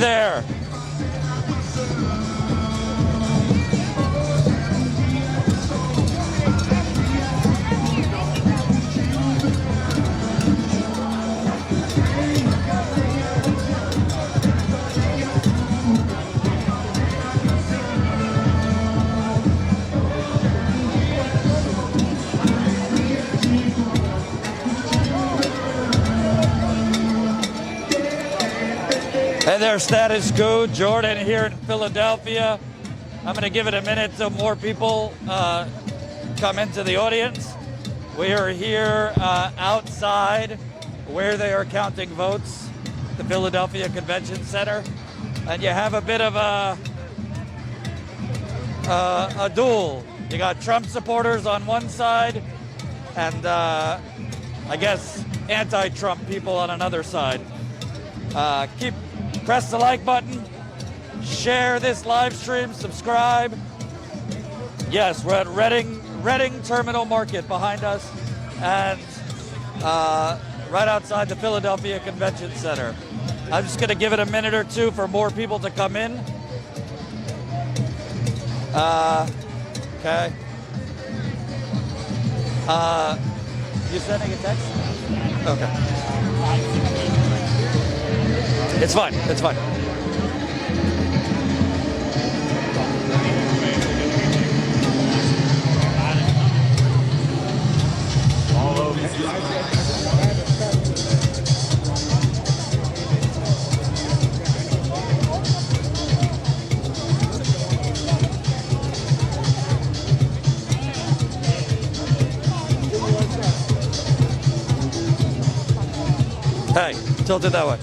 there. Hey there, Status Coup. Jordan here in Philadelphia. I'm going to give it a minute so more people come into the audience. We are here outside where they are counting votes, the Philadelphia Convention Center. And you have a bit of a duel. You got Trump supporters on one side and I guess anti-Trump people on another side. Press the like button, share this live stream, subscribe. Yes, we're at Reading Terminal Market behind us and right outside the Philadelphia Convention Center. I'm just going to give it a minute or two for more people to come in. Okay. You sending a text? Okay. It's fine. It's fine. Hey, tilt it that way.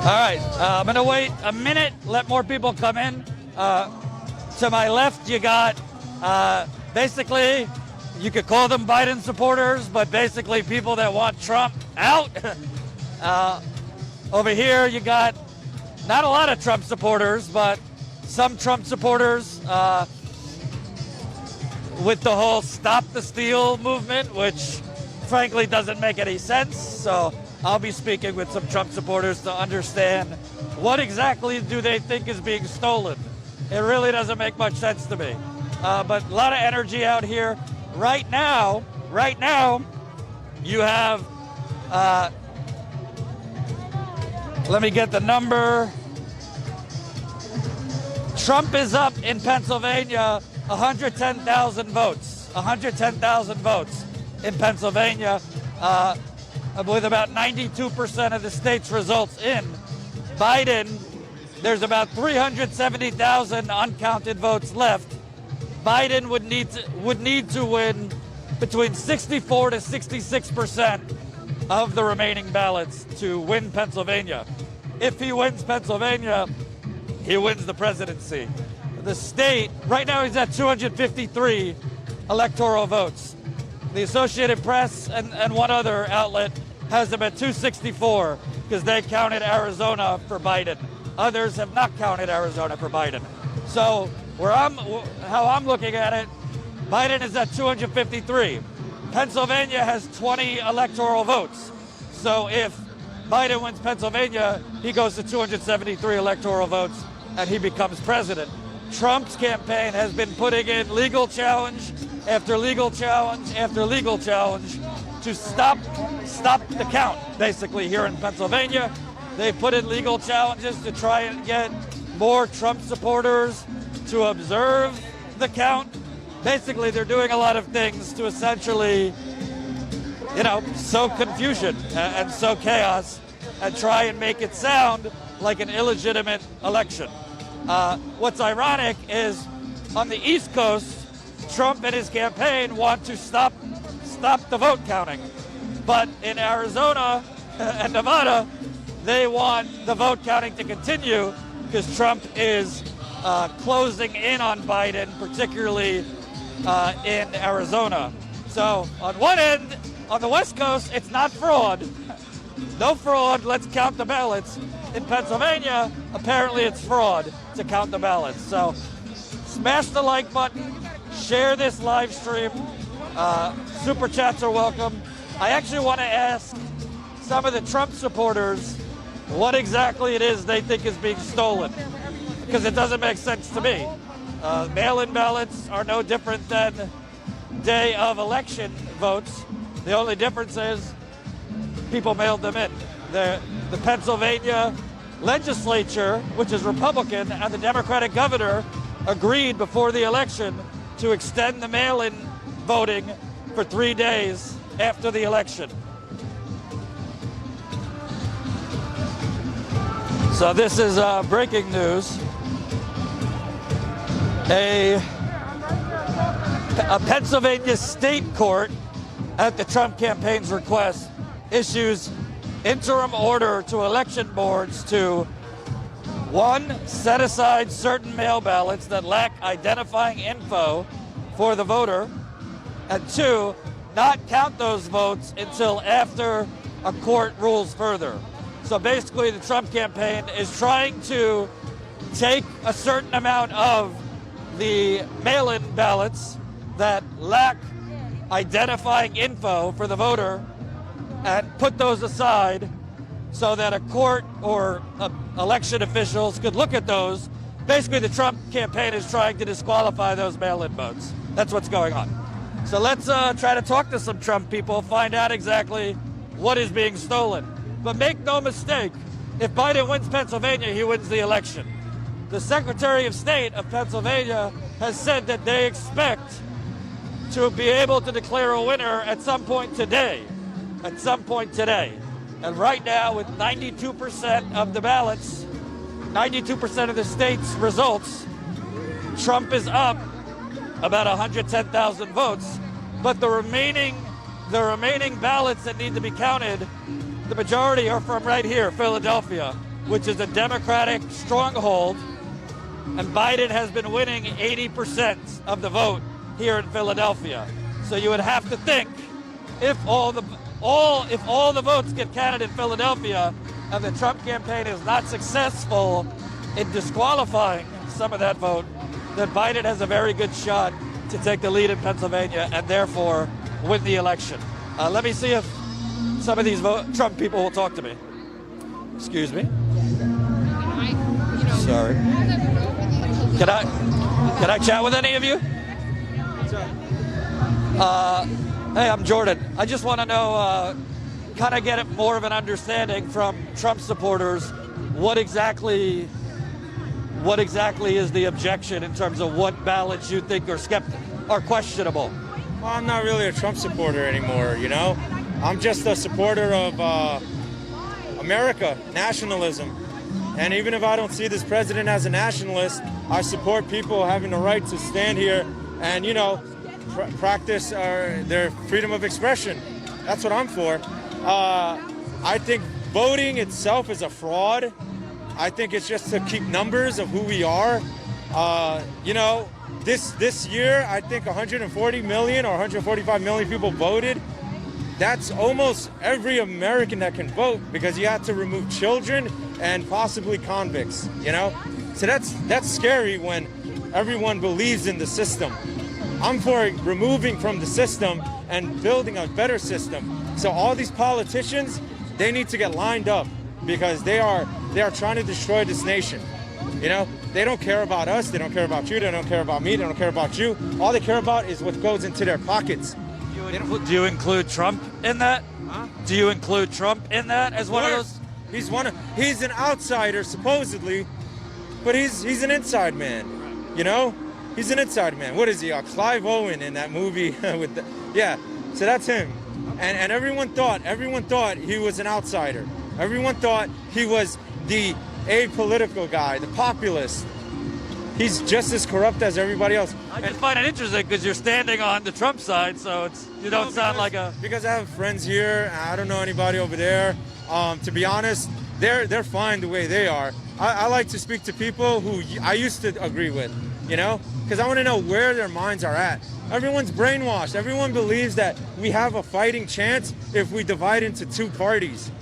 All right, I'm going to wait a minute, let more people come in. To my left, you got basically, you could call them Biden supporters, but basically people that want Trump out. Over here, you got not a lot of Trump supporters, but some Trump supporters with the whole Stop the Steal movement, which frankly doesn't make any sense. So I'll be speaking with some Trump supporters to understand what exactly do they think is being stolen. It really doesn't make much sense to me. But a lot of energy out here. Right now, you have, let me get the number. Trump is up in Pennsylvania 110,000 votes. 110,000 votes in Pennsylvania. With about 92% of the state's results in. Biden, there's about 370,000 uncounted votes left. Biden would need to win between 64 to 66% of the remaining ballots to win Pennsylvania. If he wins Pennsylvania, he wins the presidency. The state, right now he's at 253 electoral votes. The Associated Press and one other outlet has him at 264 because they counted Arizona for Biden. Others have not counted Arizona for Biden. So how I'm looking at it, Biden is at 253. Pennsylvania has 20 electoral votes. So if Biden wins Pennsylvania, he goes to 273 electoral votes and he becomes president. Trump's campaign has been putting in legal challenge after legal challenge after legal challenge to stop the count, basically, here in Pennsylvania. They put in legal challenges to try and get more Trump supporters to observe the count. Basically, they're doing a lot of things to essentially, sow confusion and sow chaos and try and make it sound like an illegitimate election. What's ironic is on the East Coast, Trump and his campaign want to stop the vote counting. But in Arizona and Nevada, they want the vote counting to continue because Trump is closing in on Biden, particularly in Arizona. So on one end, on the West Coast, it's not fraud. No fraud, let's count the ballots. In Pennsylvania, apparently it's fraud to count the ballots. So smash the like button, share this live stream. Super chats are welcome. I actually want to ask some of the Trump supporters what exactly it is they think is being stolen, because it doesn't make sense to me. Mail-in ballots are no different than day of election votes. The only difference is people mailed them in. The Pennsylvania legislature, which is Republican, and the Democratic governor agreed before the election to extend the mail-in voting for 3 days after the election. So this is breaking news. A Pennsylvania state court, at the Trump campaign's request, issues interim order to election boards to, 1, set aside certain mail ballots that lack identifying info for the voter, and 2, not count those votes until after a court rules further. So basically the Trump campaign is trying to take a certain amount of the mail-in ballots that lack identifying info for the voter and put those aside so that a court or election officials could look at those. Basically, the Trump campaign is trying to disqualify those mail-in votes. That's what's going on. So let's try to talk to some Trump people, find out exactly what is being stolen. But make no mistake, if Biden wins Pennsylvania, he wins the election. The Secretary of State of Pennsylvania has said that they expect to be able to declare a winner at some point today. At some point today. And right now, with 92% of the ballots, 92% of the state's results, Trump is up about 110,000 votes. But the remaining ballots that need to be counted, the majority are from right here, Philadelphia, which is a Democratic stronghold. And Biden has been winning 80% of the vote here in Philadelphia. So you would have to think, if all the votes get counted in Philadelphia and the Trump campaign is not successful in disqualifying some of that vote, then Biden has a very good shot to take the lead in Pennsylvania and therefore win the election. Let me see if some of these Trump people will talk to me. Excuse me. Sorry. Can I chat with any of you? Hey, I'm Jordan. I just want to know, kind of get more of an understanding from Trump supporters, what exactly is the objection in terms of what ballots you think are questionable? Well, I'm not really a Trump supporter anymore, you know? I'm just a supporter of America, nationalism. And even if I don't see this president as a nationalist, I support people having the right to stand here and, you know, practice their freedom of expression. That's what I'm for. I think voting itself is a fraud. I think it's just to keep numbers of who we are. You know, this year, I think 140 million or 145 million people voted. That's almost every American that can vote, because you have to remove children and possibly convicts, you know? So that's scary when everyone believes in the system. I'm for removing from the system and building a better system. So all these politicians, they need to get lined up, because they are trying to destroy this nation. You know, they don't care about us, they don't care about you, they don't care about me, they don't care about you. All they care about is what goes into their pockets. Do you include Trump in that? Huh? Do you include Trump in that as one of those? He's an outsider supposedly, but he's an inside man. You know, he's an inside man. What is he? Clive Owen in that movie with yeah. So that's him. And everyone thought he was an outsider. Everyone thought he was the apolitical guy, the populist. He's just as corrupt as everybody else. I just find it interesting because you're standing on the Trump side, so you don't sound like a... Because I have friends here, I don't know anybody over there. To be honest, they're fine the way they are. I like to speak to people who I used to agree with, you know? Because I want to know where their minds are at. Everyone's brainwashed. Everyone believes that we have a fighting chance if we divide into two parties.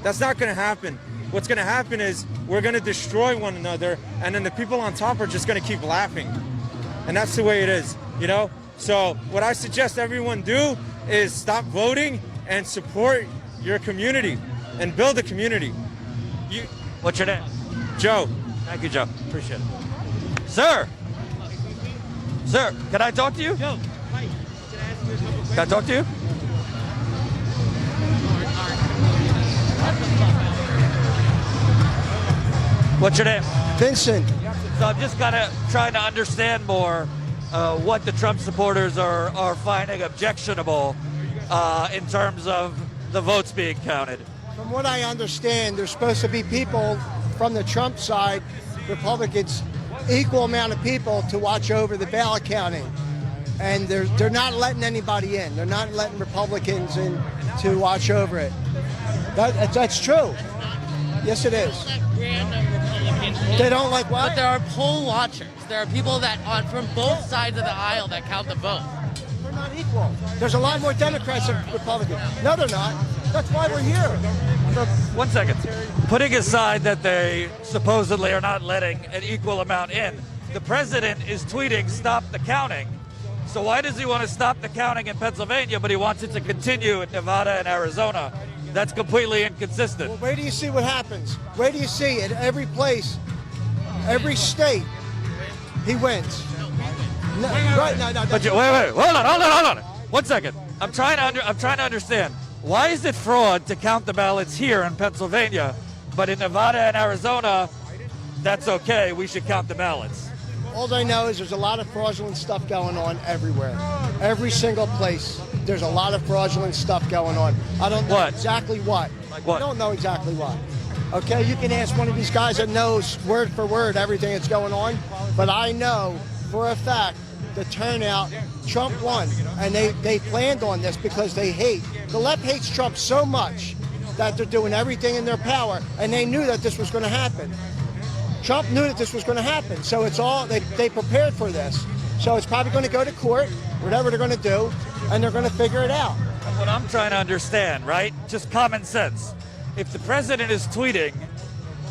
That's not going to happen. What's going to happen is we're going to destroy one another, and then the people on top are just going to keep laughing. And that's the way it is. you know? So what I suggest everyone do is stop voting and support your community and build a community. What's your name? Joe. Thank you, Joe. Appreciate it. Sir! Sir, can I talk to you? Joe, hi. Can I ask you a couple questions? Can I talk to you? What's your name? Vincent. So I'm just kind of trying to understand more what the Trump supporters are finding objectionable in terms of the votes being counted. From what I understand, there's supposed to be people from the Trump side, Republicans, equal amount of people to watch over the ballot counting. And they're not letting anybody in. They're not letting Republicans in to watch over it. That's true. Yes, it is. They don't like what? But there are poll watchers. There are people that on from both sides of the aisle that count the vote. They're not equal. There's a lot more Democrats than Republicans. No, they're not. That's why we're here. 1 second. Putting aside that they supposedly are not letting an equal amount in, the president is tweeting, "Stop the counting." So why does he want to stop the counting in Pennsylvania, but he wants it to continue in Nevada and Arizona? That's completely inconsistent. Well, wait till you see what happens. Wait till you see at every place, every state, he wins. No, right? No. But wait, hold on. 1 second. I'm trying to understand. Why is it fraud to count the ballots here in Pennsylvania, but in Nevada and Arizona, that's okay? We should count the ballots. All I know is there's a lot of fraudulent stuff going on everywhere. Every single place, there's a lot of fraudulent stuff going on. I don't know exactly what. Like what? I don't know exactly what. Okay, you can ask one of these guys that knows word for word everything that's going on, but I know for a fact the turnout, Trump won, and they planned on this because the left hates Trump so much that they're doing everything in their power, and they knew that this was going to happen. Trump knew that this was going to happen, so it's all, they prepared for this. So it's probably going to go to court, whatever they're going to do, and they're going to figure it out. What I'm trying to understand, right? Just common sense. If the president is tweeting,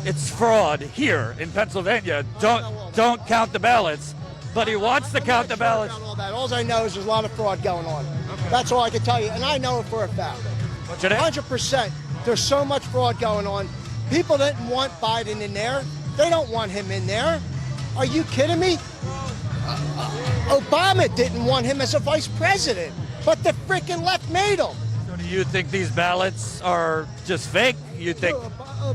it's fraud here in Pennsylvania, don't count the ballots, but he wants to count the ballots. All I know is there's a lot of fraud going on. That's all I can tell you, and I know it for a fact. What's your name? 100%. There's so much fraud going on. People didn't want Biden in there. They don't want him in there. Are you kidding me? Obama didn't want him as a vice president, but the freaking left made him. So do you think these ballots are just fake? You think?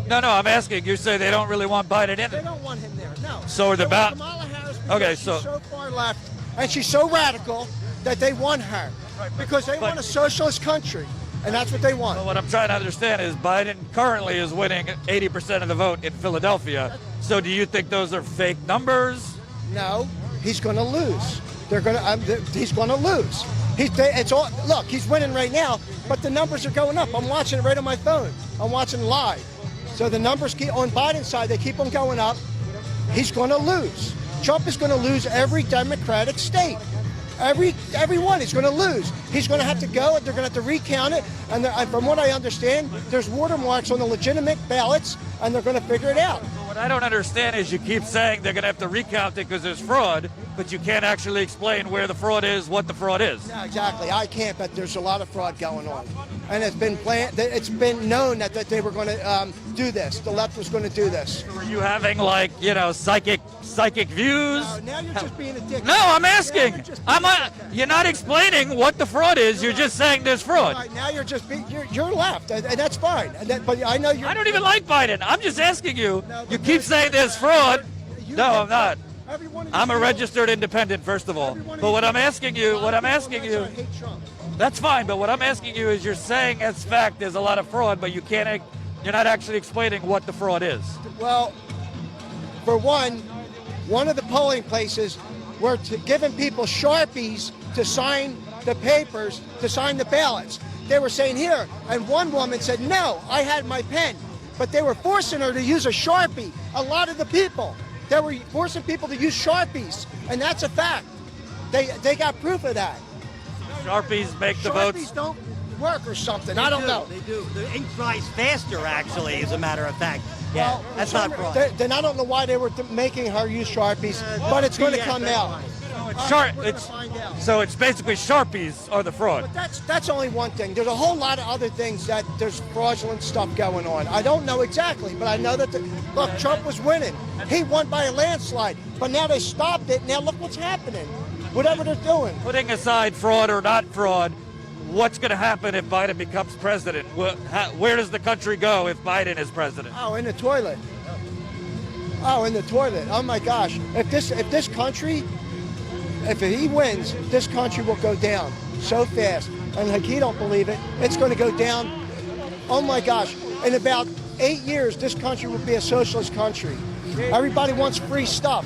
No, I'm asking. You say they don't really want Biden in They it. don't want him there, no. So the Kamala Harris, because she's so far left, and she's so radical that they want her. Because they want a socialist country, and that's what they want. But what I'm trying to understand is Biden currently is winning 80% of the vote in Philadelphia. So do you think those are fake numbers? No, he's going to lose. He's going to lose. Look, he's winning right now, but the numbers are going up. I'm watching it right on my phone. I'm watching live. So the numbers keep on Biden's side. They keep on going up. He's going to lose. Trump is going to lose every Democratic state. Every one he's going to lose. He's going to have to go. They're going to have to recount it. And from what I understand, there's watermarks on the legitimate ballots, and they're going to figure it out. What I don't understand is you keep saying they're going to have to recount it because there's fraud, but you can't actually explain where the fraud is, what the fraud is. No, exactly. I can't, but there's a lot of fraud going on. And it's been planned. It's been known that they were going to do this. The left was going to do this. Are you having psychic views? No, now you're just being a dick. No, I'm asking. You're not explaining what the fraud is. You're just saying there's fraud. Right, now you're just you're left, and that's fine. But I know you're. I don't even like Biden. I'm just asking you. You keep saying there's fraud. No, I'm not. I'm a registered independent, first of all. But what I'm asking you, that's fine. But what I'm asking you is, you're saying as fact there's a lot of fraud, but you're not actually explaining what the fraud is. Well, for one of the polling places were giving people Sharpies to sign the papers, to sign the ballots. They were saying here, and one woman said, no, I had my pen. But they were forcing her to use a Sharpie. A lot of the people, they were forcing people to use Sharpies, and that's a fact. They got proof of that. Sharpies make the Sharpies votes. don't work or something. I don't know. They do. The ink dries faster, actually, as a matter of fact. Yeah, Well, that's not fraud. Then I don't know why they were making her use Sharpies, but it's going to come out. It's So it's basically Sharpies are the fraud. But that's only one thing. There's a whole lot of other things that there's fraudulent stuff going on. I don't know exactly, but I know that look, Trump was winning. He won by a landslide, but now they stopped it. Now look what's happening. Whatever they're doing. Putting aside fraud or not fraud, what's going to happen if Biden becomes president? Where does the country go if Biden is president? Oh, in the toilet. Oh, in the toilet. Oh my gosh. If this country, if he wins, this country will go down so fast. And like he don't believe it, it's going to go down. Oh my gosh. In about 8 years, this country will be a socialist country. Everybody wants free stuff.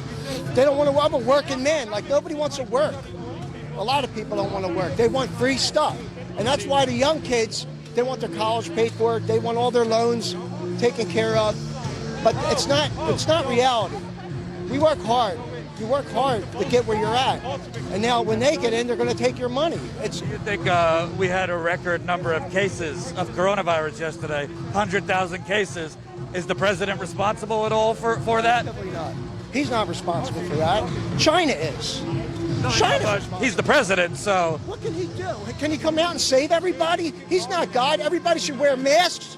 They don't want to. I'm a working man. Like nobody wants to work. A lot of people don't want to work. They want free stuff. And that's why the young kids, they want their college paid for. They want all their loans taken care of. But it's not reality. We work hard. You work hard to get where you're at. And now when they get in, they're going to take your money. You think we had a record number of cases of coronavirus yesterday, 100,000 cases. Is the president responsible at all for that? Definitely not. He's not responsible for that. China is. China. He's the president, so. What can he do? Can he come out and save everybody? He's not God. Everybody should wear masks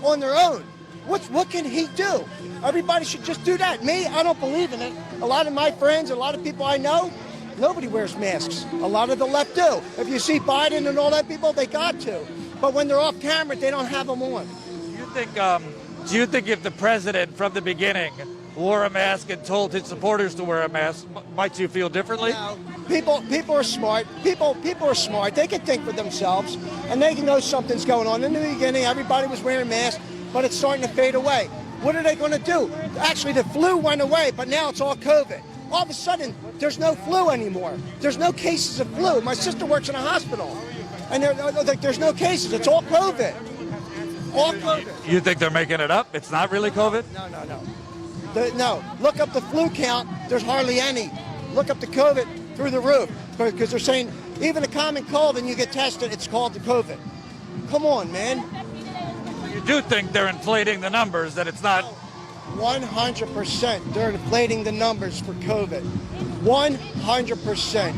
on their own. What can he do? Everybody should just do that. Me, I don't believe in it. A lot of my friends, a lot of people I know, nobody wears masks. A lot of the left do. If you see Biden and all that people, they got to. But when they're off camera, they don't have them on. Do you think if the president from the beginning wore a mask and told his supporters to wear a mask, might you feel differently? No. People are smart. People are smart. They can think for themselves, and they know something's going on. In the beginning, everybody was wearing masks, but it's starting to fade away. What are they going to do? Actually, the flu went away, but now it's all COVID. All of a sudden, there's no flu anymore. There's no cases of flu. My sister works in a hospital, and there's no cases. It's all COVID. All COVID. You think they're making it up? It's not really COVID? No. No. Look up the flu count. There's hardly any. Look up the COVID through the roof, because they're saying even a common cold and you get tested, it's called the COVID. Come on, man. You do think they're inflating the numbers, that it's not? 100%. They're inflating the numbers for COVID. 100%.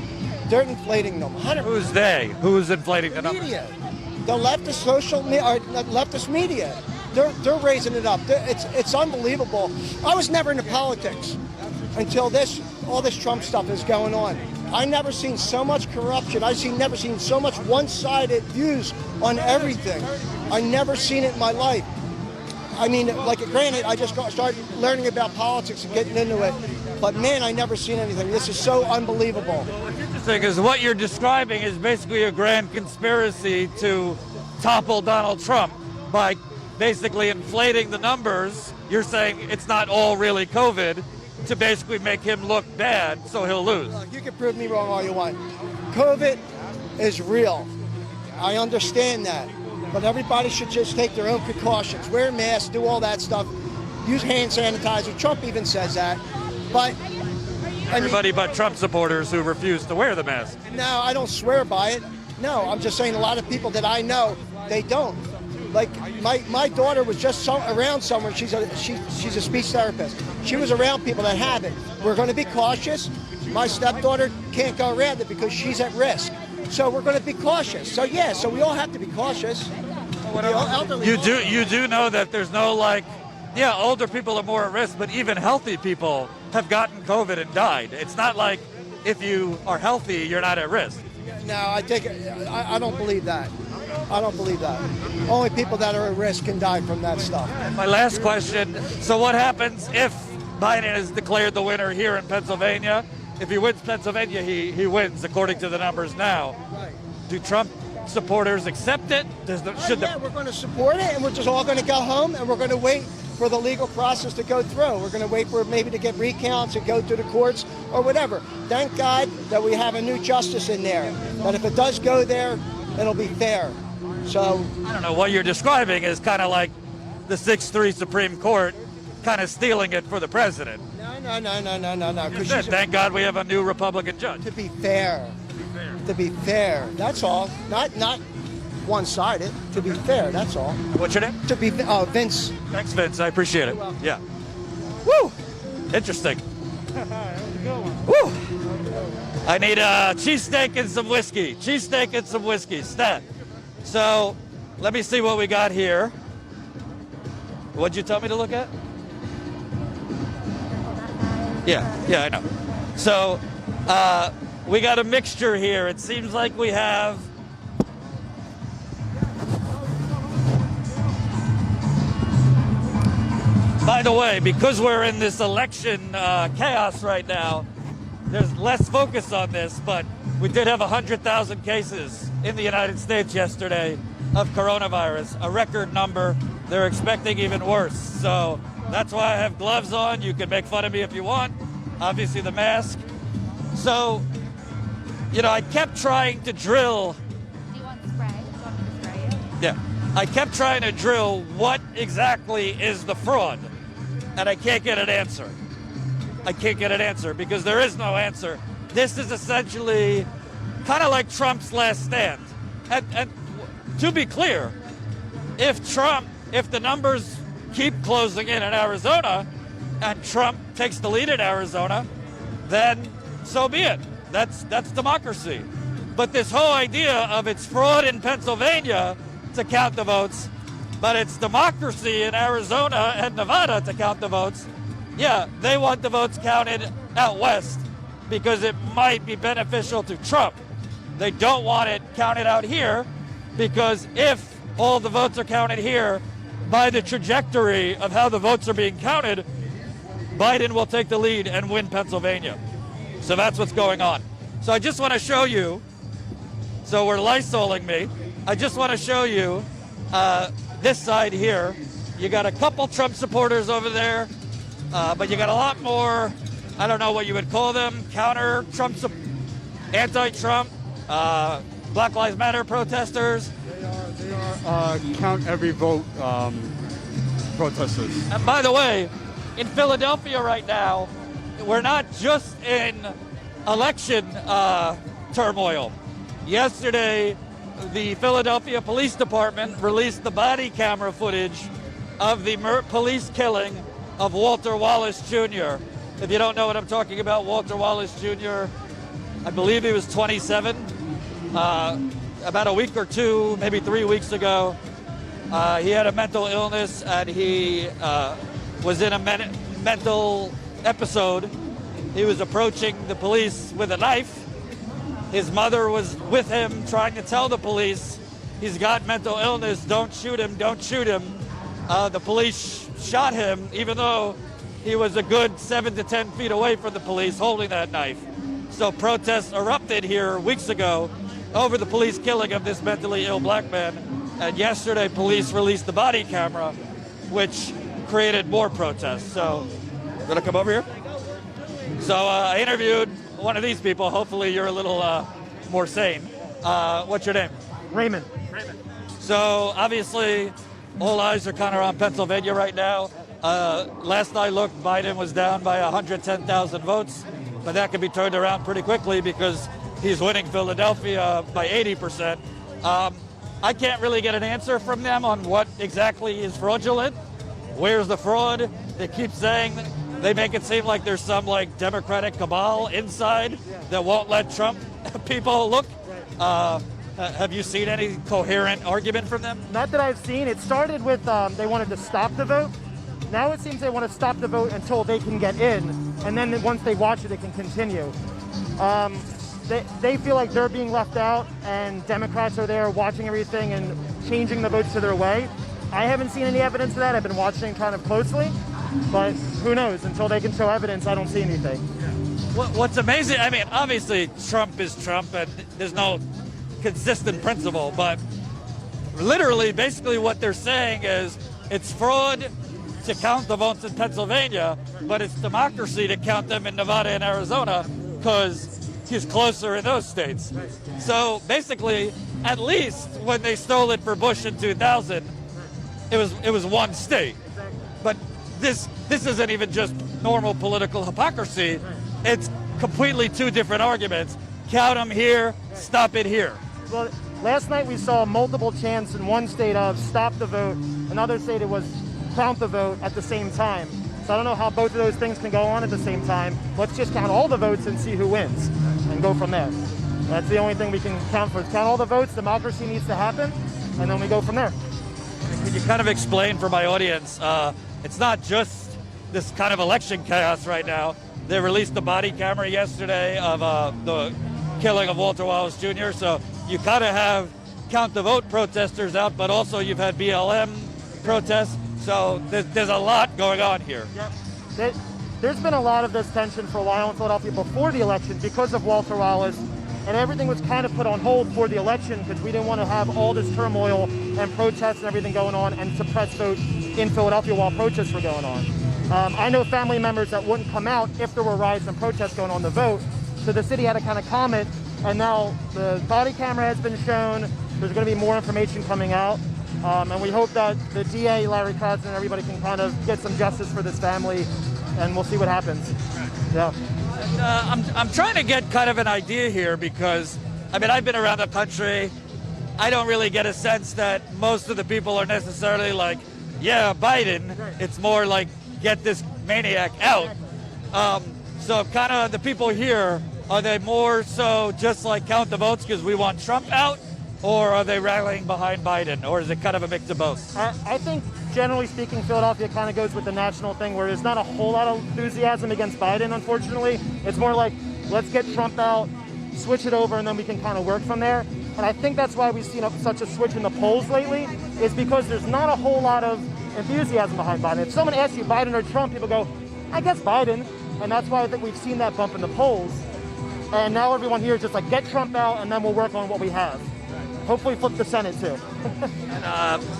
They're inflating them. 100%. Who's they? Who's inflating the numbers? Media. The leftist leftist media. They're raising it up. It's unbelievable. I was never into politics until all this Trump stuff is going on. I never seen so much corruption. Never seen so much one-sided views on everything. I never seen it in my life. I mean, like granted, I just started learning about politics and getting into it. But man, I never seen anything. This is so unbelievable. What's interesting is what you're describing is basically a grand conspiracy to topple Donald Trump by basically inflating the numbers. You're saying it's not all really COVID to basically make him look bad so he'll lose. Look, you can prove me wrong all you want. COVID is real. I understand that. But everybody should just take their own precautions. Wear masks, do all that stuff. Use hand sanitizer. Trump even says that. But everybody but Trump supporters who refuse to wear the mask. No, I don't swear by it. No, I'm just saying a lot of people that I know, they don't. Like my daughter was just around someone. She's a speech therapist. She was around people that have it. We're going to be cautious. My stepdaughter can't go around it because she's at risk. So we're going to be cautious. So yeah, so we all have to be cautious. You do know that there's no older people are more at risk, but even healthy people have gotten COVID and died. It's not like if you are healthy, you're not at risk. No, I don't believe that. I don't believe that. Only people that are at risk can die from that stuff. My last question, so what happens if Biden is declared the winner here in Pennsylvania? If he wins Pennsylvania, he wins according to the numbers now. Right. Do Trump supporters accept it? We're going to support it, and we're just all going to go home, and we're going to wait for the legal process to go through. We're going to wait for maybe to get recounts and go through the courts or whatever. Thank God that we have a new justice in there. But if it does go there, it'll be fair. So I don't know, what you're describing is kind of like the 6-3 Supreme Court kind of stealing it for the president. No. Thank God we have a new Republican judge. To be fair. To be fair. That's all. Not one-sided. To be fair. That's all. What's your name? To be Vince. Thanks, Vince. I appreciate it. You're welcome. Yeah. Woo! Interesting. Woo! I need a cheesesteak and some whiskey. Cheesesteak and some whiskey. Stat. So let me see what we got here. What'd you tell me to look at? Yeah, I know. So we got a mixture here. It seems like we have by the way, because we're in this election chaos right now, there's less focus on this, but we did have 100,000 cases in the United States yesterday of coronavirus, a record number. They're expecting even worse. So that's why I have gloves on. You can make fun of me if you want. Obviously the mask. So, you know, I kept trying to drill. Do you want spray? Do you want me to spray you? Yeah. I kept trying to drill what exactly is the fraud, and I can't get an answer. I can't get an answer because there is no answer. This is essentially kind of like Trump's last stand. And to be clear, if the numbers keep closing in Arizona and Trump takes the lead in Arizona, then so be it. That's democracy. But this whole idea of it's fraud in Pennsylvania to count the votes, but it's democracy in Arizona and Nevada to count the votes. Yeah, they want the votes counted out west because it might be beneficial to Trump. They don't want it counted out here because if all the votes are counted here, by the trajectory of how the votes are being counted, Biden will take the lead and win Pennsylvania. So that's what's going on. So I just want to show you, so we're Lysoling me, I just want to show you this side here. You got a couple Trump supporters over there, but you got a lot more, I don't know what you would call them, counter-Trump, anti-Trump, Black Lives Matter protesters. They are count every vote protesters. And by the way, in Philadelphia right now, we're not just in election turmoil. Yesterday, the Philadelphia Police Department released the body camera footage of the police killing of Walter Wallace Jr. If you don't know what I'm talking about, Walter Wallace Jr., I believe he was 27. About a week or two, maybe 3 weeks ago, he had a mental illness and he was in a mental episode. He was approaching the police with a knife. His mother was with him trying to tell the police, he's got mental illness, don't shoot him, don't shoot him. The police shot him even though he was a good 7 to 10 feet away from the police holding that knife. So protests erupted here weeks ago over the police killing of this mentally ill black man. And yesterday, police released the body camera, which created more protests. So, you want to come over here? So I interviewed one of these people. Hopefully you're a little more sane. What's your name? Raymond. So obviously, all eyes are kind of on Pennsylvania right now. Last I looked, Biden was down by 110,000 votes, but that could be turned around pretty quickly because he's winning Philadelphia by 80%. I can't really get an answer from them on what exactly is fraudulent. Where's the fraud? They keep saying, they make it seem like there's some like Democratic cabal inside that won't let Trump people look. Have you seen any coherent argument from them? Not that I've seen. It started with they wanted to stop the vote. Now it seems they want to stop the vote until they can get in, and then once they watch it, it can continue. They feel like they're being left out, and Democrats are there watching everything and changing the votes to their way. I haven't seen any evidence of that. I've been watching kind of closely, but who knows? Until they can show evidence, I don't see anything. What's amazing, I mean, obviously Trump is Trump, and there's no consistent principle, but literally, basically what they're saying is it's fraud to count the votes in Pennsylvania, but it's democracy to count them in Nevada and Arizona because he's closer in those states. So basically, at least when they stole it for Bush in 2000, it was one state. But this isn't even just normal political hypocrisy. It's completely two different arguments. Count them here, stop it here. Well, last night we saw multiple chants in one state of stop the vote, another state it was count the vote at the same time. So I don't know how both of those things can go on at the same time. Let's just count all the votes and see who wins and go from there. That's the only thing we can count for. Count all the votes, democracy needs to happen, and then we go from there. Can you kind of explain for my audience, it's not just this kind of election chaos right now. They released the body camera yesterday of the killing of Walter Wallace Jr., so you kind of have count the vote protesters out, but also you've had BLM protests, so there's a lot going on here. Yep. There's been a lot of this tension for a while in Philadelphia before the election because of Walter Wallace, and everything was kind of put on hold for the election because we didn't want to have all this turmoil and protests and everything going on and suppress vote in Philadelphia while protests were going on. I know family members that wouldn't come out if there were riots and protests going on to vote, so the city had to kind of calm it, and now the body camera has been shown. There's going to be more information coming out, and we hope that the DA, Larry Kudz, and everybody can kind of get some justice for this family, and we'll see what happens. Yeah. I'm trying to get kind of an idea here because, I mean, I've been around the country. I don't really get a sense that most of the people are necessarily like, yeah, Biden. It's more like, get this maniac out. So kind of the people here, are they more so just like count the votes because we want Trump out? Or are they rallying behind Biden? Or is it kind of a mix of both? I think, generally speaking, Philadelphia kind of goes with the national thing where there's not a whole lot of enthusiasm against Biden, unfortunately. It's more like, let's get Trump out, switch it over, and then we can kind of work from there. And I think that's why we've seen such a switch in the polls lately, is because there's not a whole lot of enthusiasm behind Biden. If someone asks you Biden or Trump, people go, I guess Biden. And that's why I think we've seen that bump in the polls. And now everyone here is just like, get Trump out, and then we'll work on what we have. Hopefully flip the Senate too.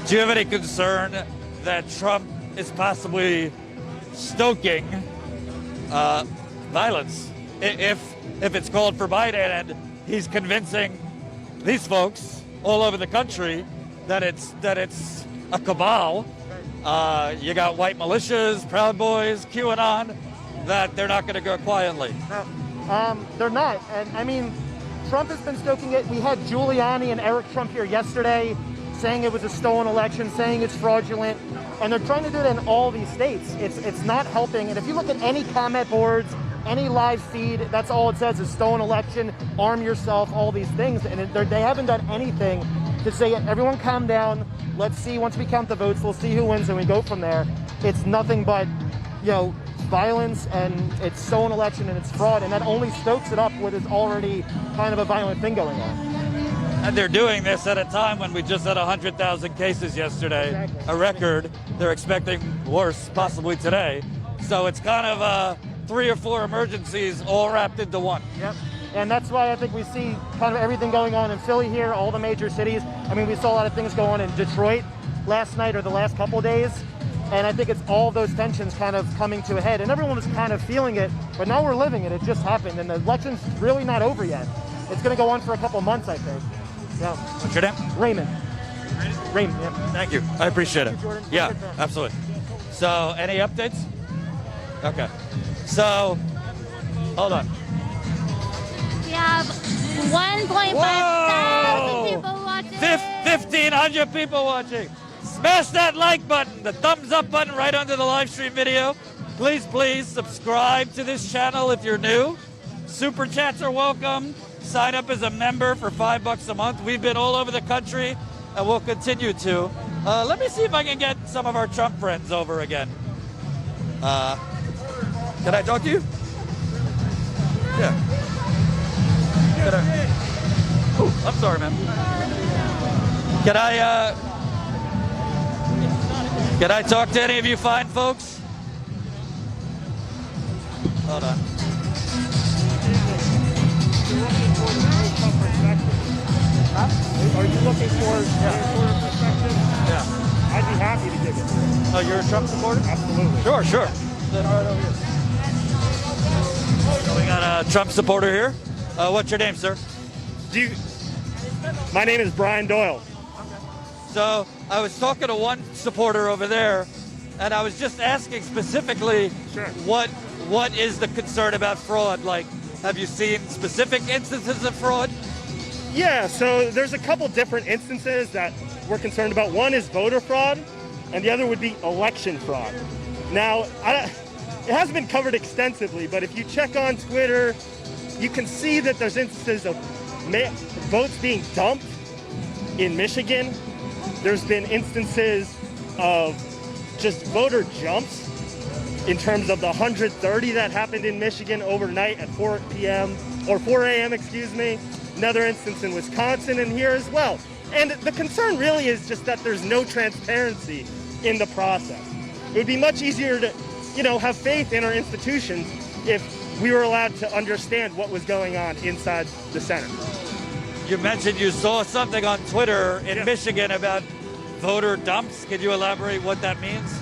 Do you have any concern that Trump is possibly stoking violence if it's called for Biden and he's convincing these folks all over the country that it's a cabal? You got white militias, Proud Boys, QAnon, that they're not going to go quietly. No, they're not. And I mean, Trump has been stoking it. We had Giuliani and Eric Trump here yesterday saying it was a stolen election, saying it's fraudulent, and they're trying to do it in all these states. It's not helping. And if you look at any comment boards, any live feed, that's all it says is stolen election, arm yourself, all these things. And they haven't done anything to say, everyone calm down, let's see, once we count the votes, we'll see who wins and we go from there. It's nothing but, violence, and it's stolen election and it's fraud, and that only stokes it up what is already kind of a violent thing going on. And they're doing this at a time when we just had 100,000 cases yesterday, Exactly. a record. They're expecting worse possibly today. So it's kind of 3 or 4 emergencies all wrapped into one. Yep. And that's why I think we see kind of everything going on in Philly here, all the major cities. I mean, we saw a lot of things go on in Detroit last night or the last couple days. And I think it's all those tensions kind of coming to a head. And everyone was kind of feeling it, but now we're living it. It just happened. And the election's really not over yet. It's going to go on for a couple months, I think. Yeah. What's your name? Raymond. Raymond, yeah. Thank you. I appreciate it. Thank you, Jordan. Yeah, absolutely. So, any updates? Okay. So, hold on. We have 1.5 thousand people watching. 1,500 people watching. Smash that like button, the thumbs up button right under the live stream video. Please subscribe to this channel if you're new. Super chats are welcome. Sign up as a member for $5 a month. We've been all over the country and we'll continue to. Let me see if I can get some of our Trump friends over again. Can I talk to you? Yeah. Oh, I'm sorry, man. Can I talk to any of you fine folks? Hold on. Are you looking for a sort of perspective? Yeah. I'd be happy to give it. Oh, you're a Trump supporter? Absolutely. Sure. Then right over here. So we got a Trump supporter here. What's your name, sir? My name is Brian Doyle. So I was talking to one supporter over there, and I was just asking specifically, what is the concern about fraud? Like, have you seen specific instances of fraud? Yeah, so there's a couple different instances that we're concerned about. One is voter fraud, and the other would be election fraud. Now, it hasn't been covered extensively, but if you check on Twitter, you can see that there's instances of votes being dumped in Michigan. There's been instances of just voter jumps in terms of the 130 that happened in Michigan overnight at 4 p.m. or 4 a.m., excuse me. Another instance in Wisconsin and here as well. And the concern really is just that there's no transparency in the process. It would be much easier to, have faith in our institutions if we were allowed to understand what was going on inside the Senate. You mentioned you saw something on Twitter in Michigan about voter dumps. Could you elaborate what that means?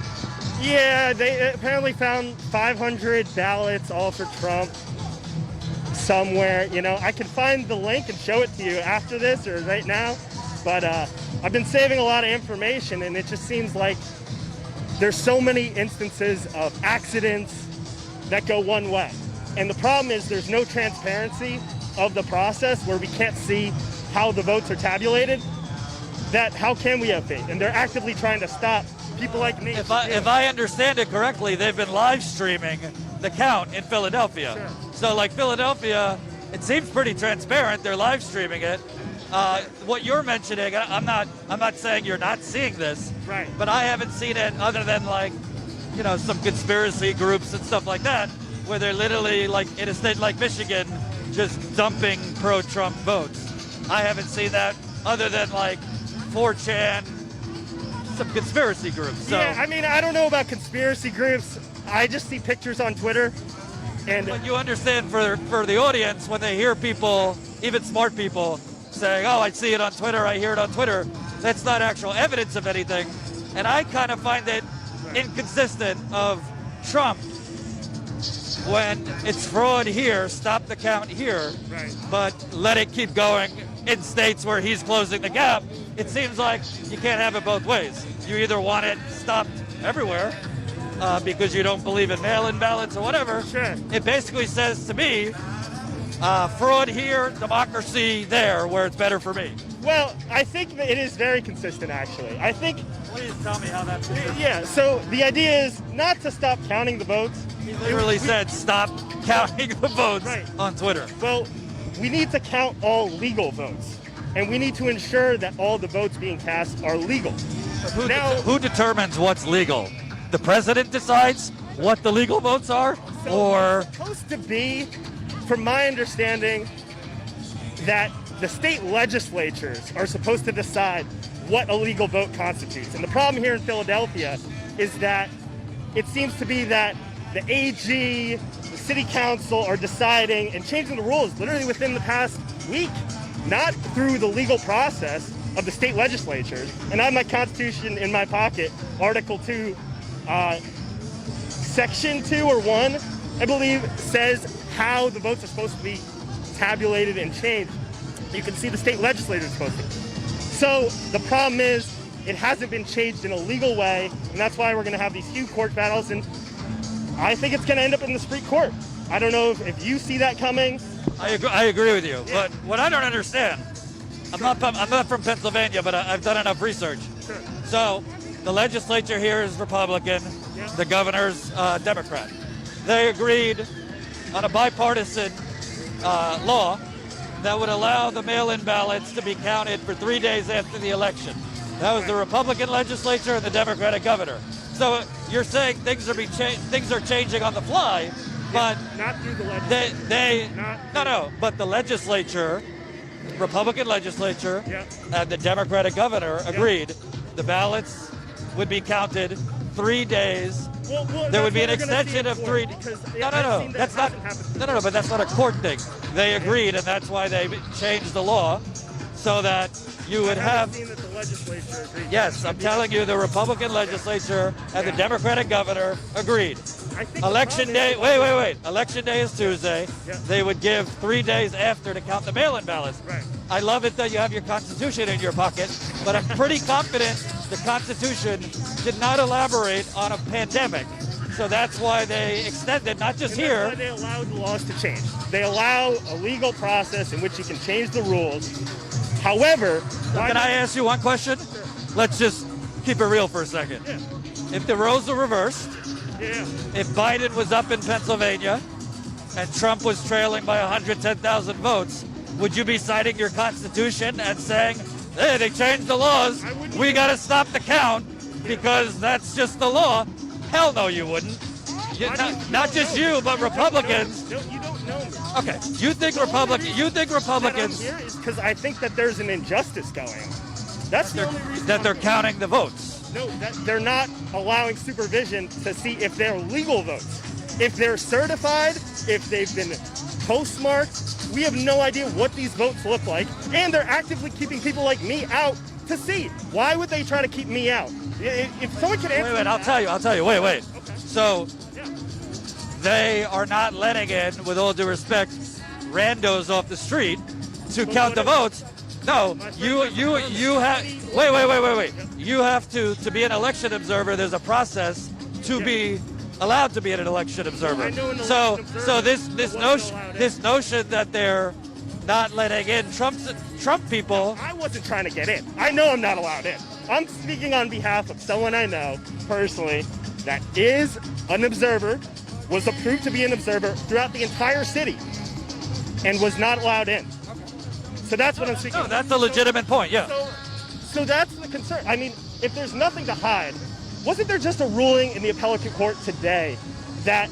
Yeah, they apparently found 500 ballots all for Trump somewhere. I can find the link and show it to you after this or right now. But I've been saving a lot of information, and it just seems like there's so many instances of accidents that go one way. And the problem is there's no transparency of the process where we can't see how the votes are tabulated. How can we have faith? And they're actively trying to stop people like me. If I understand it correctly, they've been live streaming the count in Philadelphia. Sure. So like Philadelphia, it seems pretty transparent. They're live streaming it. What you're mentioning, I'm not saying you're not seeing this, right? But I haven't seen it other than some conspiracy groups and stuff like that, where they're literally in a state like Michigan, just dumping pro-Trump votes. I haven't seen that other than 4chan, some conspiracy groups. So. Yeah, I don't know about conspiracy groups. I just see pictures on Twitter. But you understand for the audience, when they hear people, even smart people, saying, oh, I see it on Twitter, I hear it on Twitter, that's not actual evidence of anything. And I kind of find it inconsistent of Trump when it's fraud here, stop the count here, but let it keep going in states where he's closing the gap. It seems like you can't have it both ways. You either want it stopped everywhere because you don't believe in mail-in ballots or whatever. Sure. It basically says to me, fraud here, democracy there, where it's better for me. Well, I think that it is very consistent, actually. I think... Please tell me how that's consistent. Yeah, so the idea is not to stop counting the votes. He literally said stop counting the votes on Twitter. Well, we need to count all legal votes. And we need to ensure that all the votes being cast are legal. Who determines what's legal? The president decides what the legal votes are? Or it's supposed to be, from my understanding, that the state legislatures are supposed to decide what a legal vote constitutes. And the problem here in Philadelphia is that it seems to be that the AG, the city council are deciding and changing the rules literally within the past week, not through the legal process of the state legislatures. And I have my Constitution in my pocket, Article 2, Section 2 or 1, I believe, says how the votes are supposed to be tabulated and changed. You can see the state legislators supposed to. So the problem is it hasn't been changed in a legal way, and that's why we're going to have these huge court battles, and I think it's going to end up in the Supreme Court. I don't know if you see that coming. I agree with you, but what I don't understand, I'm not from Pennsylvania, but I've done enough research. Sure. So the legislature here is Republican, the governor's Democrat. They agreed on a bipartisan law that would allow the mail-in ballots to be counted for 3 days after the election. That was the Republican legislature and the Democratic governor. So you're saying things are changing on the fly, but not through the legislature. But the legislature, Republican legislature, and the Democratic governor agreed the ballots would be counted 3 days. There would be an extension of 3. No. That's not. No. But that's not a court thing. They agreed, and that's why they changed the law, so that you would have. Seen that the legislature agreed. Yes, I'm telling you, the Republican legislature and the Democratic governor agreed. Election day. Wait. Election day is Tuesday. They would give 3 days after to count the mail-in ballots. Right. I love it that you have your Constitution in your pocket, but I'm pretty confident the Constitution did not elaborate on a pandemic. So that's why they extended, not just here. That's why they allowed the laws to change. They allow a legal process in which you can change the rules. However, can I ask you one question? Let's just keep it real for a second. If the roles are reversed If Biden was up in Pennsylvania and Trump was trailing by 110,000 votes, would you be citing your Constitution and saying, hey, they changed the laws, we got to stop the count because that's just the law? Hell no, you wouldn't. Not just you, but Republicans. No, you don't know me. Okay, you think Republicans Because I think that there's an injustice going on. That's the only reason that they're counting the votes. No, that they're not allowing supervision to see if they're legal votes. If they're certified, if they've been postmarked, we have no idea what these votes look like, and they're actively keeping people like me out to see. Why would they try to keep me out? If someone could answer Wait, I'll tell you. Wait. Okay. So they are not letting in, with all due respect, randos off the street to count the votes. No, you have. Wait. You have to be an election observer. There's a process to be allowed to be an election observer. So this notion that they're not letting in Trump people. I wasn't trying to get in. I know I'm not allowed in. I'm speaking on behalf of someone I know personally that is an observer, was approved to be an observer throughout the entire city, and was not allowed in. So that's what I'm speaking. No, that's a legitimate point. Yeah. So that's the concern. I mean, if there's nothing to hide, wasn't there just a ruling in the appellate court today that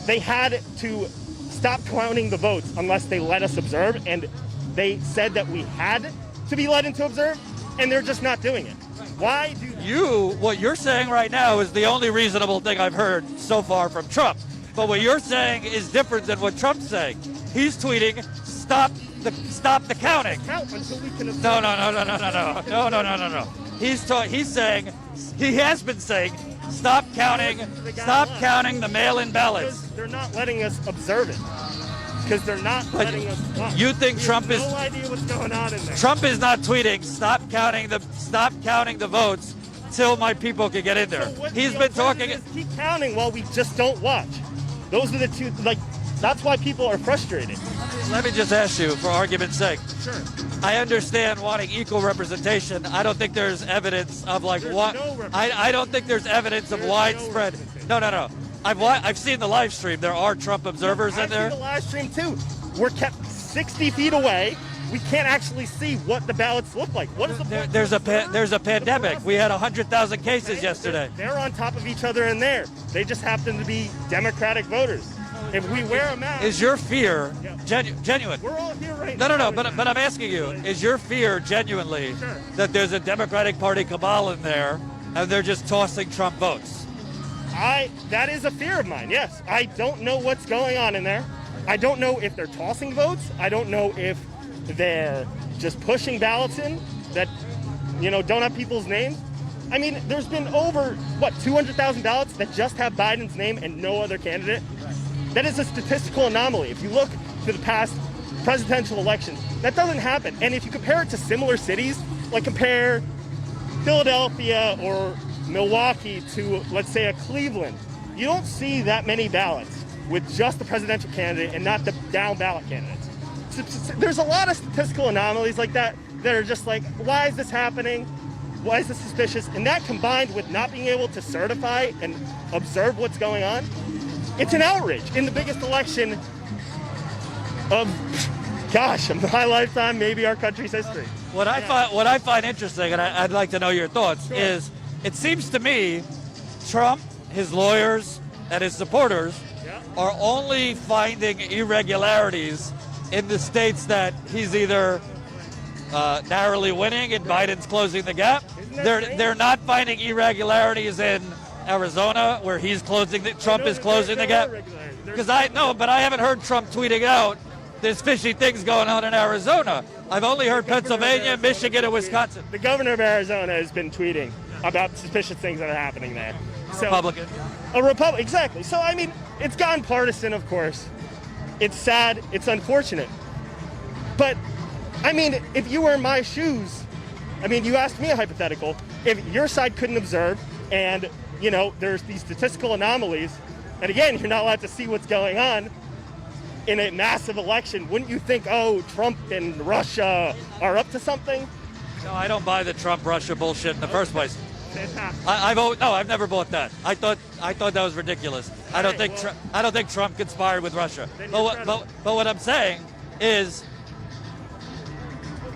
they had to stop counting the votes unless they let us observe, and they said that we had to be let in to observe, and they're just not doing it? Why do what you're saying right now is the only reasonable thing I've heard so far from Trump. But what you're saying is different than what Trump's saying. He's tweeting, stop the counting. count until we can observe? No. He's saying, he has been saying, stop counting the mail-in ballots. Because they're not letting us observe it. Because they're not letting us watch. You think We Trump have is no idea what's going on in there. Trump is not tweeting, stop counting the votes till my people can get in there. So what He's the been talking. alternative is keep counting while we just don't watch. Those are the two. That's why people are frustrated. Let me just ask you, for argument's sake. Sure. I understand wanting equal representation. I don't think there's evidence of what. No I don't think there's evidence of widespread. No. I've seen the live stream. There are Trump observers in there. I've seen the live stream too. We're kept 60 feet away. We can't actually see what the ballots look like. What is the point? There's a pandemic. We had 100,000 cases yesterday. They're on top of each other in there. They just happen to be Democratic voters. If we wear a mask, Is your fear genuine? we're all here right now. No. But I'm asking you: is your fear genuinely Sure. that there's a Democratic Party cabal in there, and they're just tossing Trump votes? That is a fear of mine, yes. I don't know what's going on in there. I don't know if they're tossing votes. I don't know if they're just pushing ballots in that, don't have people's names. I mean, there's been over, 200,000 ballots that just have Biden's name and no other candidate? That is a statistical anomaly. If you look to the past presidential elections, that doesn't happen. And if you compare it to similar cities, like compare Philadelphia or Milwaukee to, let's say, a Cleveland, you don't see that many ballots with just the presidential candidate and not the down ballot candidates. There's a lot of statistical anomalies like that that are just like, why is this happening? Why is this suspicious? And that combined with not being able to certify and observe what's going on, it's an outrage in the biggest election of, my lifetime, maybe our country's history. What I find interesting, and I'd like to know your thoughts, is it seems to me Trump, his lawyers, and his supporters are only finding irregularities in the states that he's either narrowly winning and Biden's closing the gap. They're not finding irregularities in Arizona where Trump is closing the gap. Because I haven't heard Trump tweeting out there's fishy things going on in Arizona. I've only heard Pennsylvania, Michigan, and Wisconsin. The governor of Arizona has been tweeting about suspicious things that are happening there. Republican. A Republican, exactly. So, I mean, it's gone partisan, of course. It's sad. It's unfortunate. But, I mean, if you were in my shoes, you asked me a hypothetical. If your side couldn't observe and, there's these statistical anomalies, and again, you're not allowed to see what's going on in a massive election, wouldn't you think, Trump and Russia are up to something? No, I don't buy the Trump-Russia bullshit in the first place. fantastic. I've never bought that. I thought that was ridiculous. I don't think Trump conspired with Russia. But what I'm saying is,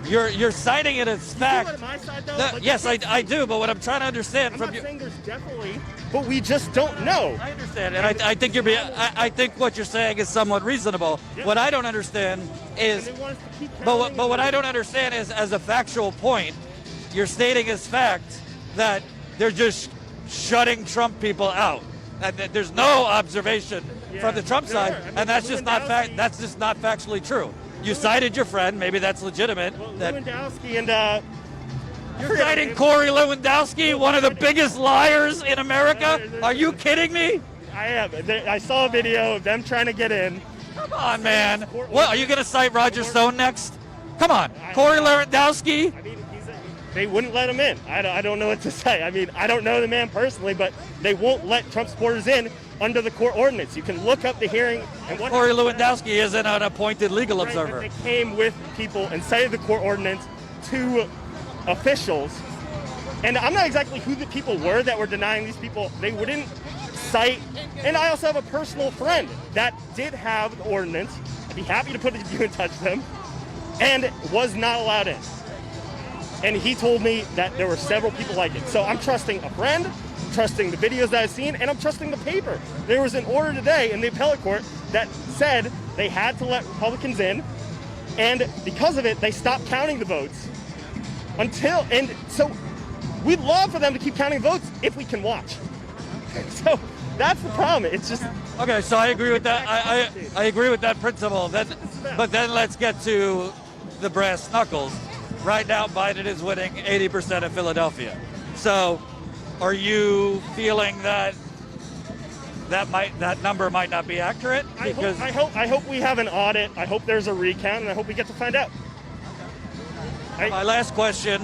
you're citing it as fact. You see what my side does? Like, Yes, I do. But what I'm trying to understand I'm from not you. saying there's definitely, but we just don't know. I understand, and I think I think what you're saying is somewhat reasonable. Yeah. What I don't understand is, And they want us to keep but counting what I and- don't understand is, as a factual point, you're stating as fact that they're just shutting Trump people out, and that there's no observation from the Trump there side, are. I mean, and that's just not fact. Lewandowski- That's just not factually true. You cited your friend, maybe that's legitimate. Well, that Lewandowski and you're citing Corey Lewandowski, one of the biggest liars in America. Are you kidding me? I am. I saw a video of them trying to get in. Come on, man. What, are you going to cite Roger Stone next? Come on. Corey Lewandowski? I mean, they wouldn't let him in. I don't know what to say. I mean, I don't know the man personally, but they won't let Trump supporters in under the court ordinance. You can look up the hearing. And what Corey Lewandowski isn't an appointed legal Right, observer. They came with people and cited the court ordinance to officials. And I'm not exactly who the people were that were denying these people. They wouldn't cite. And I also have a personal friend that did have the ordinance. I'd be happy to put you in touch with him. And was not allowed in. And he told me that there were several people like it. So I'm trusting a friend, I'm trusting the videos that I've seen, and I'm trusting the paper. There was an order today in the appellate court that said they had to let Republicans in, and because of it, they stopped counting the votes and so we'd love for them to keep counting votes if we can watch. So that's the problem. It's just Okay, so I agree with that. I agree with that principle. But then let's get to the brass knuckles. Right now, Biden is winning 80% of Philadelphia. So, are you feeling that number might not be accurate? Because I hope we have an audit. I hope there's a recount, and I hope we get to find out. my last question,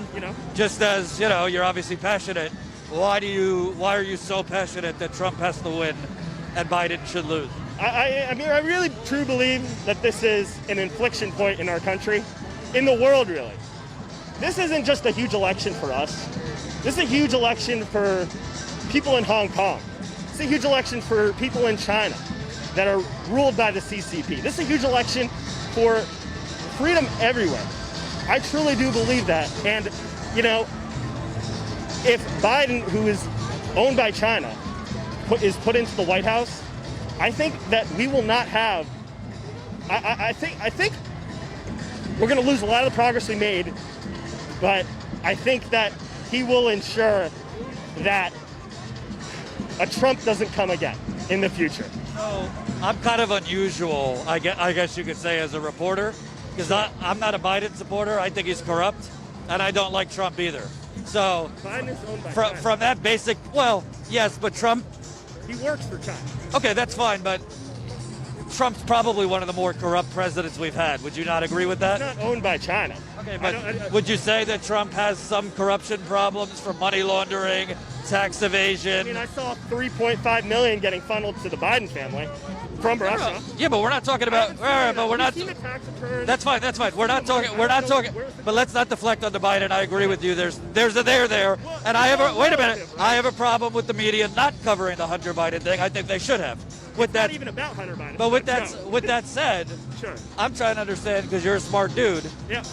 just as you're obviously passionate. Why are you so passionate that Trump has to win and Biden should lose? I mean, I really truly believe that this is an inflection point in our country, in the world, really. This isn't just a huge election for us. This is a huge election for people in Hong Kong. It's a huge election for people in China that are ruled by the CCP. This is a huge election for freedom everywhere. I truly do believe that. And, if Biden, who is owned by China, is put into the White House, I think that we will not have. I think we're going to lose a lot of the progress we made, but I think that he will ensure that a Trump doesn't come again in the future. So I'm kind of unusual, I guess you could say, as a reporter, because I'm not a Biden supporter. I think he's corrupt, and I don't like Trump either. So Biden is owned by China. from that basic, well, yes, but Trump. He works for China. Okay, that's fine, but Trump's probably one of the more corrupt presidents we've had. Would you not agree with that? He's not owned by China. Okay, but would you say that Trump has some corruption problems from money laundering, tax evasion? I mean, I saw $3.5 million getting funneled to the Biden family from Russia. Yeah, but we're not talking about. But we're not. You've seen the tax returns. That's fine. That's fine. We're not talking. We're not talking. But let's not deflect onto Biden. I agree with you. There's a there, and I have a wait a minute. I have a problem with the media not covering the Hunter Biden thing. I think they should have. With It's that, not even about Hunter Biden. but with no. that said, Sure. I'm trying to understand because you're a smart dude. Yeah.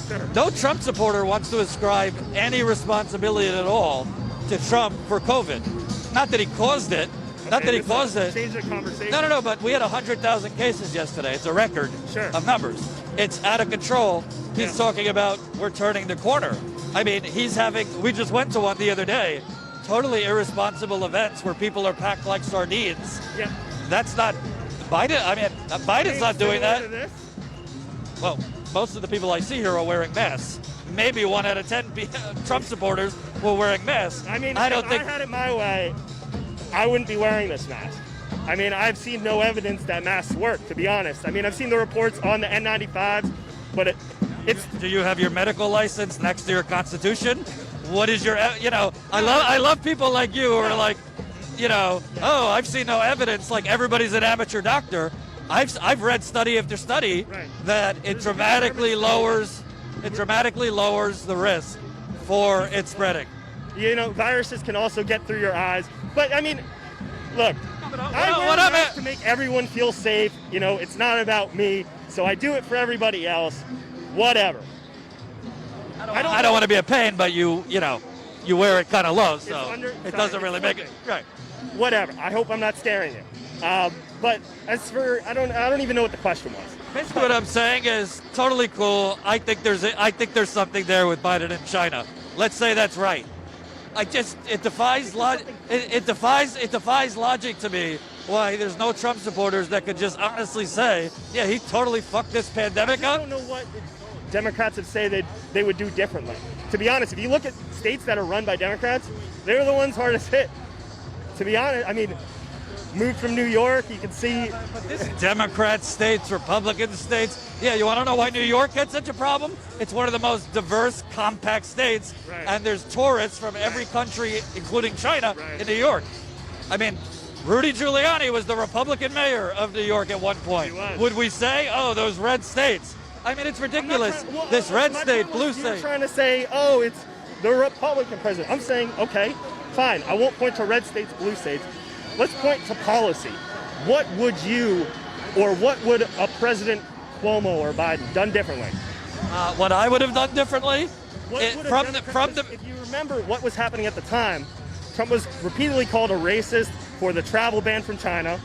Sure. No Trump supporter wants to ascribe any responsibility at all to Trump for COVID. Not that he caused it. Not that he caused it. Change the conversation. No, but we had 100,000 cases yesterday. It's a record of numbers. It's out of control. He's talking about we're turning the corner. I mean, we just went to one the other day, totally irresponsible events where people are packed like sardines. Yeah. That's not Biden. I mean, Biden's not doing Similar that. to this? Well, most of the people I see here are wearing masks. Maybe 1 out of 10 Trump supporters were wearing masks. I mean, I don't if think. I had it my way, I wouldn't be wearing this mask. I mean, I've seen no evidence that masks work, to be honest. I mean, I've seen the reports on the N95s, but it's. Do you have your medical license next to your Constitution? What is your? I love people like you who are like, oh, I've seen no evidence. Like everybody's an amateur doctor. I've read study after study that it dramatically lowers the risk for it spreading. You know, viruses can also get through your eyes. But I mean, look, I wear a mask to make everyone feel safe. You know, it's not about me, so I do it for everybody else. Whatever. I don't want to be a pain, but you know, you wear it kind of low, so it doesn't really make it right. Whatever. I hope I'm not scaring you. But as for, I don't even know what the question was. Basically, what I'm saying is totally cool. I think there's something there with Biden and China. Let's say that's right. It defies logic to me why there's no Trump supporters that could just honestly say, yeah, he totally fucked this pandemic up. I don't know what Democrats would say they would do differently. To be honest, if you look at states that are run by Democrats, they're the ones hardest hit. To be honest, I mean, moved from New York, you can see. Democrat states, Republican states. Yeah, you want to know why New York had such a problem? It's one of the most diverse, compact states, and there's tourists from every country, including China, in New York. I mean, Rudy Giuliani was the Republican mayor of New York at one point. Would we say, oh, those red states? I mean, it's ridiculous. This red state, blue state. You're trying to say, oh, it's the Republican president. I'm saying, okay, fine. I won't point to red states, blue states. Let's point to policy. What would you, or what would a President Cuomo or Biden done differently? What I would have done differently? If you remember what was happening at the time, Trump was repeatedly called a racist for the travel ban from China.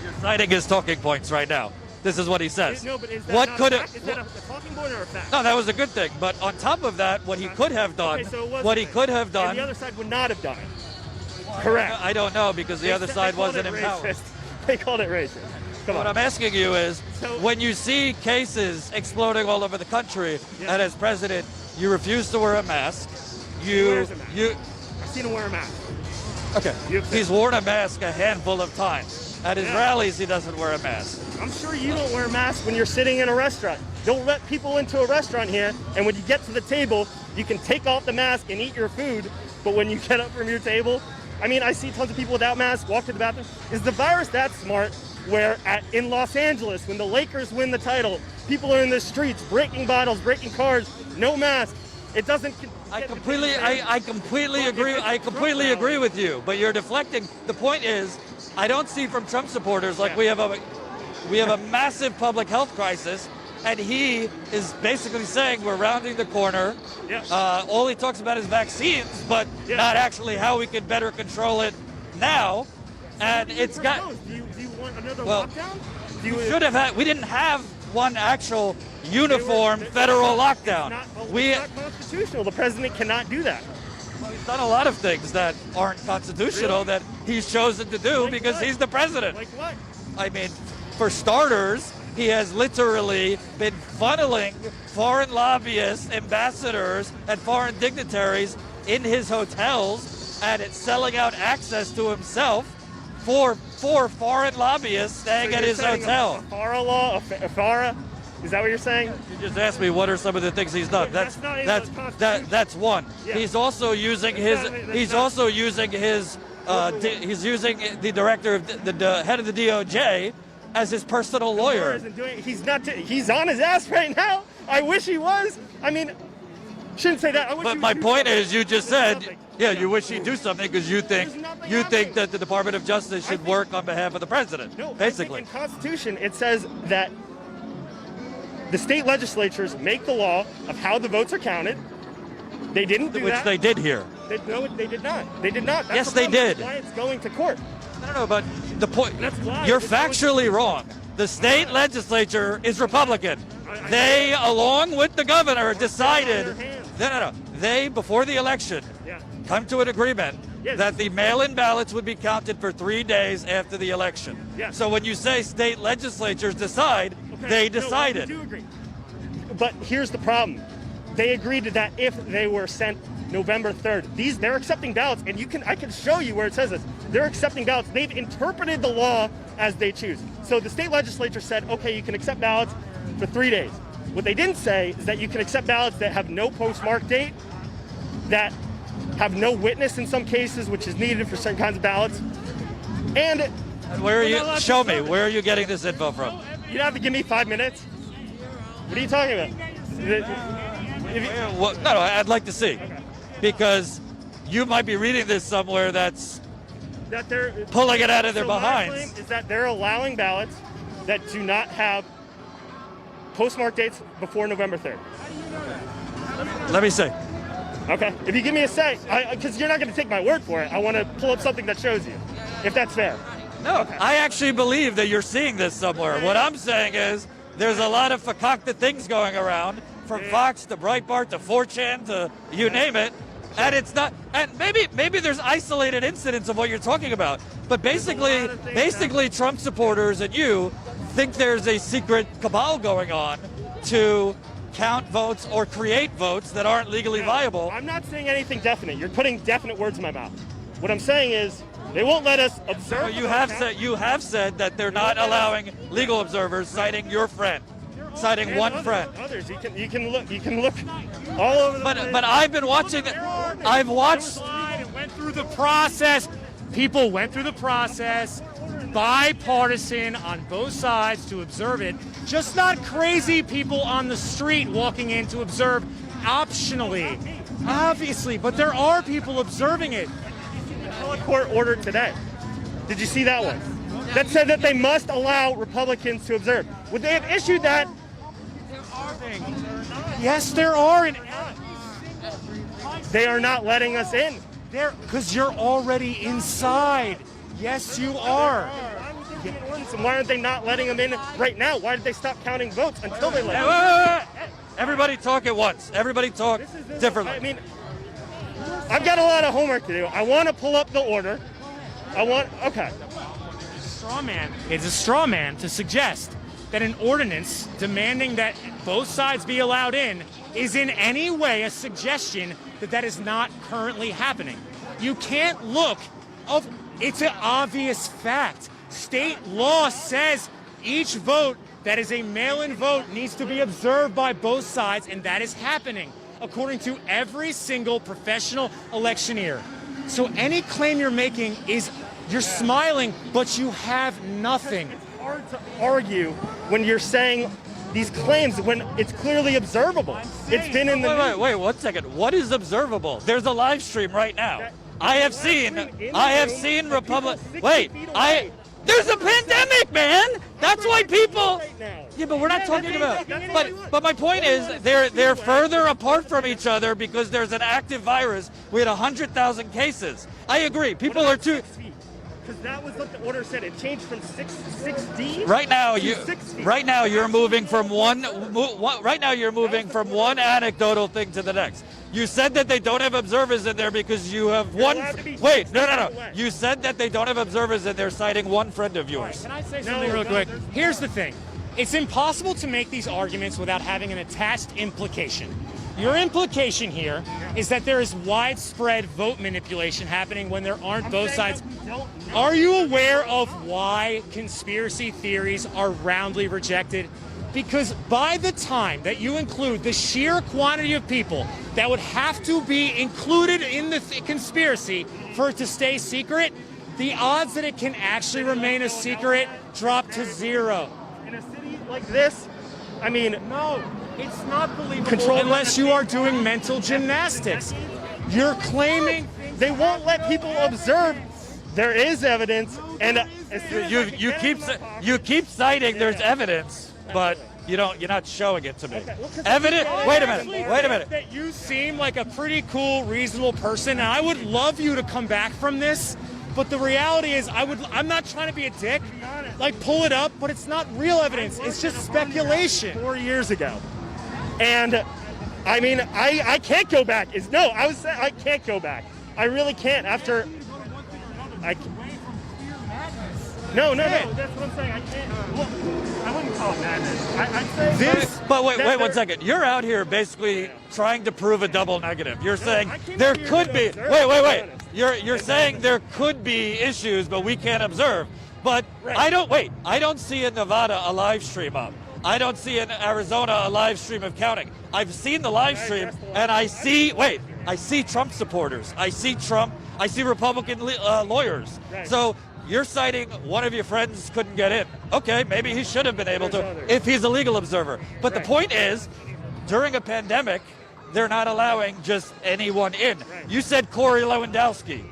You're citing his talking points right now. This is what he says. No, but is that what not could a fact? Is that a talking point or a fact? No, that was a good thing. But on top of that, what he could have done, okay, so what he could have done. And the other side would not have done it. Correct. I don't know because the other side wasn't empowered. They called it racist. Come on. What I'm asking you is, when you see cases exploding all over the country, and as president, you refuse to wear a mask. I've seen him wear a mask. Okay. He's worn a mask a handful of times. At his rallies, he doesn't wear a mask. I'm sure you don't wear a mask when you're sitting in a restaurant. Don't let people into a restaurant here, and when you get to the table, you can take off the mask and eat your food, but when you get up from your table, I mean, I see tons of people without masks walk to the bathroom. Is the virus that smart where in Los Angeles, when the Lakers win the title, people are in the streets breaking bottles, breaking cars, no mask? It doesn't. I completely agree with you, but you're deflecting. The point is, I don't see from Trump supporters like we have a massive public health crisis, and he is basically saying we're rounding the corner. All he talks about is vaccines, but not actually how we can better control it now. And it's got. Do you want another lockdown? We didn't have one actual uniform federal lockdown. It's not constitutional. The president cannot do that. Well, he's done a lot of things that aren't constitutional that he's chosen to do because he's the president. Like what? I mean, for starters, he has literally been funneling foreign lobbyists, ambassadors, and foreign dignitaries in his hotels, and it's selling out access to himself for foreign lobbyists staying at his hotel. A FARA law? A FARA? Is that what you're saying? You just asked me what are some of the things he's done. That's one. Yeah. He's also using his. He's using the director of the head of the DOJ as his personal lawyer. He's on his ass right now. I wish he was. I mean, shouldn't say that. But my point is, you just said, yeah, you wish he'd do something because you think that the Department of Justice should work on behalf of the president. No, basically. In the Constitution, it says that the state legislatures make the law of how the votes are counted. They didn't do that. Which they did here. No, they did not. They did not. That's yes, they did. That's why it's going to court. No, but the point, you're factually wrong. The state legislature is Republican. They, along with the governor, decided, they, before the election, come to an agreement that the mail-in ballots would be counted for 3 days after the election. So when you say state legislatures decide, they decided. No, I do agree. But here's the problem. They agreed to that if they were sent November 3rd. They're accepting ballots, and I can show you where it says this. They're accepting ballots. They've interpreted the law as they choose. So the state legislature said, okay, you can accept ballots for 3 days. What they didn't say is that you can accept ballots that have no postmark date, that have no witness in some cases, which is needed for certain kinds of ballots. And where are you? Show me. Where are you getting this info from? You don't have to give me 5 minutes. What are you talking about? No, I'd like to see. Because you might be reading this somewhere that's That they're pulling it out of their so my behinds. claim is that they're allowing ballots that do not have postmark dates before November 3rd. Let me see. Okay. If you give me a say, because you're not going to take my word for it, I want to pull up something that shows you, if that's fair. No, I actually believe that you're seeing this somewhere. What I'm saying is there's a lot of fakakta things going around, from Fox to Breitbart to 4chan to you name it, and it's not. And maybe there's isolated incidents of what you're talking about, but basically Trump supporters and you think there's a secret cabal going on to count votes or create votes that aren't legally viable. I'm not saying anything definite. You're putting definite words in my mouth. What I'm saying is they won't let us observe. Well, you have said that they're not allowing legal observers, citing your friend, citing one friend. Others, you can look all over the place. But I've been watching. I've watched. It went through the process. People went through the process, bipartisan on both sides to observe it. Just not crazy people on the street walking in to observe optionally, obviously. But there are people observing it. Appellate court order today. Did you see that one? That said that they must allow Republicans to observe. Would they have issued that? Yes, there are. And they are not letting us in. Because you're already inside. Yes, you are. Why aren't they not letting them in right now? Why did they stop counting votes until they let them in? Everybody talk at once. Everybody talk differently. I mean, I've got a lot of homework to do. I want to pull up the order. Okay. Straw man. It's a straw man to suggest that an ordinance demanding that both sides be allowed in is in any way a suggestion that that is not currently happening. You can't look. It's an obvious fact. State law says each vote that is a mail-in vote needs to be observed by both sides, and that is happening according to every single professional electioneer. So any claim you're making is you're smiling, but you have nothing. It's hard to argue when you're saying these claims when it's clearly observable. It's been in the Wait, 1 second. What is observable? There's a live stream right now. I have seen Republic. Wait, there's a pandemic, man. That's why people. Yeah, but we're not talking about. But my point is, they're further apart from each other because there's an active virus. We had 100,000 cases. I agree. People are too. Because that was what the order said. It changed from 6D. Right now, to 6 feet. Right now you're moving from one. Right now you're moving from one anecdotal thing to the next. You said that they don't have observers in there because you have one. Wait, no. You said that they don't have observers in there, citing one friend of yours. Can I say something real quick? Here's the thing. It's impossible to make these arguments without having an attached implication. Your implication here is that there is widespread vote manipulation happening when there aren't both sides. Are you aware of why conspiracy theories are roundly rejected? Because by the time that you include the sheer quantity of people that would have to be included in the conspiracy for it to stay secret, the odds that it can actually remain a secret drop to zero. In a city like this, I mean, no, it's not believable unless you are doing mental gymnastics. You're claiming they won't let people observe. There is evidence, and you keep citing there's evidence, but you're not showing it to me. Evidence. Wait a minute. That you seem like a pretty cool, reasonable person, and I would love you to come back from this. But the reality is, I'm not trying to be a dick. Like, pull it up, but it's not real evidence. It's just speculation. 4 years ago, and I mean, I can't go back. I can't go back. I really can't. After No. That's what I'm saying. I can't. Look, I wouldn't call it madness. I'd say this. But wait 1 second. You're out here basically trying to prove a double negative. You're saying there could be. Wait. You're saying there could be issues, but we can't observe. But I don't see in Nevada a live stream up. I don't see in Arizona a live stream of counting. I've seen the live stream, and I see Trump supporters. I see Trump. I see Republican lawyers. So you're citing one of your friends couldn't get in. Okay, maybe he should have been able to if he's a legal observer. But the point is, during a pandemic, they're not allowing just anyone in. You said Corey Lewandowski.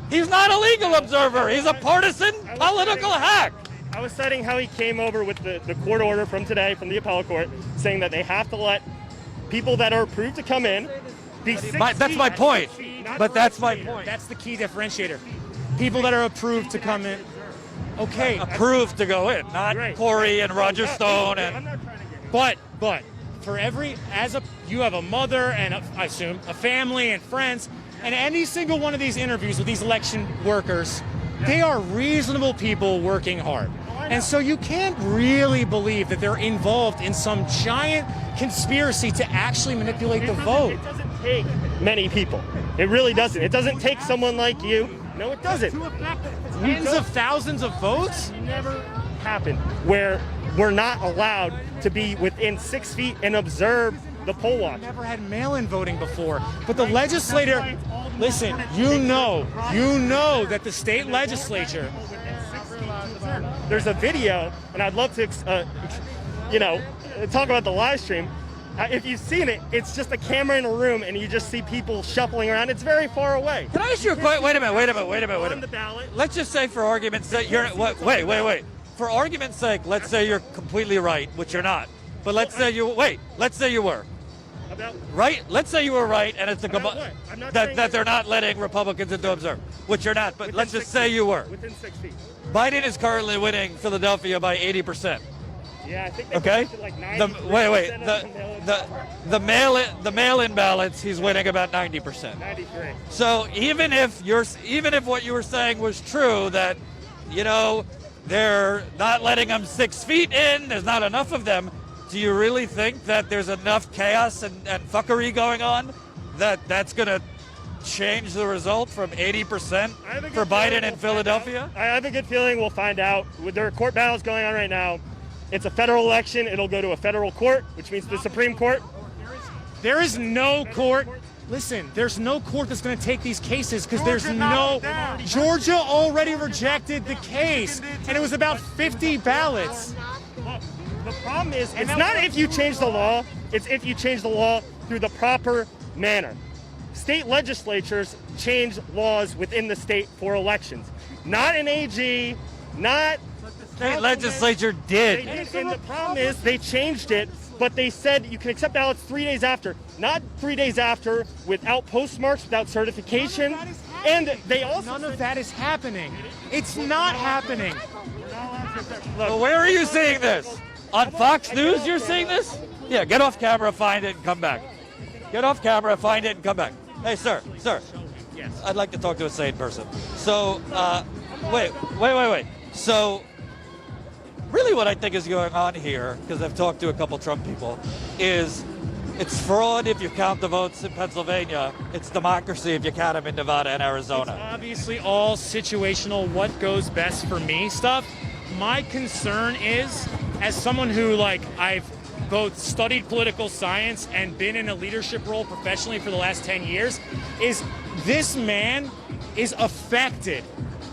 He's not a legal observer. He's a partisan political hack. I was citing how he came over with the court order from today, from the appellate court, saying that they have to let people that are approved to come in be 6 That's my point. But that's my point. That's the key differentiator. People that are approved to come in. Okay. Approved to go in, not Corey and Roger Stone. But for you have a mother and I assume a family and friends, and any single one of these interviews with these election workers, they are reasonable people working hard. And so you can't really believe that they're involved in some giant conspiracy to actually manipulate the vote. It doesn't take many people. It really doesn't. It doesn't take someone like you. No, it doesn't. Tens of thousands of votes? Never happened where we're not allowed to be within 6 feet and observe the poll watch. Never had mail-in voting before. But the legislator, listen, you know that the state legislature. There's a video, and I'd love to, talk about the live stream. If you've seen it, it's just a camera in a room, and you just see people shuffling around. It's very far away. Can I ask you a question? Wait a minute. On the ballot. Let's just say, for argument's sake, wait. For argument's sake, let's say you're completely right, which you're not. But let's say you were. About right? Let's say you were right, and it's that they're not letting Republicans in to observe, which you're not. But let's just say you were. Within 6 feet. Biden is currently winning Philadelphia by 80%. Yeah, I think they Okay. like The mail-in ballots, he's winning about 90%. 93. So even if what you were saying was true, that they're not letting them 6 feet in, there's not enough of them. Do you really think that there's enough chaos and fuckery going on that's going to change the result from 80% for Biden in Philadelphia? I have a good feeling we'll find out. There are court battles going on right now. It's a federal election. It'll go to a federal court, which means the Supreme Court. There is no court. Listen, there's no court that's going to take these cases because there's no. Georgia already rejected the case, and it was about 50 ballots. The problem is, it's not if you change the law, it's if you change the law through the proper manner. State legislatures change laws within the state for elections. Not an AG, not... State legislature did. And the problem is, they changed it, but they said you can accept ballots 3 days after. Not 3 days after, without postmarks, without certification. And they also... None of that is happening. It's not happening. Well, where are you seeing this? On Fox News you're seeing this? Yeah, get off camera, find it, and come back. Get off camera, find it, and come back. Hey, sir. Yes. I'd like to talk to a sane person. So, wait. So, really what I think is going on here, because I've talked to a couple Trump people, is it's fraud if you count the votes in Pennsylvania. It's democracy if you count them in Nevada and Arizona. It's obviously all situational, what goes best for me stuff. My concern is, as someone who, I've both studied political science and been in a leadership role professionally for the last 10 years, is this man is affected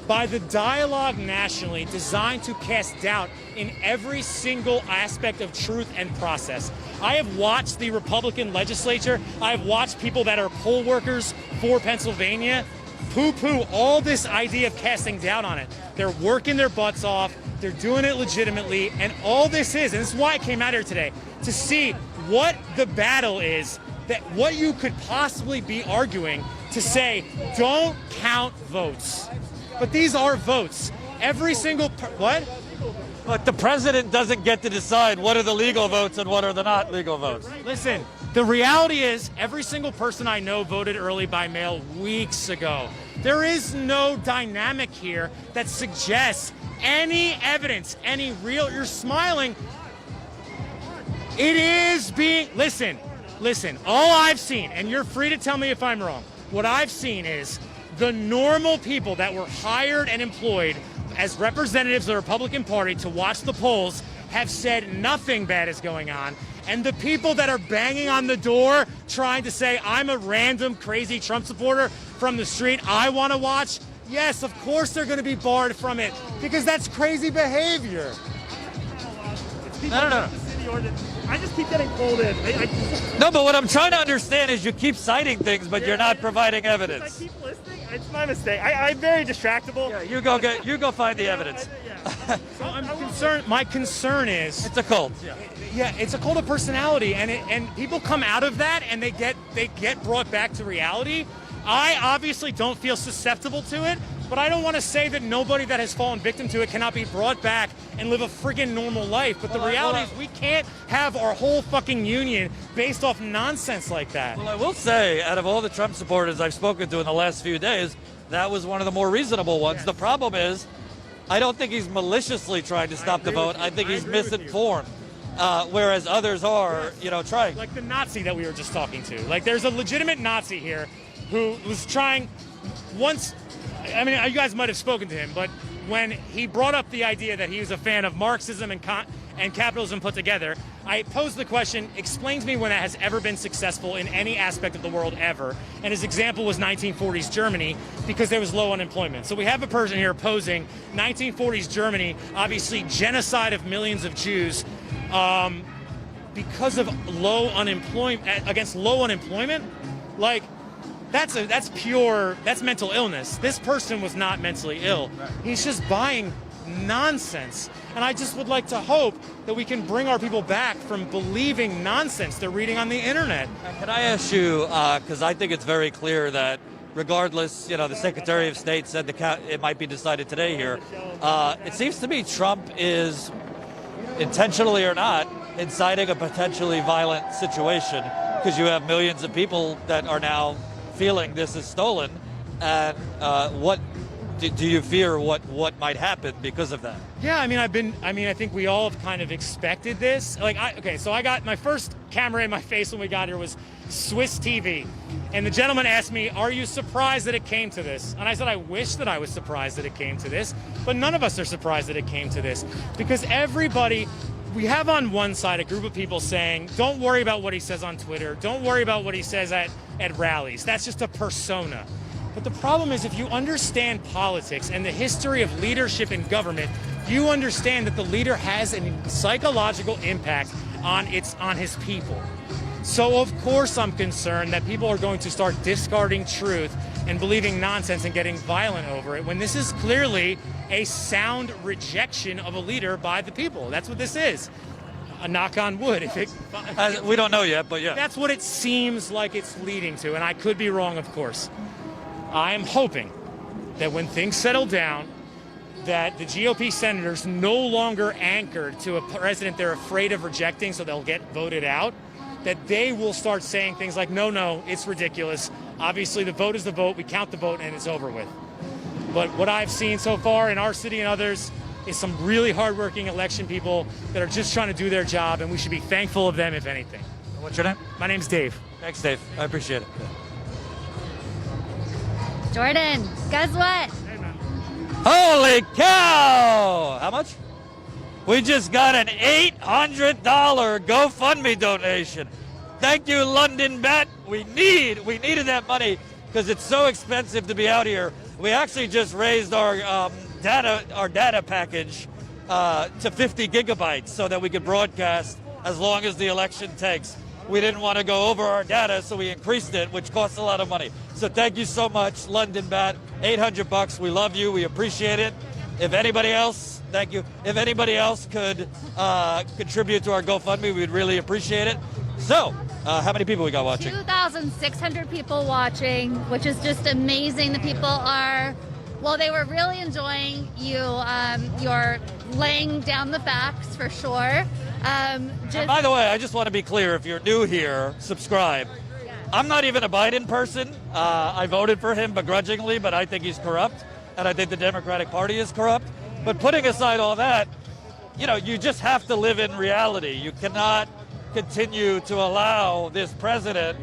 by the dialogue nationally designed to cast doubt in every single aspect of truth and process. I have watched the Republican legislature. I have watched people that are poll workers for Pennsylvania poo-poo all this idea of casting doubt on it. They're working their butts off. They're doing it legitimately. And all this is, and this is why I came out here today, to see what the battle is, that what you could possibly be arguing to say, don't count votes. But these are votes. Every single, what? But the president doesn't get to decide what are the legal votes and what are the not legal votes. Listen, the reality is every single person I know voted early by mail weeks ago. There is no dynamic here that suggests any evidence, any real, you're smiling. It is being, listen, all I've seen, and you're free to tell me if I'm wrong, what I've seen is the normal people that were hired and employed as representatives of the Republican Party to watch the polls have said nothing bad is going on. And the people that are banging on the door trying to say, I'm a random crazy Trump supporter from the street, I want to watch, yes, of course they're going to be barred from it because that's crazy behavior. No. I just keep getting pulled in. No, but what I'm trying to understand is you keep citing things, but you're not providing evidence. I keep listening. It's my mistake. I'm very distractible. Yeah, you go find the evidence. So I'm concerned. My concern is It's a cult. yeah, it's a cult of personality, and people come out of that and they get brought back to reality. I obviously don't feel susceptible to it, but I don't want to say that nobody that has fallen victim to it cannot be brought back and live a friggin' normal life. But the reality is we can't have our whole fucking union based off nonsense like that. Well, I will say, out of all the Trump supporters I've spoken to in the last few days, that was one of the more reasonable ones. The problem is, I don't think he's maliciously trying to stop the vote. I think he's misinformed. Whereas others are, trying. Like the Nazi that we were just talking to. Like there's a legitimate Nazi here who was trying once. I mean, you guys might have spoken to him, but when he brought up the idea that he was a fan of Marxism and capitalism put together, I posed the question, explain to me when that has ever been successful in any aspect of the world ever. And his example was 1940s Germany, because there was low unemployment. So we have a person here opposing 1940s Germany, obviously genocide of millions of Jews, because of low unemployment, against low unemployment. Like, that's mental illness. This person was not mentally ill. He's just buying nonsense. And I just would like to hope that we can bring our people back from believing nonsense they're reading on the internet. Can I ask you, because I think it's very clear that regardless, the Secretary of State said it might be decided today here. It seems to me Trump is, intentionally or not, inciting a potentially violent situation, because you have millions of people that are now feeling this is stolen. And what do you fear what might happen because of that? Yeah, I think we all have kind of expected this. So I got my first camera in my face when we got here was Swiss TV. And the gentleman asked me, are you surprised that it came to this? And I said, I wish that I was surprised that it came to this, but none of us are surprised that it came to this, because we have on one side a group of people saying, don't worry about what he says on Twitter, don't worry about what he says at rallies. That's just a persona. But the problem is, if you understand politics and the history of leadership in government, you understand that the leader has a psychological impact on his people. So of course I'm concerned that people are going to start discarding truth and believing nonsense and getting violent over it, when this is clearly a sound rejection of a leader by the people. That's what this is. A knock on wood. We don't know yet, but yeah. That's what it seems like it's leading to, and I could be wrong, of course. I am hoping that when things settle down, that the GOP senators no longer anchored to a president they're afraid of rejecting so they'll get voted out, that they will start saying things like, no, it's ridiculous. Obviously, the vote is the vote. We count the vote, and it's over with. But what I've seen so far in our city and others is some really hardworking election people that are just trying to do their job, and we should be thankful of them, if anything. What's your name? My name's Dave. Thanks, Dave. I appreciate it. Jordan, guess what? Holy cow! How much? We just got an $800 GoFundMe donation. Thank you, London Bet. We needed that money because it's so expensive to be out here. We actually just raised our data package to 50 gigabytes so that we could broadcast as long as the election takes. We didn't want to go over our data, so we increased it, which costs a lot of money. So thank you so much, London Bat. $800. We love you. We appreciate it. If anybody else, thank you. If anybody else could contribute to our GoFundMe, we'd really appreciate it. So, how many people we got watching? 2,600 people watching, which is just amazing. The people are, well, they were really enjoying you. You're laying down the facts for sure. And by the way, I just want to be clear, if you're new here, subscribe. I'm not even a Biden person. I voted for him begrudgingly, but I think he's corrupt, and I think the Democratic Party is corrupt. But putting aside all that, you just have to live in reality. You cannot continue to allow this president,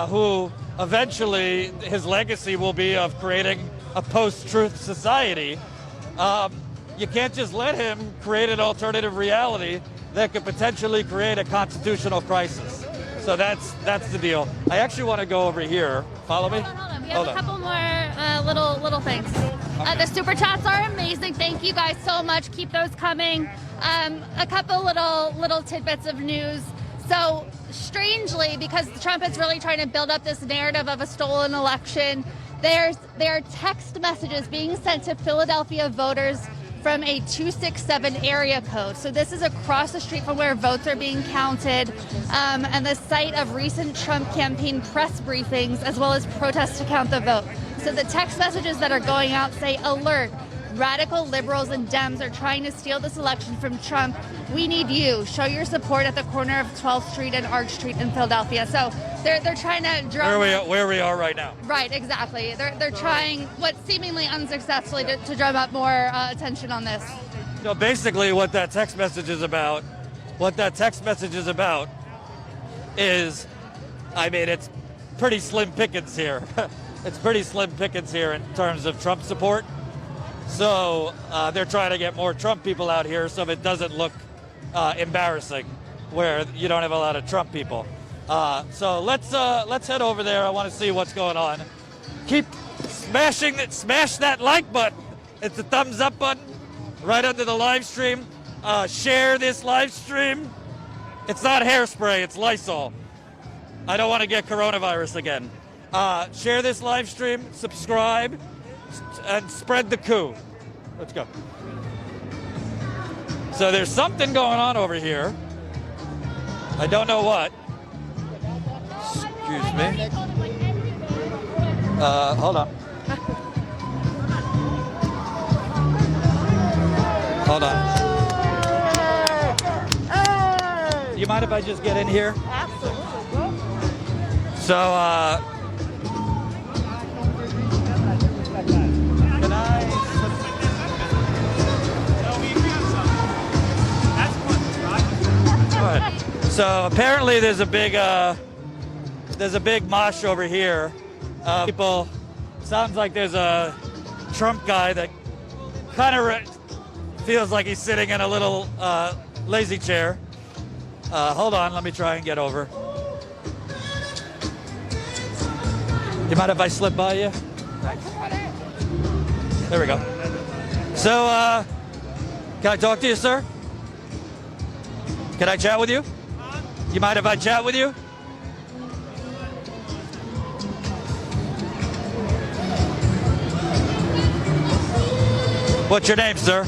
who eventually his legacy will be of creating a post-truth society. You can't just let him create an alternative reality that could potentially create a constitutional crisis. So that's the deal. I actually want to go over here. Follow me? Hold on. We have a couple more little things. The super chats are amazing. Thank you guys so much. Keep those coming. A couple little tidbits of news. So strangely, because Trump is really trying to build up this narrative of a stolen election, there are text messages being sent to Philadelphia voters from a 267 area code. So this is across the street from where votes are being counted, and the site of recent Trump campaign press briefings, as well as protests to count the vote. So the text messages that are going out say, alert, radical liberals and Dems are trying to steal this election from Trump. We need you. Show your support at the corner of 12th Street and Arch Street in Philadelphia. So they're trying to drum where we are right now. Right, exactly. They're trying, what seemingly unsuccessfully, to drum up more attention on this. So basically, what that text message is about, is, I mean, it's pretty slim pickings here. It's pretty slim pickings here in terms of Trump support. So they're trying to get more Trump people out here so it doesn't look embarrassing where you don't have a lot of Trump people. So let's head over there. I want to see what's going on. Keep smash that like button. It's the thumbs up button right under the live stream. Share this live stream. It's not hairspray, it's Lysol. I don't want to get coronavirus again. Share this live stream, subscribe, and spread the coup. Let's go. So there's something going on over here. I don't know what. Excuse me. Hold on. Hold on. You mind if I just get in here? Absolutely. So, can I? All right. So apparently there's a big mosh over here. People, sounds like there's a Trump guy that kind of feels like he's sitting in a little lazy chair. Hold on, let me try and get over. You mind if I slip by you? Thanks. There we go. So, can I talk to you, sir? Can I chat with you? You mind if I chat with you? What's your name, sir?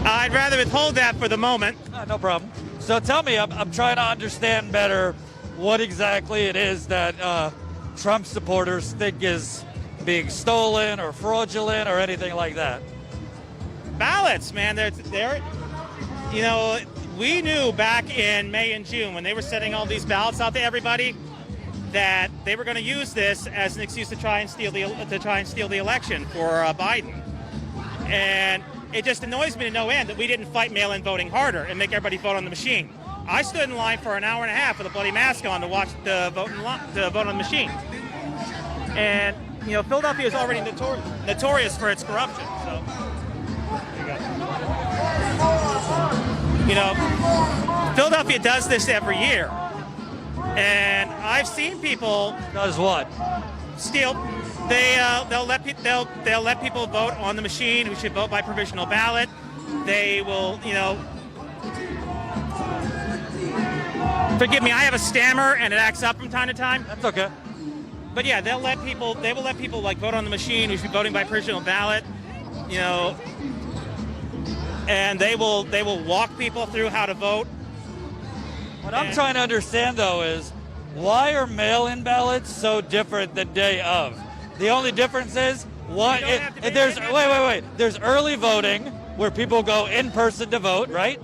I'd rather withhold that for the moment. No problem. So tell me, I'm trying to understand better what exactly it is that Trump supporters think is being stolen or fraudulent or anything like that. Ballots, man. They're, you know, we knew back in May and June when they were sending all these ballots out to everybody that they were going to use this as an excuse to try and steal the election for Biden. And it just annoys me to no end that we didn't fight mail-in voting harder and make everybody vote on the machine. I stood in line for an hour and a half with a bloody mask on to watch the vote on the machine. And you know, Philadelphia is already notorious for its corruption. So, you know, Philadelphia does this every year, and I've seen people does what? Steal. They'll let people vote on the machine who should vote by provisional ballot. They will, you know. Forgive me, I have a stammer and it acts up from time to time. That's okay. But yeah, they will let people like vote on the machine who should be voting by provisional ballot, you know, and they will walk people through how to vote. What I'm trying to understand though is why are mail-in ballots so different than day of? The only difference is there's early voting where people go in person to vote, right?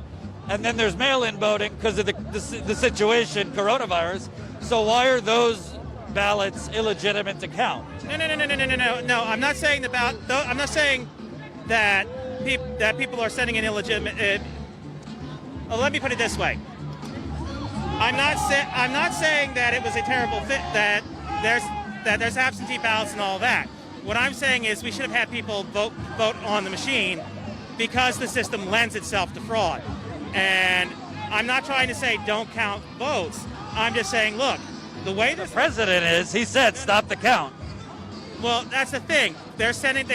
And then there's mail-in voting because of the situation, coronavirus. So why are those ballots illegitimate to count? No. I'm not saying I'm not saying that people are sending in illegitimate. Let me put it this way. I'm not saying that it was a terrible fit that there's absentee ballots and all that. What I'm saying is we should have had people vote on the machine because the system lends itself to fraud. And I'm not trying to say don't count votes. I'm just saying, look, the way the president is, he said stop the count. Well, that's the thing. They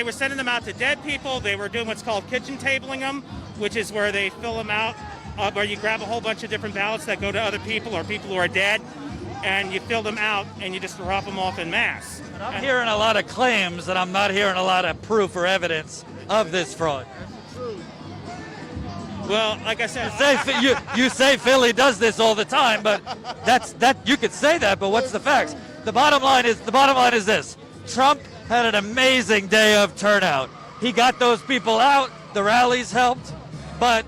were sending them out to dead people. They were doing what's called kitchen tabling them. which is where they fill them out, where you grab a whole bunch of different ballots that go to other people or people who are dead, and you fill them out and you just drop them off in mass. I'm hearing a lot of claims, and I'm not hearing a lot of proof or evidence of this fraud. Well, like I said, You say Philly does this all the time, but you could say that, but what's the facts? The bottom line is this: Trump had an amazing day of turnout. He got those people out. The rallies helped, but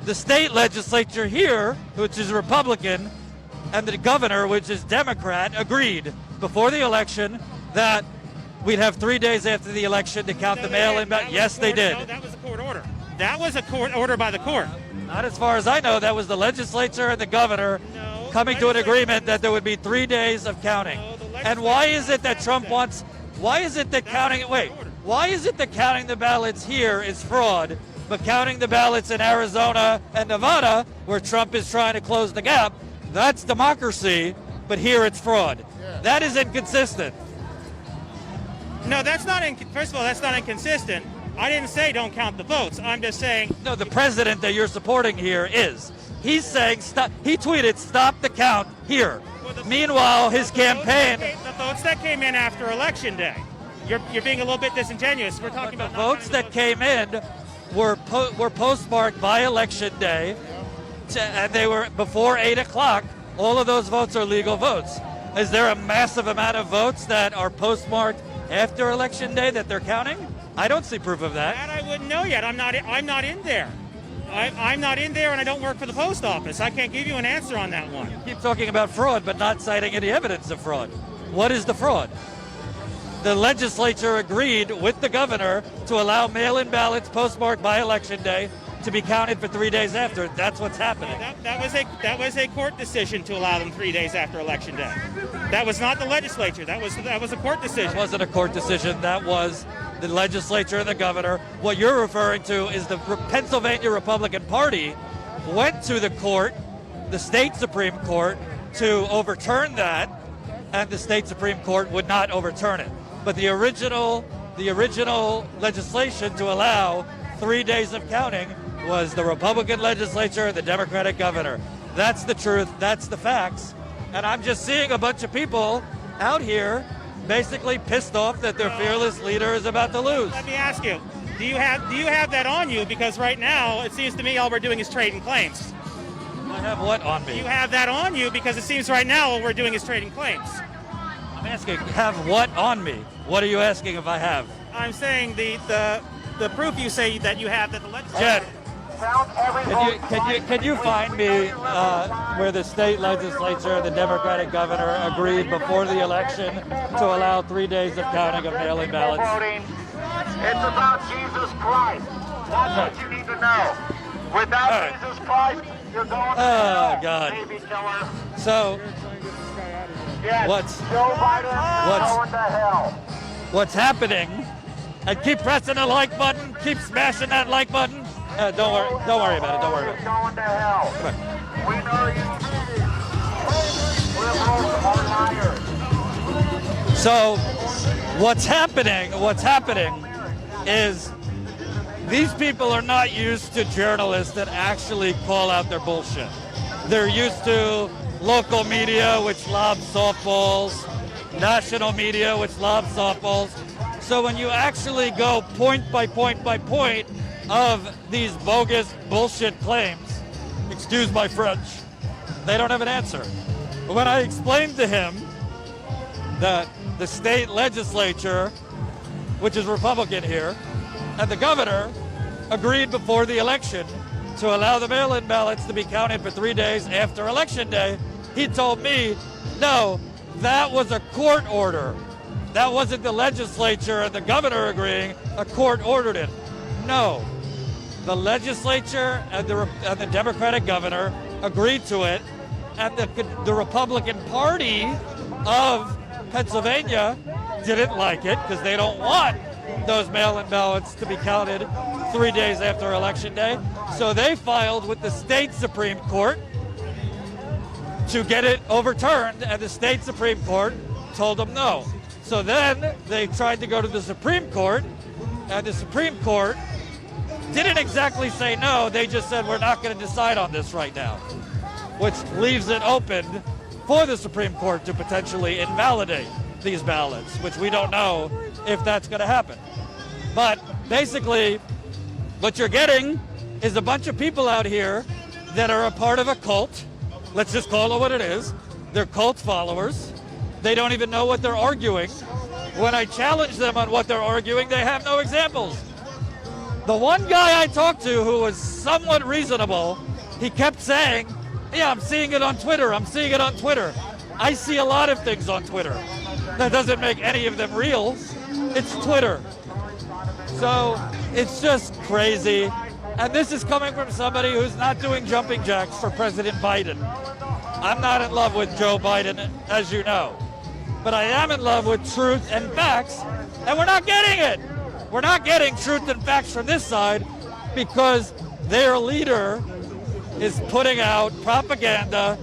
the state legislature here, which is Republican, and the governor, which is Democrat, agreed before the election that we'd have 3 days after the election to count the mail-in ballot. Yes, they did. No, that was a court order. That was a court order by the court. Not as far as I know. That was the legislature and the governor coming to an agreement that there would be 3 days of counting. And why is it that Trump wants? Why is it that counting? Wait. Why is it that counting the ballots here is fraud, but counting the ballots in Arizona and Nevada, where Trump is trying to close the gap, that's democracy, but here it's fraud? That is inconsistent. No, that's not. First of all, that's not inconsistent. I didn't say don't count the votes. I'm just saying. No, the president that you're supporting here is. He's saying stop. He tweeted, "Stop the count here." Meanwhile, his campaign. The votes that came in after Election Day. You're being a little bit disingenuous. We're talking about the votes that came in were postmarked by Election Day, and they were before 8 o'clock. All of those votes are legal votes. Is there a massive amount of votes that are postmarked after Election Day that they're counting? I don't see proof of that. That I wouldn't know yet. I'm not in there. I'm not in there, and I don't work for the post office. I can't give you an answer on that one. You keep talking about fraud, but not citing any evidence of fraud. What is the fraud? The legislature agreed with the governor to allow mail-in ballots postmarked by Election Day to be counted for 3 days after. That's what's happening. That was a court decision to allow them 3 days after Election Day. That was not the legislature. That was a court decision. That wasn't a court decision. That was the legislature and the governor. What you're referring to is the Pennsylvania Republican Party went to the court, the state Supreme Court, to overturn that, and the state Supreme Court would not overturn it. But the original legislation to allow 3 days of counting was the Republican legislature and the Democratic governor. That's the truth. That's the facts. And I'm just seeing a bunch of people out here basically pissed off that their fearless leader is about to lose. Let me ask you, do you have that on you? Because right now, it seems to me all we're doing is trading claims. I have what on me? You have that on you because it seems right now all we're doing is trading claims. I'm asking, have what on me? What are you asking if I have? I'm saying the proof you say that you have that the legislature... Can you find me where the state legislature and the Democratic governor agreed before the election to allow 3 days of counting of mail-in ballots? It's about Jesus Christ. That's what you need to know. Without Jesus Christ, you're going to hell, God. baby killer. So, yes, Joe Biden is going to hell. What's happening? And keep pressing the like button. Keep smashing that like button. Don't worry about it. Don't worry about it. Going to hell. We know you liberals are liars. So what's happening is these people are not used to journalists that actually call out their bullshit. They're used to local media, which lobs softballs, national media, which lobs softballs. So when you actually go point by point by point of these bogus bullshit claims, excuse my French, they don't have an answer. But when I explained to him that the state legislature, which is Republican here, and the governor agreed before the election to allow the mail-in ballots to be counted for 3 days after Election Day, he told me, no, that was a court order. That wasn't the legislature and the governor agreeing. A court ordered it. No. The legislature and the Democratic governor agreed to it, and the Republican Party of Pennsylvania didn't like it because they don't want those mail-in ballots to be counted 3 days after Election Day. So they filed with the state Supreme Court to get it overturned, and the state Supreme Court told them no. So then they tried to go to the Supreme Court, and the Supreme Court didn't exactly say no. They just said, we're not going to decide on this right now, which leaves it open for the Supreme Court to potentially invalidate these ballots, which we don't know if that's going to happen. But basically, what you're getting is a bunch of people out here that are a part of a cult. Let's just call it what it is. They're cult followers. They don't even know what they're arguing. When I challenge them on what they're arguing, they have no examples. The one guy I talked to who was somewhat reasonable, he kept saying, yeah, I'm seeing it on Twitter. I'm seeing it on Twitter. I see a lot of things on Twitter. That doesn't make any of them real. It's Twitter. So it's just crazy. And this is coming from somebody who's not doing jumping jacks for President Biden. I'm not in love with Joe Biden, as you know. But I am in love with truth and facts, and we're not getting it. We're not getting truth and facts from this side because their leader is putting out propaganda,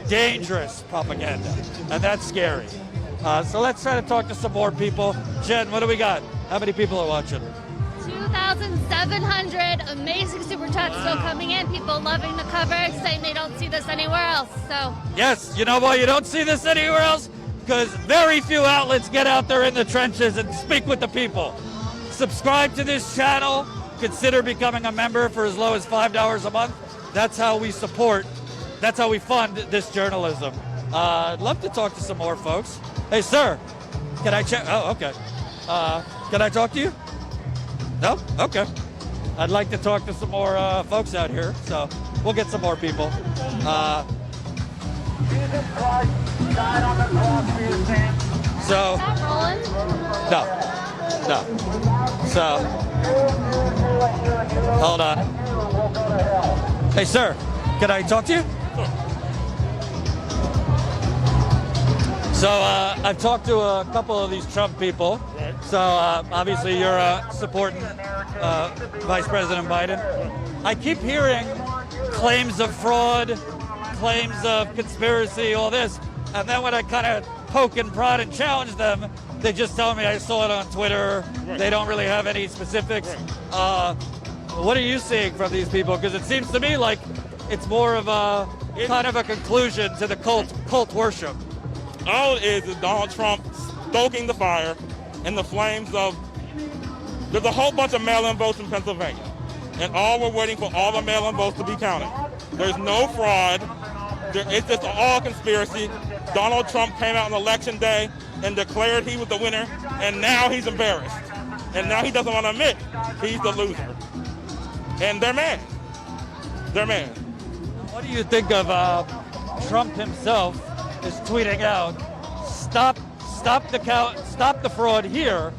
dangerous propaganda, and that's scary. So let's try to talk to some more people. Jen, what do we got? How many people are watching? 2,700 amazing super chats still coming in. People loving the cover, saying they don't see this anywhere else. So yes, you know why you don't see this anywhere else? Because very few outlets get out there in the trenches and speak with the people. Subscribe to this channel. Consider becoming a member for as low as $5 a month. That's how we support, that's how we fund this journalism. I'd love to talk to some more folks. Hey, sir, can I check? Oh, okay. Can I talk to you? No? Okay. I'd like to talk to some more folks out here, so we'll get some more people. So, no. So, hold on. Hey, sir, can I talk to you? So, I've talked to a couple of these Trump people. So, obviously, you're supporting Vice President Biden. I keep hearing claims of fraud, claims of conspiracy, all this. And then when I kind of poke and prod and challenge them, they just tell me I saw it on Twitter. They don't really have any specifics. What are you seeing from these people? Because it seems to me like it's more of a kind of a conclusion to the cult worship. All it is Donald Trump stoking the fire and the flames of. There's a whole bunch of mail-in votes in Pennsylvania, and all we're waiting for all the mail-in votes to be counted. There's no fraud. It's just all conspiracy. Donald Trump came out on election day and declared he was the winner, and now he's embarrassed. And now he doesn't want to admit he's the loser. And they're mad. They're mad. What do you think of Trump himself is tweeting out, stop the fraud here,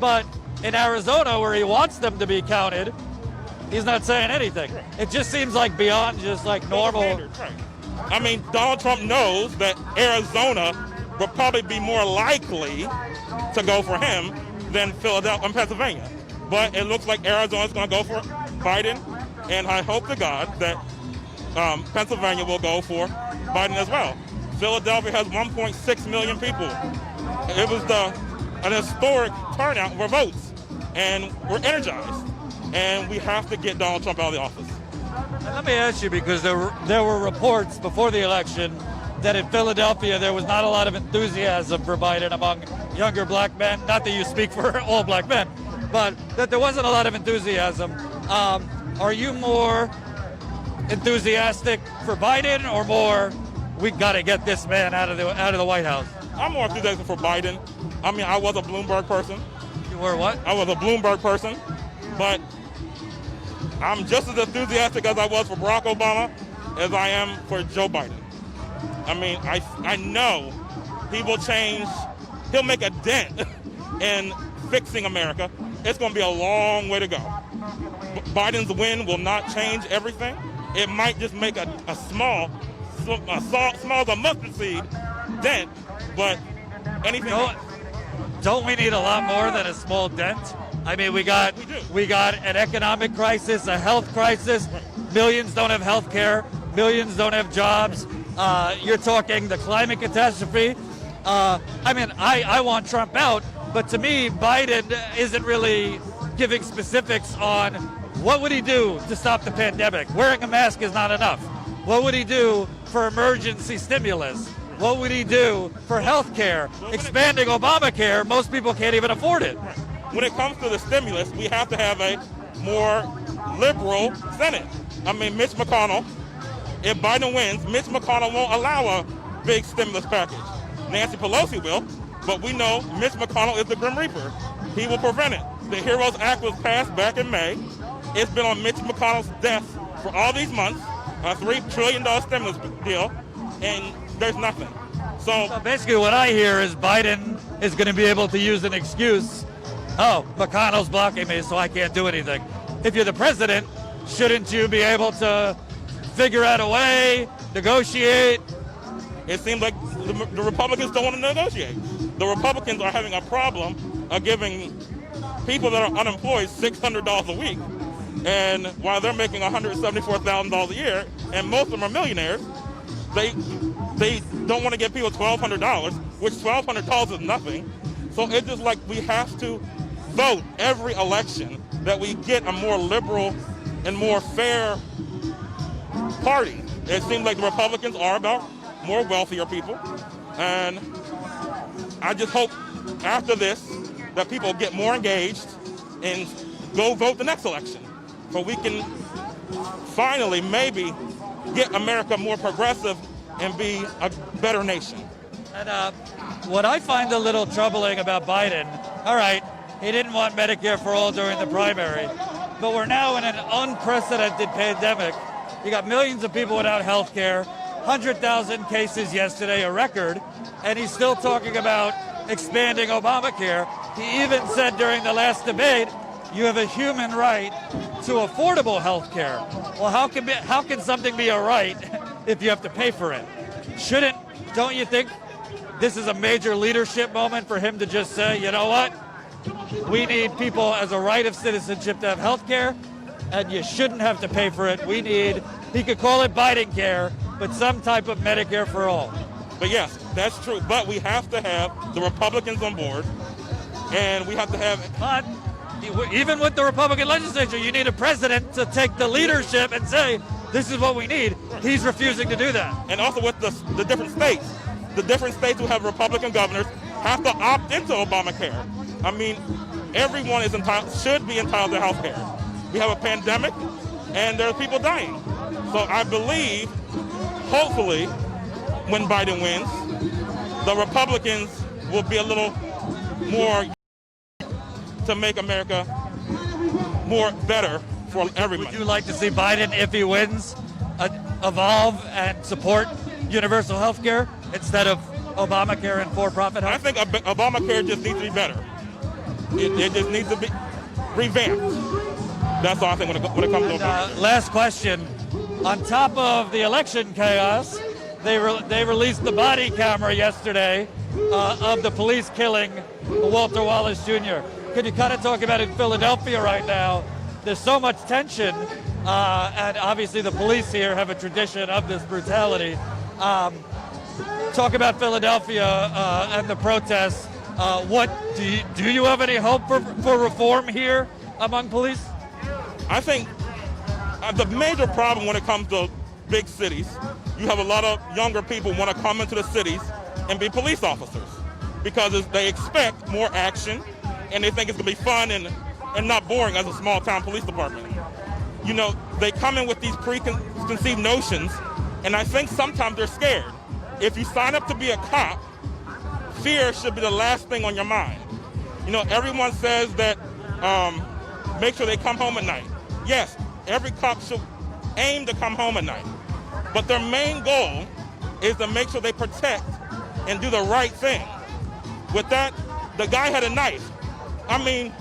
but in Arizona where he wants them to be counted, he's not saying anything. It just seems like beyond just like normal. I mean, Donald Trump knows that Arizona will probably be more likely to go for him than Philadelphia and Pennsylvania. But it looks like Arizona's going to go for Biden, and I hope to God that Pennsylvania will go for Biden as well. Philadelphia has 1.6 million people. It was an historic turnout for votes, and we're energized. And we have to get Donald Trump out of the office. And let me ask you, because there were reports before the election that in Philadelphia there was not a lot of enthusiasm for Biden among younger black men. Not that you speak for all black men, but that there wasn't a lot of enthusiasm. Are you more enthusiastic for Biden, or more we got to get this man out of the White House? I'm more enthusiastic for Biden. I mean, I was a Bloomberg person. You were what? I was a Bloomberg person, but I'm just as enthusiastic as I was for Barack Obama as I am for Joe Biden. I mean, I know he will change. He'll make a dent in fixing America. It's going to be a long way to go. Biden's win will not change everything. It might just make a small as a mustard seed dent, but anything. Don't we need a lot more than a small dent? I mean, we got an economic crisis, a health crisis. Millions don't have health care. Millions don't have jobs. You're talking the climate catastrophe. I mean, I want Trump out, but to me, Biden isn't really giving specifics on What would he do to stop the pandemic? Wearing a mask is not enough. What would he do for emergency stimulus? What would he do for health care? Expanding Obamacare, most people can't even afford it. When it comes to the stimulus, we have to have a more liberal Senate. I mean, Mitch McConnell, if Biden wins, Mitch McConnell won't allow a big stimulus package. Nancy Pelosi will, but we know Mitch McConnell is the Grim Reaper. He will prevent it. The HEROES Act was passed back in May. It's been on Mitch McConnell's desk for all these months, a $3 trillion stimulus deal, and there's nothing. So basically what I hear is Biden is going to be able to use an excuse. Oh, McConnell's blocking me, so I can't do anything. If you're the president, shouldn't you be able to figure out a way, negotiate? It seems like the Republicans don't want to negotiate. The Republicans are having a problem of giving people that are unemployed $600 a week. And while they're making $174,000 a year, and most of them are millionaires, they don't want to give people $1,200, which $1,200 is nothing. So it's just like we have to vote every election that we get a more liberal and more fair party. It seems like the Republicans are about more wealthier people. And I just hope after this that people get more engaged and go vote the next election. So we can finally maybe get America more progressive and be a better nation. And what I find a little troubling about Biden, all right, he didn't want Medicare for all during the primary, but we're now in an unprecedented pandemic. You got millions of people without health care, 100,000 cases yesterday, a record, and he's still talking about expanding Obamacare. He even said during the last debate, you have a human right to affordable health care. Well, how can something be a right if you have to pay for it? Don't you think this is a major leadership moment for him to just say, you know what? We need people as a right of citizenship to have health care, and you shouldn't have to pay for it. He could call it Biden care, but some type of Medicare for all. But yes, that's true. But we have to have the Republicans on board, and we have to have... But even with the Republican legislature, you need a president to take the leadership and say, this is what we need. He's refusing to do that. And also with the different states. The different states who have Republican governors have to opt into Obamacare. I mean, everyone should be entitled to health care. We have a pandemic, and there are people dying. So I believe, hopefully, when Biden wins, the Republicans will be a little more to make America more better for everyone. Would you like to see Biden, if he wins, evolve and support universal health care instead of Obamacare and for-profit health? I think Obamacare just needs to be better. It just needs to be revamped. That's all I think when it comes to Obamacare. Last question. On top of the election chaos, they released the body camera yesterday of the police killing Walter Wallace Jr. Could you kind of talk about in Philadelphia right now? There's so much tension, and obviously the police here have a tradition of this brutality. Talk about Philadelphia and the protests. What do you have any hope for reform here among police? I think the major problem when it comes to big cities, you have a lot of younger people want to come into the cities and be police officers because they expect more action and they think it's going to be fun and not boring as a small town police department. You know, they come in with these preconceived notions, and I think sometimes they're scared. If you sign up to be a cop, fear should be the last thing on your mind. You know, everyone says that make sure they come home at night. Yes, every cop should aim to come home at night, but their main goal is to make sure they protect and do the right thing. With that, the guy had a knife. I mean,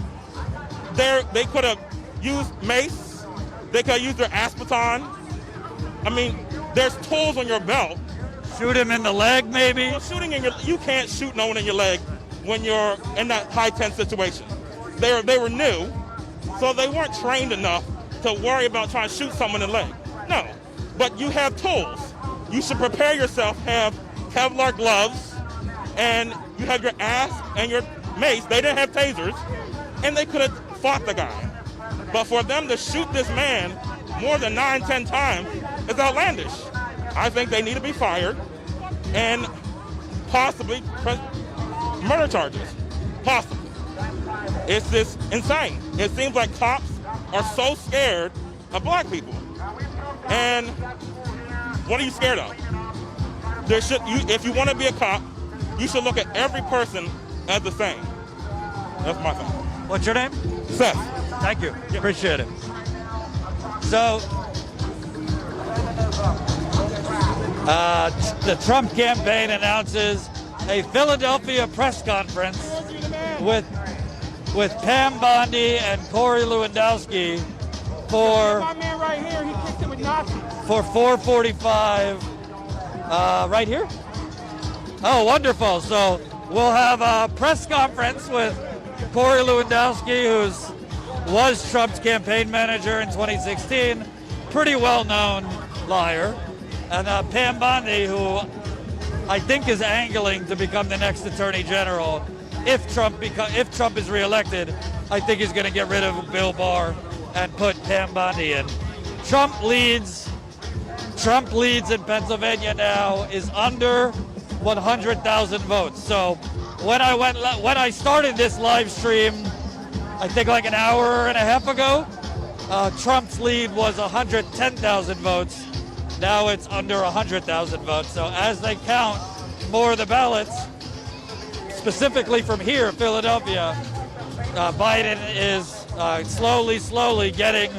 they could have used mace. They could have used their aspeton. I mean, there's tools on your belt. Shoot him in the leg, maybe? Well, you can't shoot no one in your leg when you're in that high-tense situation. They were new, so they weren't trained enough to worry about trying to shoot someone in the leg. No, but you have tools. You should prepare yourself, have Kevlar gloves, and you have your ass and your mace. They didn't have tasers, and they could have fought the guy. But for them to shoot this man more than 9-10 times is outlandish. I think they need to be fired and possibly press murder charges. Possibly. It's just insane. It seems like cops are so scared of black people. And what are you scared of? If you want to be a cop, you should look at every person as the same. That's my thing. What's your name? Seth. Thank you. Appreciate it. So, the Trump campaign announces a Philadelphia press conference with Pam Bondi and Corey Lewandowski for My man right here, he kicked him with Nazis. for 4:45. Right here. Oh, wonderful! So we'll have a press conference with Corey Lewandowski, was Trump's campaign manager in 2016, pretty well-known liar, and Pam Bondi, who I think is angling to become the next Attorney General. If Trump is reelected, I think he's going to get rid of Bill Barr and put Pam Bondi in. Trump leads in Pennsylvania now, is under 100,000 votes. So when I started this live stream, I think like an hour and a half ago, Trump's lead was 110,000 votes. Now it's under 100,000 votes. So as they count more of the ballots, specifically from here, Philadelphia, Biden is slowly getting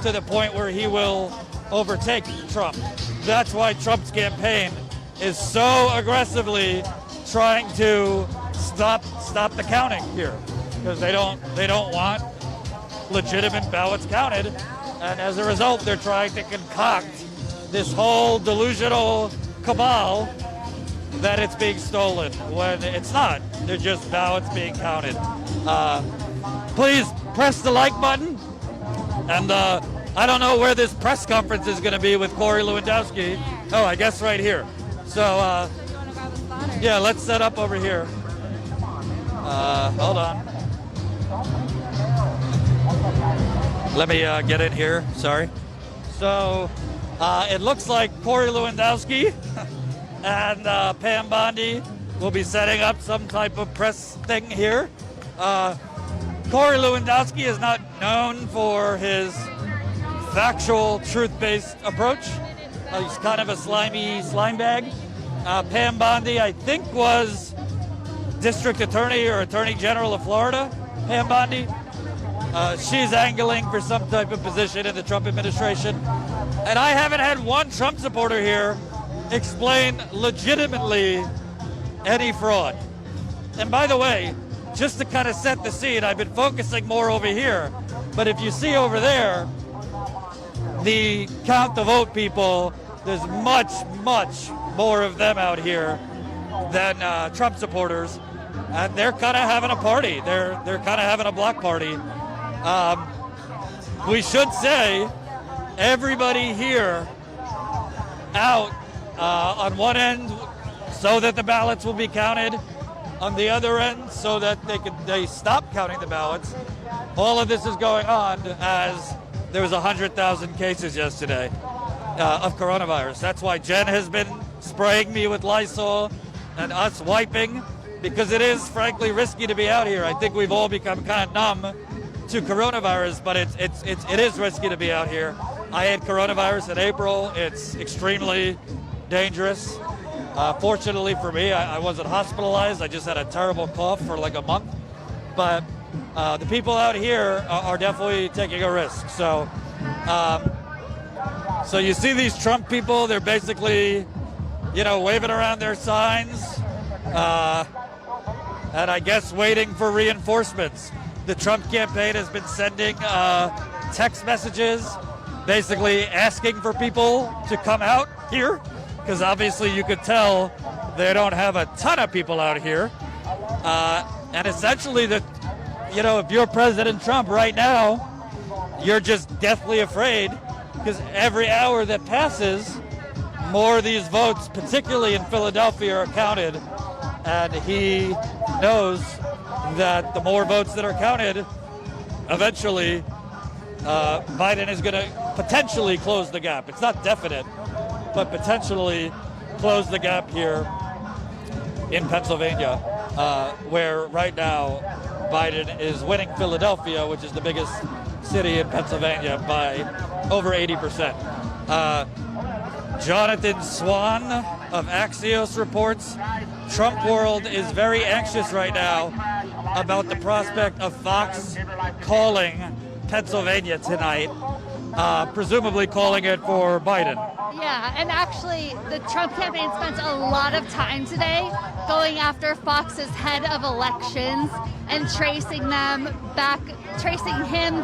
to the point where he will overtake Trump. That's why Trump's campaign is so aggressively trying to stop the counting here, because they don't want legitimate ballots counted, and as a result, they're trying to concoct this whole delusional cabal that it's being stolen when it's not. They're just ballots being counted. Please press the like button, and I don't know where this press conference is going to be with Corey Lewandowski. Oh, I guess right here. So, yeah, let's set up over here. Hold on. Let me get in here. Sorry. So, it looks like Corey Lewandowski and Pam Bondi will be setting up some type of press thing here. Corey Lewandowski is not known for his factual, truth-based approach. He's kind of a slimy slime bag. Pam Bondi, I think, was District Attorney or Attorney General of Florida. Pam Bondi. She's angling for some type of position in the Trump administration. And I haven't had one Trump supporter here explain legitimately any fraud. And by the way, just to kind of set the scene, I've been focusing more over here. But if you see over there, the count the vote people, there's much more of them out here than Trump supporters, and they're kind of having a party. They're kind of having a block party. We should say everybody here out on one end so that the ballots will be counted, on the other end so that they stop counting the ballots. All of this is going on as there was 100,000 cases yesterday of coronavirus. That's why Jen has been spraying me with Lysol and us wiping, because it is frankly risky to be out here. I think we've all become kind of numb to coronavirus, but it is risky to be out here. I had coronavirus in April. It's extremely dangerous. Fortunately for me, I wasn't hospitalized. I just had a terrible cough for like a month. But the people out here are definitely taking a risk. So, so you see these Trump people, they're basically, waving around their signs, and I guess waiting for reinforcements. The Trump campaign has been sending text messages, basically asking for people to come out here, because obviously you could tell they don't have a ton of people out here. And essentially, if you're President Trump right now, you're just deathly afraid, because every hour that passes, more of these votes, particularly in Philadelphia, are counted. And he knows that the more votes that are counted, eventually Biden is going to potentially close the gap. It's not definite, but potentially close the gap here in Pennsylvania, where right now Biden is winning Philadelphia, which is the biggest city in Pennsylvania, by over 80%. Jonathan Swan of Axios reports Trump world is very anxious right now about the prospect of Fox calling Pennsylvania tonight, presumably calling it for Biden. Yeah, and actually the Trump campaign spent a lot of time today going after Fox's head of elections and tracing him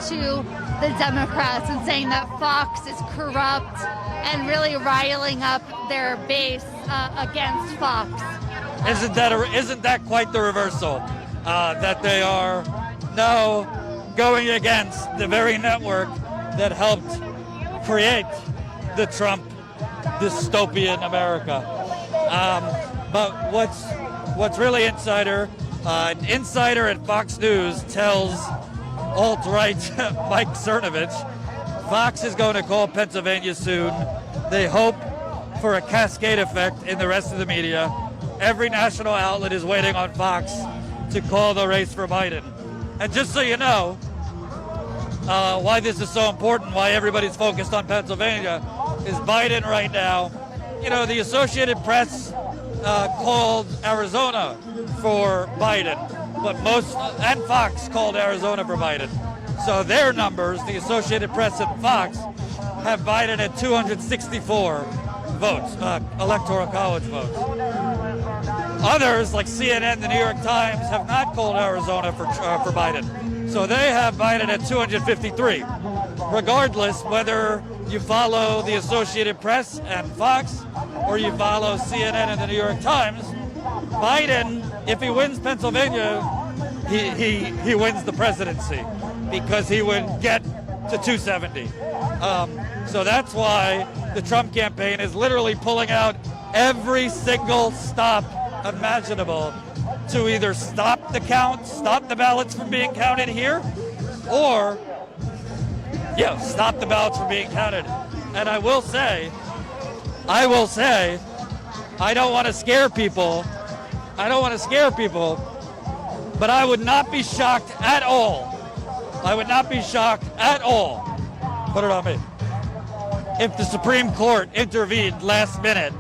to the Democrats and saying that Fox is corrupt and really riling up their base against Fox. Isn't that quite the reversal? That they are now going against the very network that helped create the Trump dystopian America. But what's really insider? An insider at Fox News tells alt-right Mike Cernovich Fox is going to call Pennsylvania soon. They hope for a cascade effect in the rest of the media. Every national outlet is waiting on Fox to call the race for Biden. And just so you know why this is so important, why everybody's focused on Pennsylvania, is Biden right now. You know, the Associated Press called Arizona for Biden, but and Fox called Arizona for Biden. So their numbers, the Associated Press and Fox, have Biden at 264 votes, Electoral College votes. Others, like CNN, the New York Times, have not called Arizona for Biden. So they have Biden at 253. Regardless, whether you follow the Associated Press and Fox or you follow CNN and the New York Times, Biden, if he wins Pennsylvania, he wins the presidency because he would get to 270. So that's why the Trump campaign is literally pulling out every single stop imaginable to either stop the count, stop the ballots from being counted here, or stop the ballots from being counted. And I will say, I don't want to scare people. But I would not be shocked at all. Put it on me. If the Supreme Court intervened last minute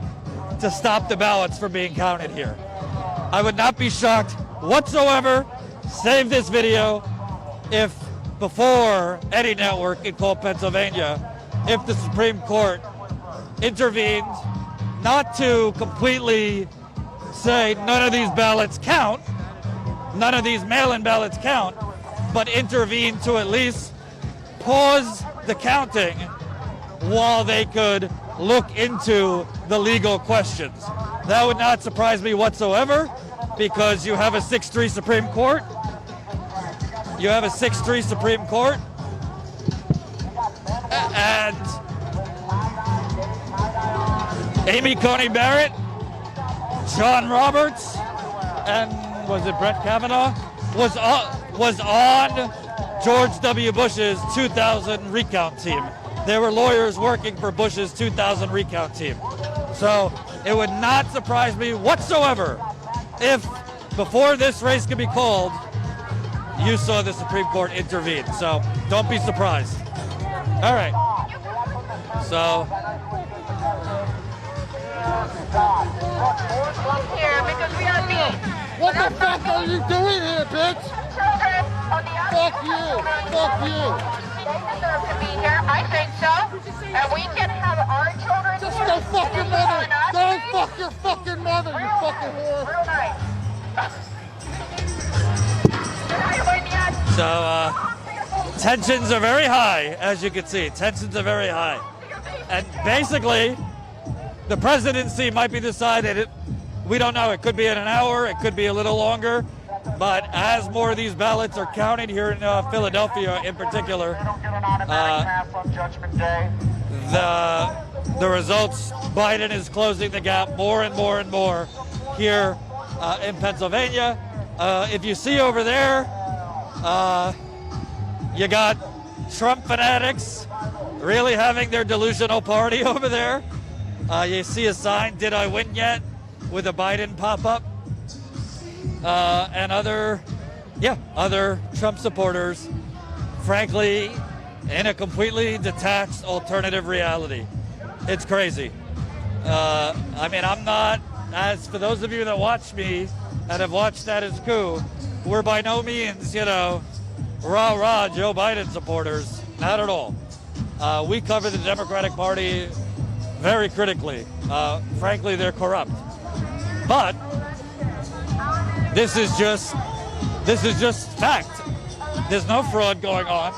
to stop the ballots from being counted here. I would not be shocked whatsoever. Save this video if before any network could call Pennsylvania, if the Supreme Court intervened not to completely say none of these ballots count, none of these mail-in ballots count, but intervened to at least pause the counting while they could look into the legal questions. That would not surprise me whatsoever because you have a 6-3 Supreme Court. And Amy Coney Barrett, John Roberts, and was it Brett Kavanaugh? Was on George W. Bush's 2000 recount team. There were lawyers working for Bush's 2000 recount team. So it would not surprise me whatsoever if before this race could be called, you saw the Supreme Court intervene. So don't be surprised. All right. So. What the fuck are you doing here, bitch? Fuck you. They deserve to be here. I think so. And we can have our children Just here. go fuck your mother. Go fuck your fucking mother, you fucking whore. Real nice. So tensions are very high, as you can see. Tensions are very high. And basically, the presidency might be decided. We don't know. It could be in an hour. It could be a little longer. But as more of these ballots are counted here in Philadelphia in particular, the results, Biden is closing the gap more and more and more here in Pennsylvania. If you see over there, you got Trump fanatics really having their delusional party over there. You see a sign, "Did I win yet?" with a Biden pop-up. And other Trump supporters, frankly, in a completely detached alternative reality. It's crazy. I mean, I'm not, as for those of you that watch me and have watched Status Coup, we're by no means, rah-rah Joe Biden supporters. Not at all. We cover the Democratic Party very critically. Frankly, they're corrupt. But this is just fact. There's no fraud going on.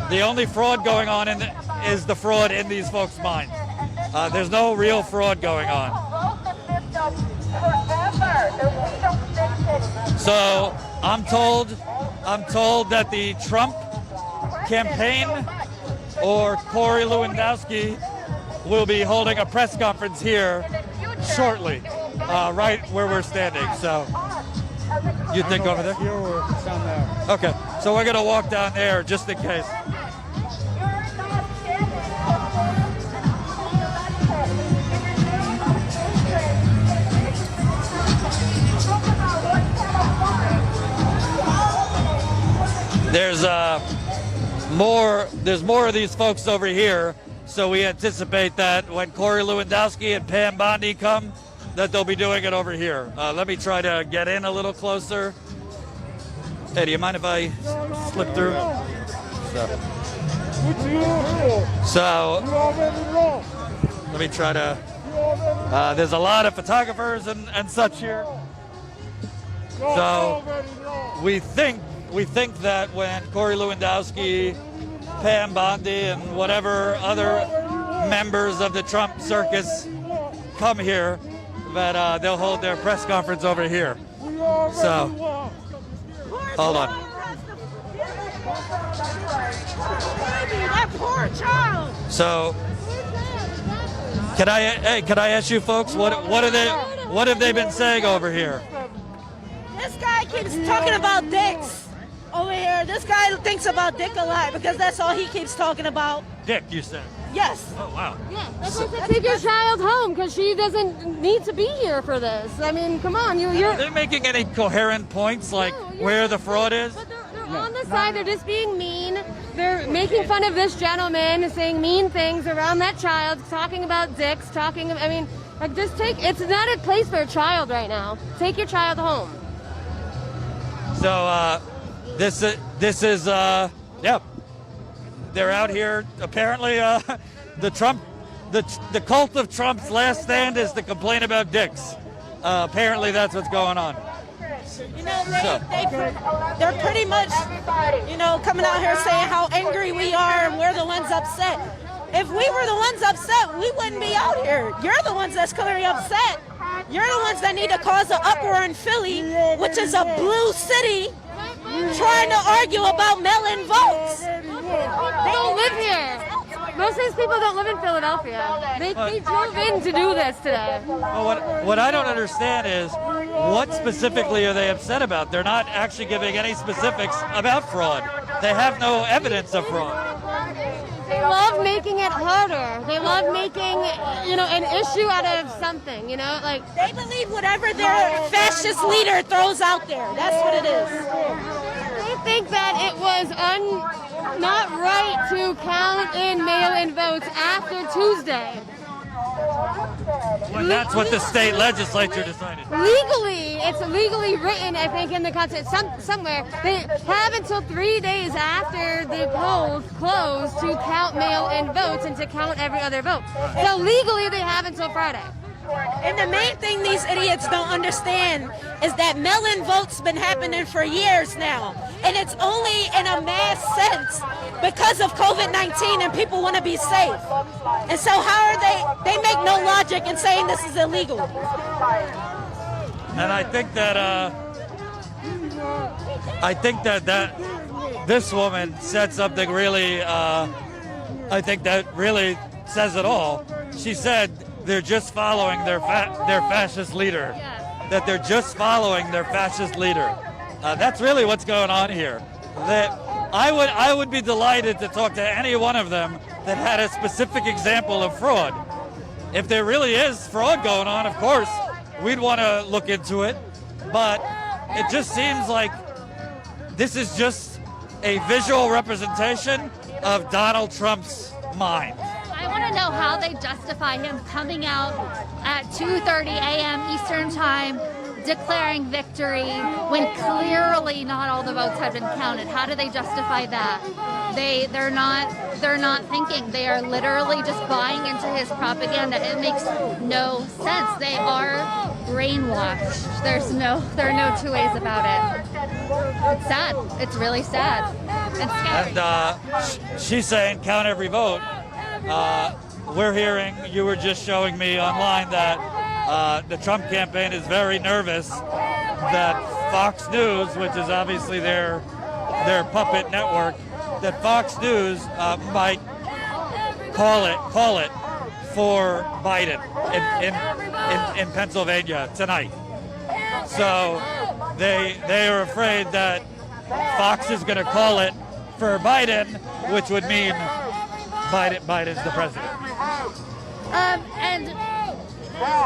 The only fraud going on is the fraud in these folks' minds. There's no real fraud going on. So I'm told that the Trump campaign or Corey Lewandowski will be holding a press conference here shortly, right where we're standing. So you think over there? Here or down there? Okay, so we're gonna walk down there just in case. There's more of these folks over here, so we anticipate that when Corey Lewandowski and Pam Bondi come, that they'll be doing it over here. Let me try to get in a little closer. Hey, do you mind if I slip through? So let me try to, there's a lot of photographers and such here. So we think that when Corey Lewandowski, Pam Bondi, and whatever other members of the Trump circus come here, that they'll hold their press conference over here. So, hold on. That poor child. So, can I ask you folks what have they been saying over here? This guy keeps talking about dicks over here. This guy thinks about dick a lot because that's all he keeps talking about. Dick, you said? Yes. Oh, wow. Yeah, that's why I said take your child home because she doesn't need to be here for this. I mean, come on, you're. Are they making any coherent points like where the fraud is? But they're on the side. They're just being mean. They're making fun of this gentleman, saying mean things around that child, talking about dicks, I mean, like just it's not a place for a child right now. Take your child home. So, this is they're out here. Apparently, the cult of Trump's last stand is to complain about dicks. Apparently, that's what's going on. They're pretty much, coming out here saying how angry we are and we're the ones upset. If we were the ones upset, we wouldn't be out here. You're the ones that's clearly upset. You're the ones that need to cause an uproar in Philly, which is a blue city, trying to argue about mail-in votes. They don't live here. Most of these people don't live in Philadelphia. They drove in to do this today. Well, what I don't understand is what specifically are they upset about? They're not actually giving any specifics about fraud. They have no evidence of fraud. They love making it harder. They love making, an issue out of something, like. They believe whatever their fascist leader throws out there. That's what it is. They think that it was not right to count in mail-in votes after Tuesday. Well, that's what the state legislature decided. Legally, it's legally written, I think, in the Constitution somewhere. They have until 3 days after the polls close to count mail-in votes and to count every other vote. So legally, they have until Friday. And the main thing these idiots don't understand is that mail-in votes been happening for years now. And it's only in a mass sense because of COVID-19 and people want to be safe. And so how are they make no logic in saying this is illegal. And I think that this woman said something really, I think that really says it all. She said they're just following their fascist leader. That they're just following their fascist leader. That's really what's going on here. I would be delighted to talk to any one of them that had a specific example of fraud. If there really is fraud going on, of course, we'd want to look into it. But it just seems like this is just a visual representation of Donald Trump's mind. I want to know how they justify him coming out at 2:30 a.m. Eastern Time declaring victory when clearly not all the votes have been counted. How do they justify that? They're not thinking. They are literally just buying into his propaganda. It makes no sense. They are brainwashed. There are no two ways about it. It's sad. It's really sad. It's scary. And she's saying count every vote. We're hearing, you were just showing me online that the Trump campaign is very nervous that Fox News, which is obviously their puppet network, that Fox News might call it for Biden in Pennsylvania tonight. So they are afraid that Fox is going to call it for Biden, which would mean Biden's the president. And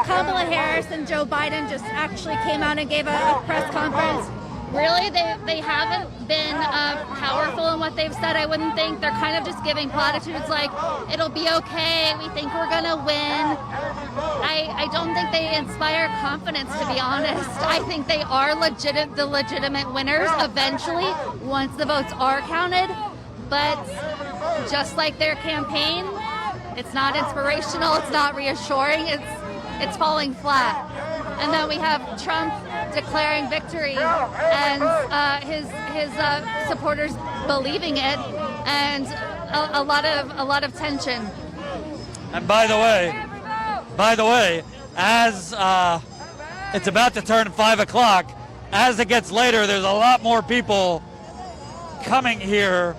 Kamala Harris and Joe Biden just actually came out and gave a press conference. Really, they haven't been powerful in what they've said, I wouldn't think. They're kind of just giving platitudes like, it'll be okay, we think we're going to win. I don't think they inspire confidence, to be honest. I think they are the legitimate winners eventually, once the votes are counted. But just like their campaign, it's not inspirational, it's not reassuring, it's falling flat. And then we have Trump declaring victory and his supporters believing it, and a lot of tension. And by the way, as it's about to turn 5 o'clock, as it gets later, there's a lot more people coming here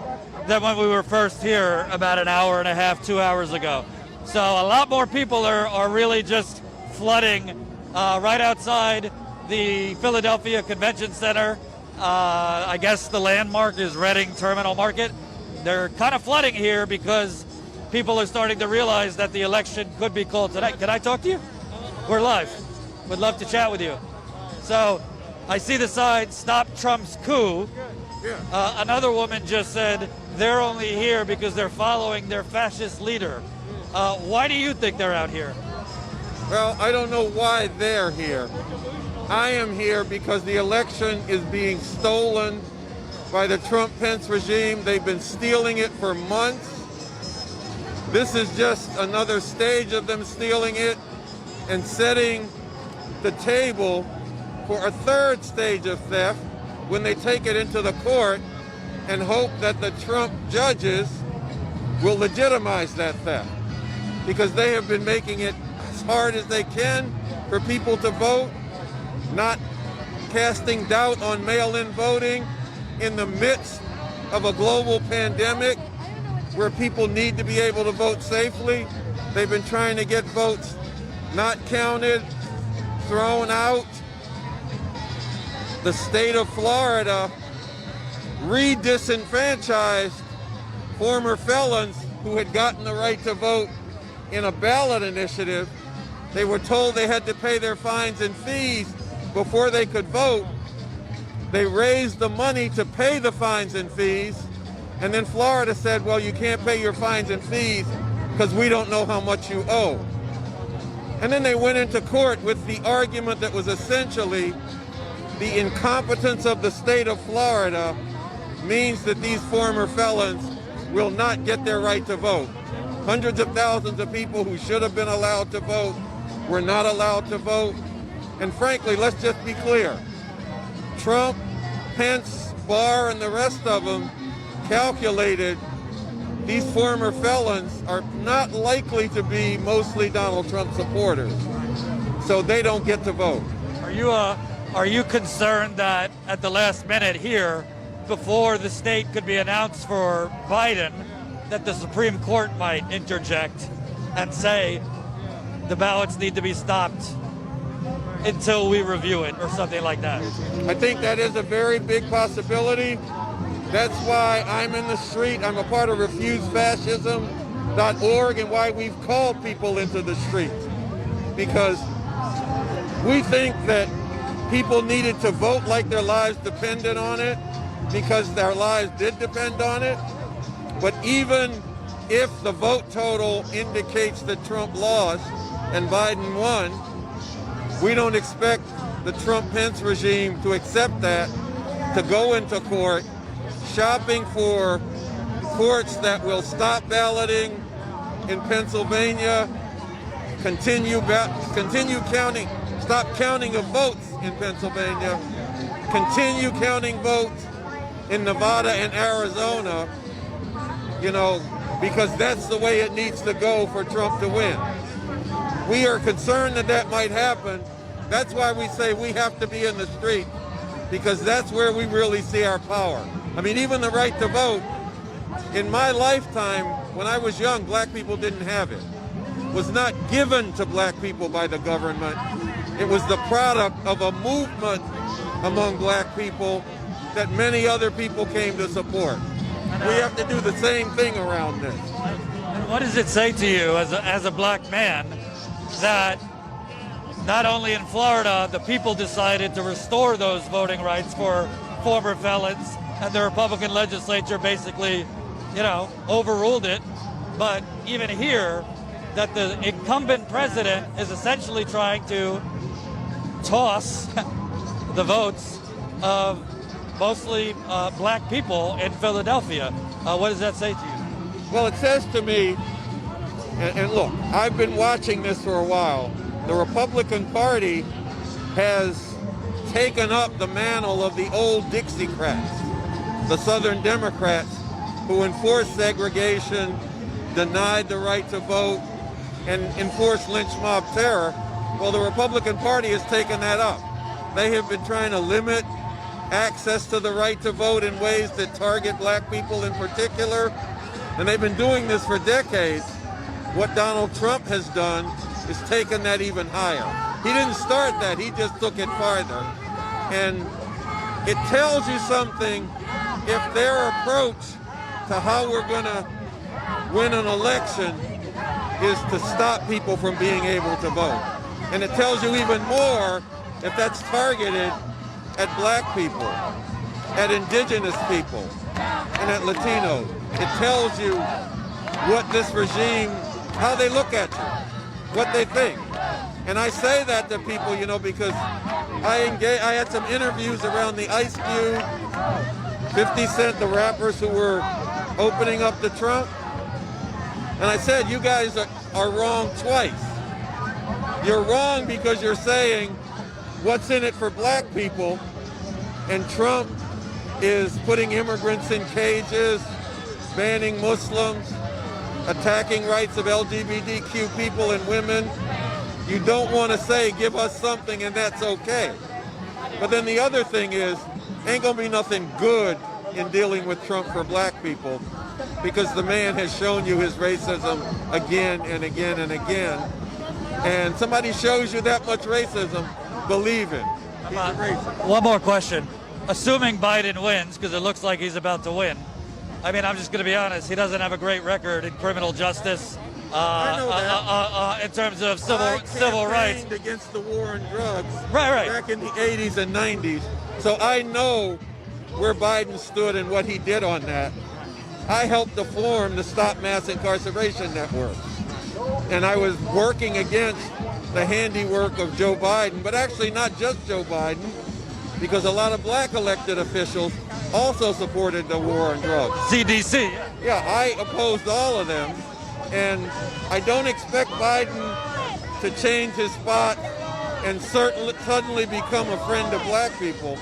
than when we were first here about an hour and a half, 2 hours ago. So a lot more people are really just flooding right outside the Philadelphia Convention Center. I guess the landmark is Reading Terminal Market. They're kind of flooding here because people are starting to realize that the election could be called tonight. Can I talk to you? We're live. Would love to chat with you. So I see the sign, Stop Trump's Coup. Another woman just said they're only here because they're following their fascist leader. Why do you think they're out here? Well, I don't know why they're here. I am here because the election is being stolen by the Trump-Pence regime. They've been stealing it for months. This is just another stage of them stealing it and setting the table for a third stage of theft when they take it into the court and hope that the Trump judges will legitimize that theft, because they have been making it as hard as they can for people to vote, not casting doubt on mail-in voting in the midst of a global pandemic where people need to be able to vote safely. They've been trying to get votes not counted, thrown out. The state of Florida re-disenfranchised former felons who had gotten the right to vote in a ballot initiative. They were told they had to pay their fines and fees before they could vote. They raised the money to pay the fines and fees, and then Florida said, well, you can't pay your fines and fees because we don't know how much you owe. And then they went into court with the argument that was essentially the incompetence of the state of Florida means that these former felons will not get their right to vote. Hundreds of thousands of people who should have been allowed to vote were not allowed to vote. And frankly, let's just be clear. Trump, Pence, Barr, and the rest of them calculated these former felons are not likely to be mostly Donald Trump supporters, so they don't get to vote. Are you concerned that at the last minute here, before the state could be announced for Biden, that the Supreme Court might interject and say the ballots need to be stopped until we review it or something like that? I think that is a very big possibility. That's why I'm in the street. I'm a part of refusefascism.org and why we've called people into the street. Because we think that people needed to vote like their lives depended on it, because their lives did depend on it. But even if the vote total indicates that Trump lost and Biden won, we don't expect the Trump-Pence regime to accept that, to go into court, shopping for courts that will stop balloting in Pennsylvania, stop counting of votes in Pennsylvania, continue counting votes in Nevada and Arizona, because that's the way it needs to go for Trump to win. We are concerned that that might happen. That's why we say we have to be in the street, because that's where we really see our power. I mean, even the right to vote, in my lifetime, when I was young, black people didn't have it. It was not given to black people by the government. It was the product of a movement among black people that many other people came to support. We have to do the same thing around this. And what does it say to you as a black man that not only in Florida, the people decided to restore those voting rights for former felons, and the Republican legislature basically, overruled it, but even here, that the incumbent president is essentially trying to toss the votes of mostly black people in Philadelphia. What does that say to you? Well, it says to me, and look, I've been watching this for a while. The Republican Party has taken up the mantle of the old Dixiecrats, the Southern Democrats, who enforced segregation, denied the right to vote, and enforced lynch mob terror. Well, the Republican Party has taken that up. They have been trying to limit access to the right to vote in ways that target black people in particular, and they've been doing this for decades. What Donald Trump has done is taken that even higher. He didn't start that, he just took it farther. And it tells you something if their approach to how we're gonna win an election is to stop people from being able to vote. And it tells you even more if that's targeted at black people, at indigenous people, and at Latinos. It tells you what this regime, how they look at you, what they think. And I say that to people, because I had some interviews around the Ice Cube, 50 Cent, the rappers who were opening up to Trump. And I said, you guys are wrong twice. You're wrong because you're saying what's in it for black people, and Trump is putting immigrants in cages, banning Muslims, attacking rights of LGBTQ people and women. You don't want to say, give us something and that's okay. But then the other thing is, ain't gonna be nothing good in dealing with Trump for black people, because the man has shown you his racism again and again and again. And somebody shows you that much racism, believe it. He's a racist. One more question. Assuming Biden wins, because it looks like he's about to win, I mean, I'm just going to be honest, he doesn't have a great record in criminal justice in terms of civil rights. Against the war on drugs right. back in the 80s and 90s. So I know where Biden stood and what he did on that. I helped to form the Stop Mass Incarceration Network. And I was working against the handiwork of Joe Biden, but actually not just Joe Biden, because a lot of black elected officials also supported the war on drugs. CDC. Yeah, I opposed all of them. And I don't expect Biden to change his spot and suddenly become a friend of black people.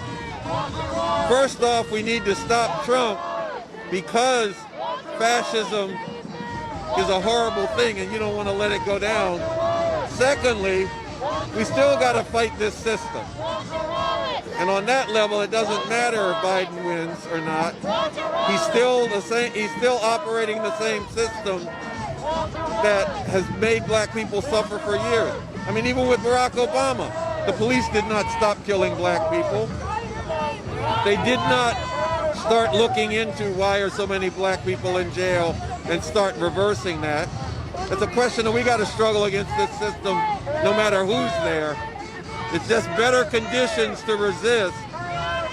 First off, we need to stop Trump, because fascism is a horrible thing and you don't want to let it go down. Secondly, we still got to fight this system. And on that level, it doesn't matter if Biden wins or not. He's still the same. He's still operating the same system that has made black people suffer for years. I mean, even with Barack Obama, the police did not stop killing black people. They did not start looking into why are so many black people in jail and start reversing that. It's a question that we got to struggle against this system no matter who's there. It's just better conditions to resist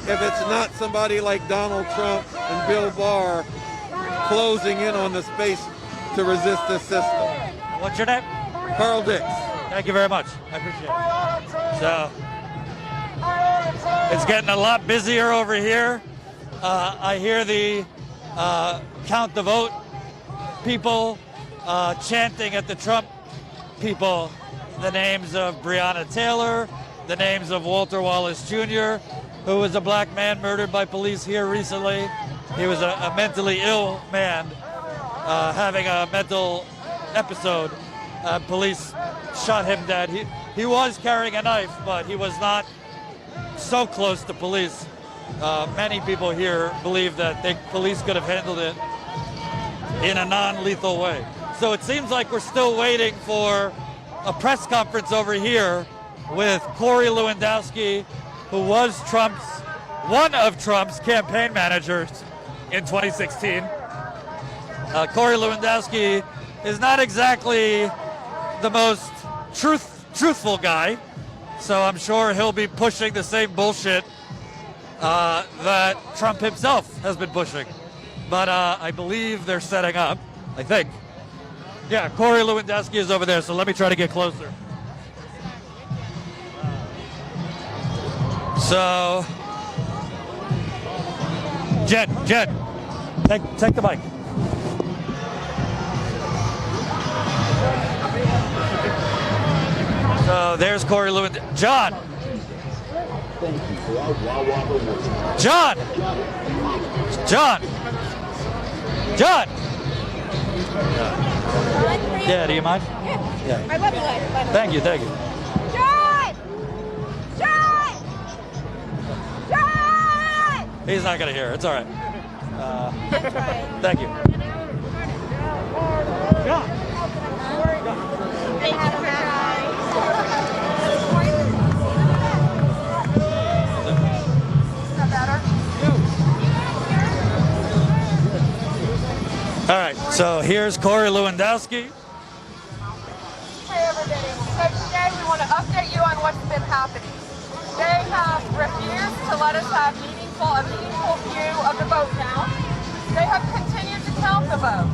if it's not somebody like Donald Trump and Bill Barr closing in on the space to resist this system. What's your name? Carl Dix. Thank you very much. I appreciate it. So, it's getting a lot busier over here. I hear the count the vote people chanting at the Trump people the names of Breonna Taylor, the names of Walter Wallace Jr., who was a black man murdered by police here recently. He was a mentally ill man having a mental episode. Police shot him dead. He was carrying a knife, but he was not so close to police. Many people here believe that police could have handled it in a non-lethal way. So it seems like we're still waiting for a press conference over here with Corey Lewandowski, who was one of Trump's campaign managers in 2016. Corey Lewandowski is not exactly the most truthful guy, so I'm sure he'll be pushing the same bullshit that Trump himself has been pushing. But I believe they're setting up, I think. Yeah, Corey Lewandowski is over there, so let me try to get closer. So, Jed, take the mic. So there's Corey Lewandowski. John! Yeah, do you mind? Yeah. I love you, by the way. Thank you. John! He's not gonna hear. It's all right. Thank you. All right, so here's Corey Lewandowski. Hey everybody, so today we want to update you on what's been happening. They have refused to let us have a meaningful view of the vote count. They have continued to count the vote.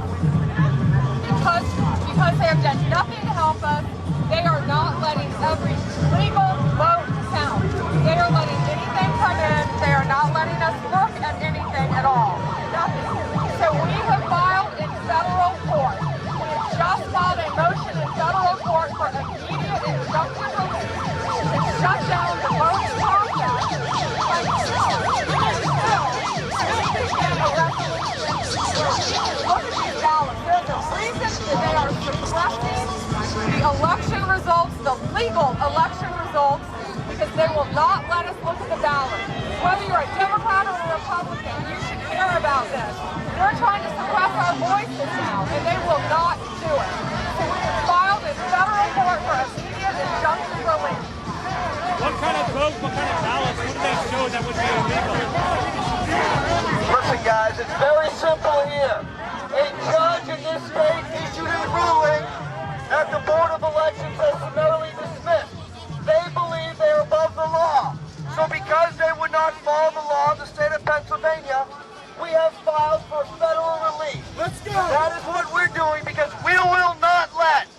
Because they have done nothing to help us, they are not letting every legal vote count. They are letting anything come in. They are not letting us look at anything at all. Nothing. So we have filed in federal court. We have just filed a motion in federal court for immediate injunctive relief to shut down the voting process until look at these ballots. There's a reason that they are suppressing the election results, the legal election results, because they will not let us look at the ballot. Whether you're a Democrat or a Republican, you should care about this. They're trying to suppress our voices now, and they will not do it. So we have filed in federal court for immediate injunctive relief. What kind of vote, what kind of ballots would they show that would be illegal? Listen, guys, it's very simple here. A judge in this state issued a ruling that the Board of Elections has summarily dismissed. They believe they are above the law. So because they would not follow the law of the state of Pennsylvania, we have filed for federal relief. Let's go! That is what we're doing because we will not let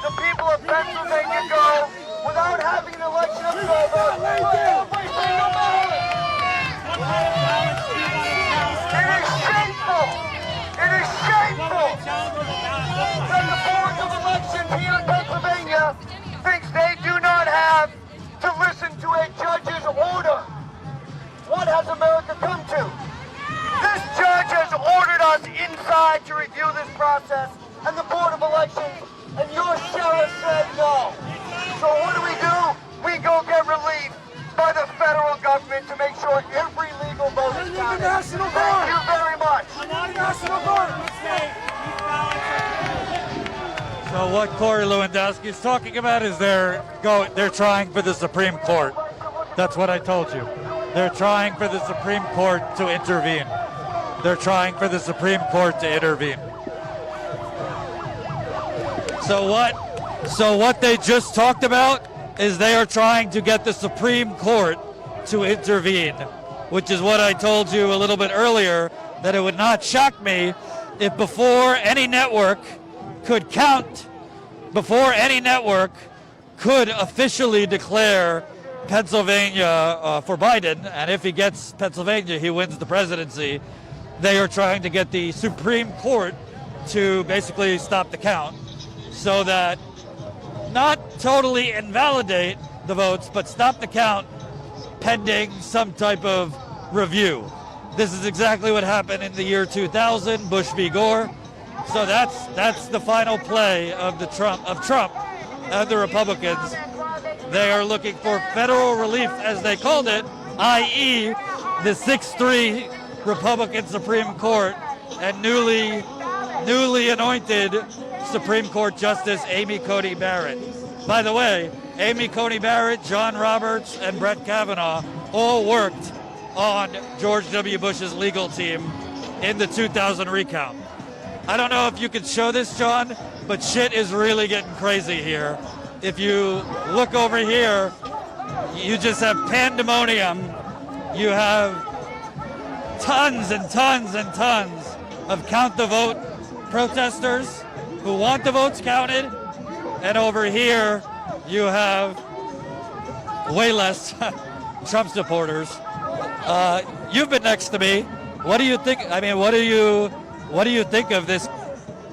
the people of Pennsylvania go without having an election observer for every single ballot. It is shameful! It is shameful that the Board of Elections here in Pennsylvania thinks they do not have to listen to a judge's order. What has America come to? This judge has ordered us inside to review this process, and the Board of Elections and your sheriff said no. So what do? We go get relief by the federal government to make sure every legal vote is counted. Thank you very much. So what Corey Lewandowski is talking about is they're trying for the Supreme Court. That's what I told you. They're trying for the Supreme Court to intervene. they're trying for the Supreme Court to intervene. So what they just talked about is they are trying to get the Supreme Court to intervene, which is what I told you a little bit earlier, that it would not shock me if before any network could officially declare Pennsylvania for Biden, and if he gets Pennsylvania, he wins the presidency, they are trying to get the Supreme Court to basically stop the count so that not totally invalidate the votes, but stop the count pending some type of review. This is exactly what happened in the year 2000, Bush v. Gore. So that's the final play of Trump and the Republicans. They are looking for federal relief, as they called it, i.e. the 6-3 Republican Supreme Court and newly anointed Supreme Court Justice Amy Coney Barrett. By the way, Amy Coney Barrett, John Roberts, and Brett Kavanaugh all worked on George W. Bush's legal team in the 2000 recount. I don't know if you can show this, John, but shit is really getting crazy here. If you look over here, you just have pandemonium. You have tons and tons and tons of count the vote protesters who want the votes counted. And over here, you have way less Trump supporters. You've been next to me. What do you think? I mean, what do you think of this?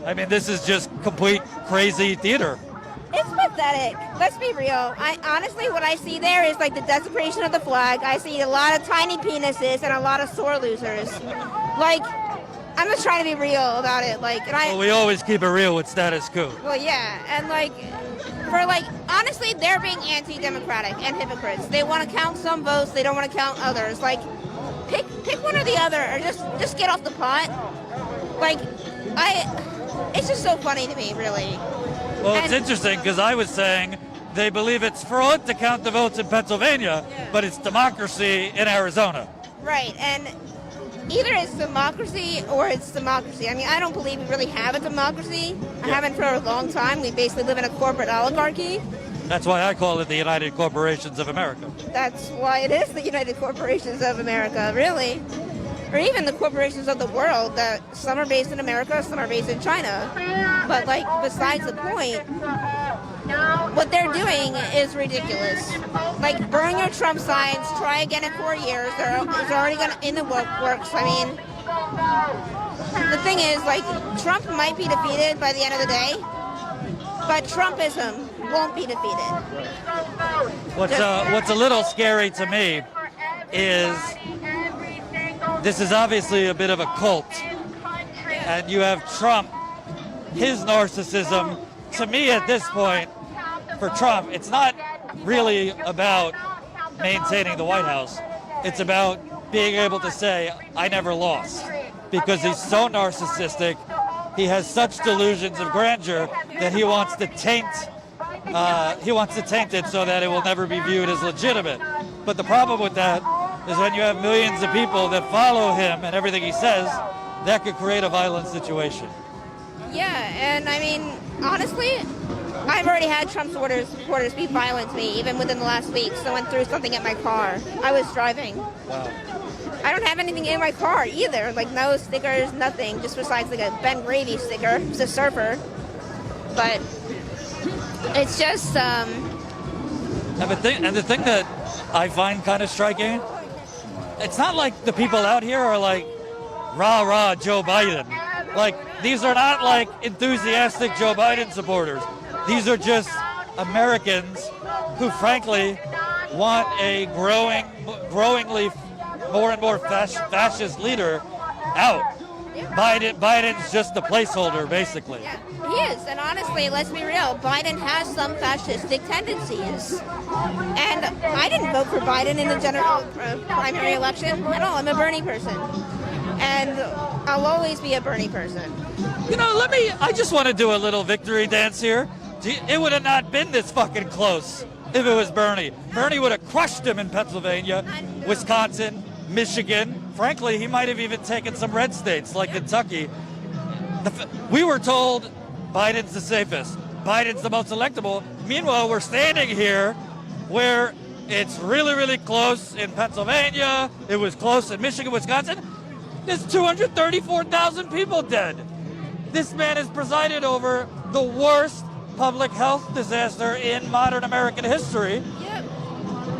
I mean, this is just complete crazy theater. It's pathetic. Let's be real. Honestly, what I see there is like the desecration of the flag. I see a lot of tiny penises and a lot of sore losers. Like, I'm just trying to be real about it. Like, Well, we always keep it real with Status Coup. Well, yeah, and honestly, they're being anti-democratic and hypocrites. They want to count some votes. They don't want to count others. Like, pick one or the other, or just get off the pot. Like, it's just so funny to me, really. Well, it's interesting because I was saying they believe it's fraud to count the votes in Pennsylvania, but it's democracy in Arizona. Right, and either it's democracy or it's democracy. I mean, I don't believe we really have a democracy. I haven't for a long time. We basically live in a corporate oligarchy. That's why I call it the United Corporations of America. That's why it is the United Corporations of America, really. Or even the corporations of the world, that some are based in America, some are based in China. But, like, besides the point, what they're doing is ridiculous. Like, burn your Trump signs, try again in 4 years. It's already in the works. I mean, the thing is, like, Trump might be defeated by the end of the day, but Trumpism won't be defeated. What's a little scary to me is this is obviously a bit of a cult, and you have Trump, his narcissism. To me, at this point, for Trump, it's not really about maintaining the White House. It's about being able to say, I never lost, because he's so narcissistic. He has such delusions of grandeur that he wants to taint it so that it will never be viewed as legitimate. But the problem with that is when you have millions of people that follow him and everything he says, that could create a violent situation. Yeah, and I mean, honestly, I've already had Trump supporters be violent to me, even within the last week. Someone threw something at my car. I was driving. Wow. I don't have anything in my car either, like no stickers, nothing, just besides like a Ben Gravy sticker. It's a surfer. But it's just, And the thing that I find kind of striking, it's not like the people out here are like, rah, rah, Joe Biden. Like, these are not like enthusiastic Joe Biden supporters. These are just Americans who, frankly, want a growingly more and more fascist leader out. Biden's just a placeholder, basically. yeah, he is. And honestly, let's be real, Biden has some fascistic tendencies. And I didn't vote for Biden in the general primary election at all. I'm a Bernie person. And I'll always be a Bernie person. You know, I just want to do a little victory dance here. It would have not been this fucking close if it was Bernie. Bernie would have crushed him in Pennsylvania, Wisconsin, Michigan, frankly, he might have even taken some red states like Kentucky. We were told Biden's the safest. Biden's the most electable. Meanwhile, we're standing here where it's really, really close in Pennsylvania. It was close in Michigan, Wisconsin. There's 234,000 people dead. This man has presided over the worst public health disaster in modern American history. Yep.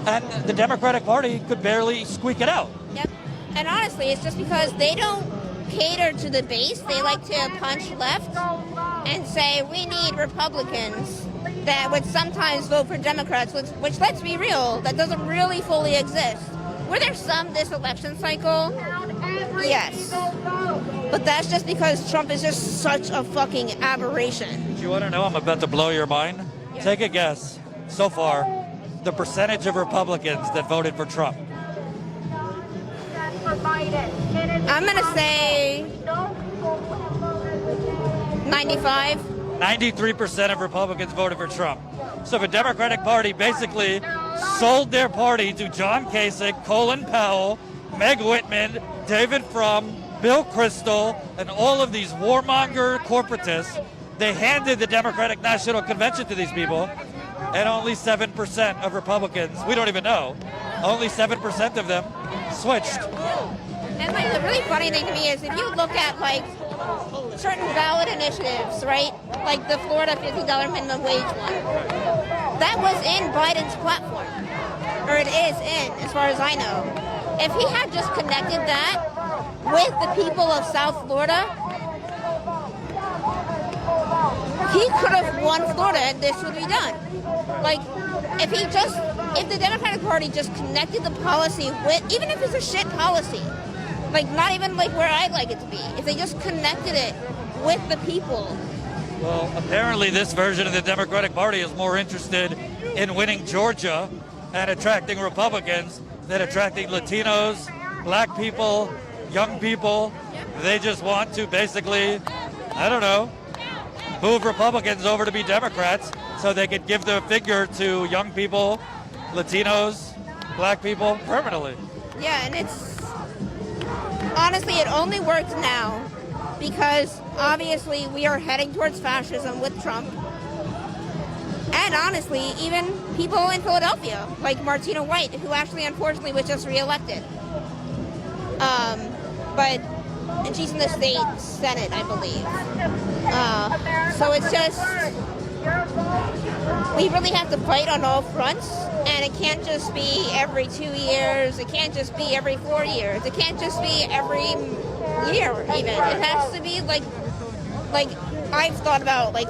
And the Democratic Party could barely squeak it out. Yep. And honestly, it's just because they don't cater to the base. They like to punch left and say, we need Republicans that would sometimes vote for Democrats, which let's be real, that doesn't really fully exist. Were there some this election cycle? Yes. But that's just because Trump is just such a fucking aberration. Do you want to know? I'm about to blow your mind. Yeah. Take a guess, so far, the percentage of Republicans that voted for Trump. I'm going to say 95. 93% of Republicans voted for Trump. So the Democratic Party basically sold their party to John Kasich, Colin Powell, Meg Whitman, David Frum, Bill Kristol, and all of these warmonger corporatists. They handed the Democratic National Convention to these people, and only 7% of Republicans, we don't even know, only 7% of them switched. And like the really funny thing to me is if you look at like certain ballot initiatives, right? Like the Florida $50 minimum wage one. That was in Biden's platform. Or it is in, as far as I know. If he had just connected that with the people of South Florida, he could have won Florida and this would be done. Like, if the Democratic Party just connected the policy with, even if it's a shit policy, like not even like where I'd like it to be, if they just connected it with the people. Well, apparently this version of the Democratic Party is more interested in winning Georgia and attracting Republicans than attracting Latinos, black people, young people. They just want to basically, I don't know, move Republicans over to be Democrats so they could give the figure to young people, Latinos, black people permanently. Yeah, and honestly, it only works now because obviously we are heading towards fascism with Trump. And honestly, even people in Philadelphia, like Martina White, who actually unfortunately was just reelected. And she's in the state Senate, I believe. So it's just, we really have to fight on all fronts, and it can't just be every 2 years, it can't just be every 4 years, it can't just be every year even. It has to be like I've thought about, like,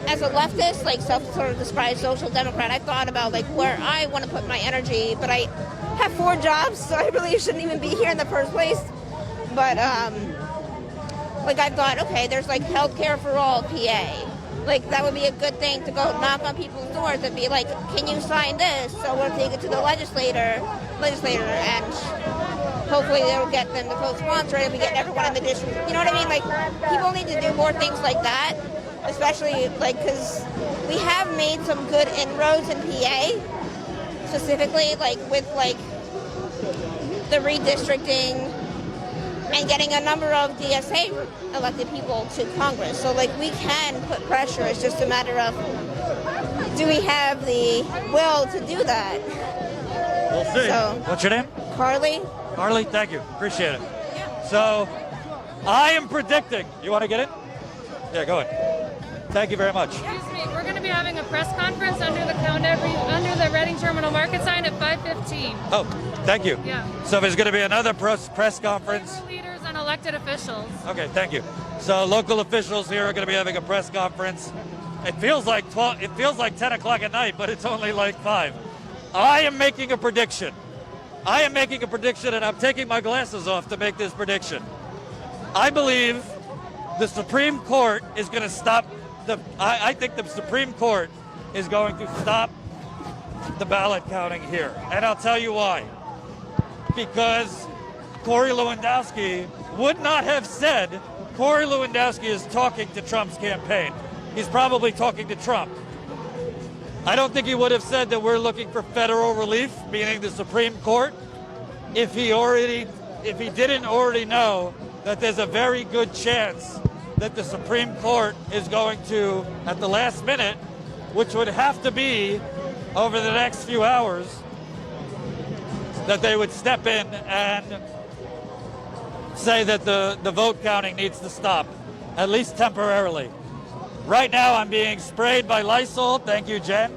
as a leftist, like self-described social democrat, I've thought about like where I want to put my energy, but I have 4 jobs, so I really shouldn't even be here in the first place. But like I thought, okay, there's like healthcare for all, PA. Like that would be a good thing to go knock on people's doors and be like, can you sign this? So we'll take it to the legislator, and hopefully they'll get them to co-sponsor it and we get everyone in the district. You know what I mean? Like people need to do more things like that, especially like because we have made some good inroads in PA, specifically like with like the redistricting and getting a number of DSA elected people to Congress. So like we can put pressure. It's just a matter of, do we have the will to do that? We'll see. So, what's your name? Carly. Carly, thank you. Appreciate it. So I am predicting, you want to get in? Yeah, go ahead. Thank you very much. Excuse me, we're going to be having a press conference under the Reading Terminal Market sign at 5:15. Oh, thank you. Yeah. So there's going to be another press conference. Local leaders and elected officials. Okay, thank you. So local officials here are going to be having a press conference. It feels like 10 o'clock at night, but it's only like 5. I am making a prediction. And I'm taking my glasses off to make this prediction. I believe the Supreme Court is going to stop I think the Supreme Court is going to stop the ballot counting here. And I'll tell you why. Because Corey Lewandowski would not have said Corey Lewandowski is talking to Trump's campaign. He's probably talking to Trump. I don't think he would have said that we're looking for federal relief, meaning the Supreme Court, if he already if he didn't already know that there's a very good chance that the Supreme Court is going to, at the last minute, which would have to be over the next few hours, that they would step in and say that the vote counting needs to stop, at least temporarily. Right now I'm being sprayed by Lysol, thank you, Jen.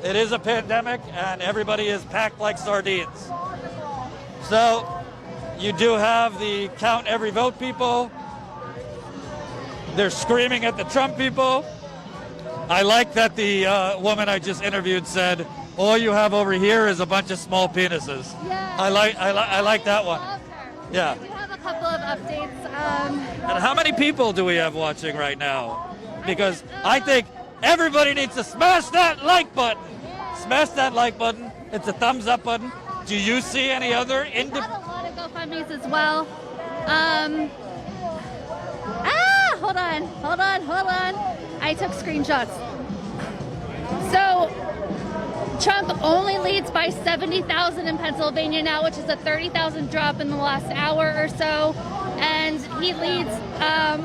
It is a pandemic and everybody is packed like sardines. So you do have the count every vote people. They're screaming at the Trump people. I like that the woman I just interviewed said, all you have over here is a bunch of small penises. Yeah. I like that one. Yeah. We have a couple of updates. And how many people do we have watching right now? Because I think everybody needs to smash that like button. Smash that like button. It's a thumbs up button. Do you see any other We got a lot of GoFundMes as well. Hold on. I took screenshots. So Trump only leads by 70,000 in Pennsylvania now, which is a 30,000 drop in the last hour or so. And he leads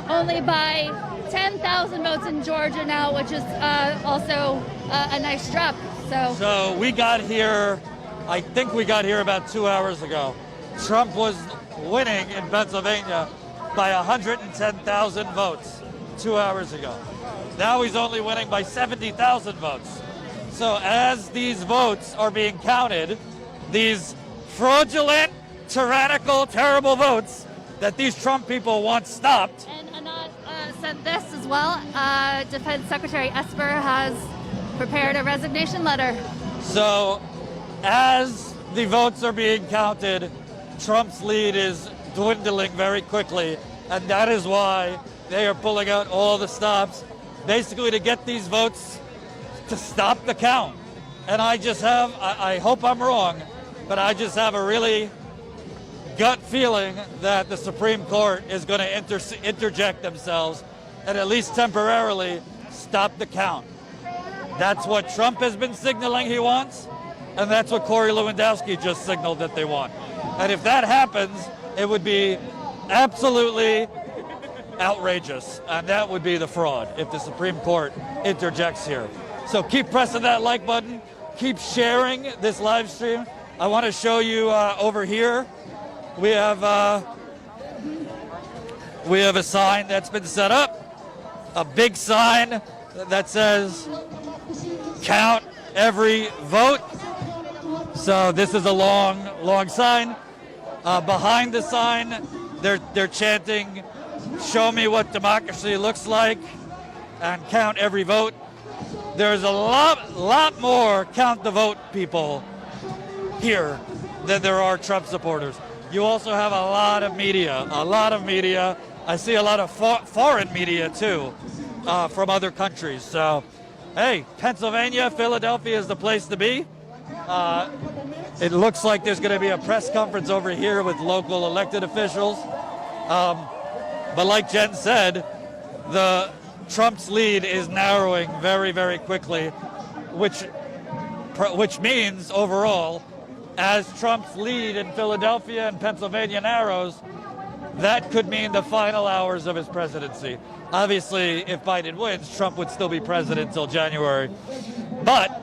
only by 10,000 votes in Georgia now, which is also a nice drop. So we got here, I think we got here about 2 hours ago. Trump was winning in Pennsylvania by 110,000 votes 2 hours ago. Now he's only winning by 70,000 votes. So as these votes are being counted, these fraudulent, tyrannical, terrible votes that these Trump people want stopped. And Anat sent this as well. Defense Secretary Esper has prepared a resignation letter. So as the votes are being counted, Trump's lead is dwindling very quickly, and that is why they are pulling out all the stops, basically to get these votes to stop the count. And I just have, I hope I'm wrong, but I just have a really gut feeling that the Supreme Court is going to interject themselves and at least temporarily stop the count. That's what Trump has been signaling he wants, and that's what Corey Lewandowski just signaled that they want. And if that happens, it would be absolutely outrageous, and that would be the fraud if the Supreme Court interjects here. So keep pressing that like button, keep sharing this live stream. I want to show you over here, we have a sign that's been set up, a big sign that says count every vote. So this is a long sign. Behind the sign, they're chanting, "Show me what democracy looks like," and count every vote. There's a lot more count the vote people here than there are Trump supporters. You also have a lot of media. I see a lot of foreign media too, from other countries. So, hey, Pennsylvania, Philadelphia is the place to be. It looks like there's going to be a press conference over here with local elected officials. But like Jen said, Trump's lead is narrowing very, very quickly, which means overall, as Trump's lead in Philadelphia and Pennsylvania narrows, that could mean the final hours of his presidency. Obviously, if Biden wins, Trump would still be president until January. But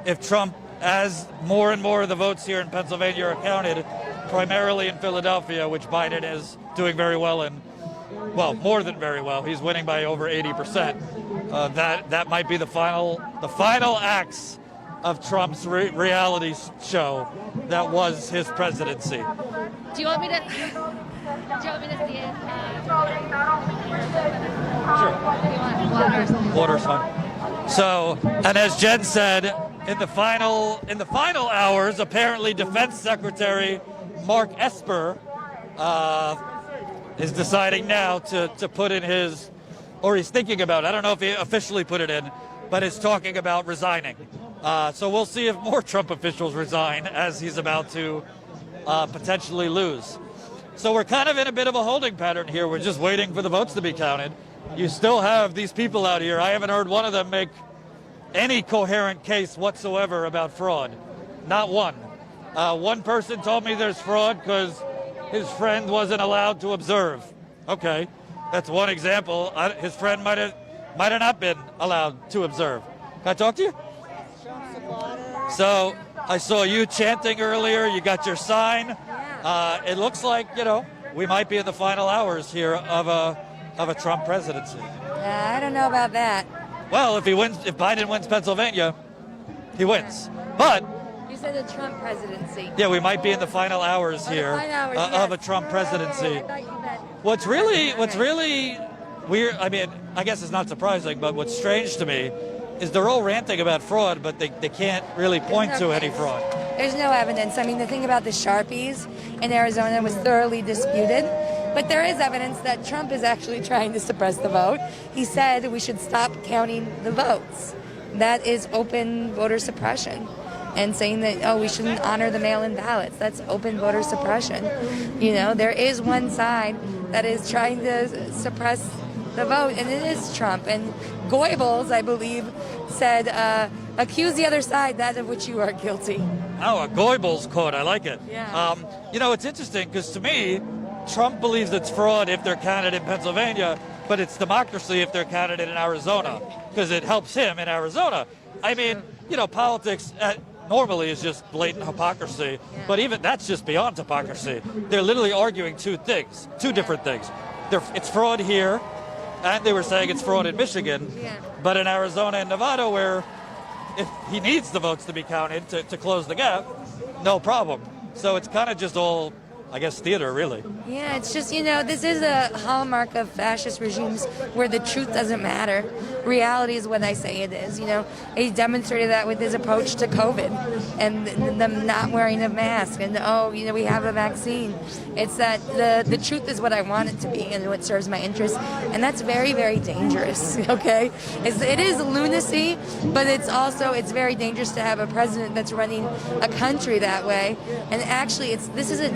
if Trump, as more and more of the votes here in Pennsylvania are counted, primarily in Philadelphia, which Biden is doing very well in, well, more than very well, he's winning by over 80%. That might be the final acts of Trump's reality show that was his presidency. Do you want me to see it? Sure. Water's fine. So, and as Jen said, in the final hours, apparently Defense Secretary Mark Esper is deciding now to put in his, or he's thinking about, I don't know if he officially put it in, but is talking about resigning. So we'll see if more Trump officials resign as he's about to potentially lose. So we're kind of in a bit of a holding pattern here. We're just waiting for the votes to be counted. You still have these people out here. I haven't heard one of them make any coherent case whatsoever about fraud. Not one. One person told me there's fraud because his friend wasn't allowed to observe. Okay, that's one example. His friend might have not been allowed to observe. Can I talk to you? So I saw you chanting earlier. You got your sign. It looks like, we might be in the final hours here of a Trump presidency. I don't know about that. Well, if Biden wins Pennsylvania, he wins. But You said a Trump presidency. yeah, we might be in the final hours here of a Trump presidency. What's really weird, I mean, I guess it's not surprising, but what's strange to me is they're all ranting about fraud, but they can't really point to any fraud. There's no evidence. I mean, the thing about the Sharpies in Arizona was thoroughly disputed, but there is evidence that Trump is actually trying to suppress the vote. He said we should stop counting the votes. That is open voter suppression. And saying that, we shouldn't honor the mail-in ballots. That's open voter suppression. There is one side that is trying to suppress the vote, and it is Trump. And Goebbels, I believe, said, accuse the other side that of which you are guilty. Oh, a Goebbels quote. I like it. Yeah. It's interesting because to me, Trump believes it's fraud if they're counted in Pennsylvania, but it's democracy if they're counted in Arizona because it helps him in Arizona. I mean, politics normally is just blatant hypocrisy, but even that's just beyond hypocrisy. They're literally arguing two different things. It's fraud here, and they were saying it's fraud in Michigan, but in Arizona and Nevada, where if he needs the votes to be counted to close the gap, no problem. So it's kind of just all, I guess, theater, really. Yeah, it's just, this is a hallmark of fascist regimes where the truth doesn't matter. Reality is what I say it is. He demonstrated that with his approach to COVID and them not wearing a mask and, we have a vaccine. It's that the truth is what I want it to be and what serves my interests. And that's very, very dangerous, okay? It is lunacy, but it's very dangerous to have a president that's running a country that way. And actually, this is a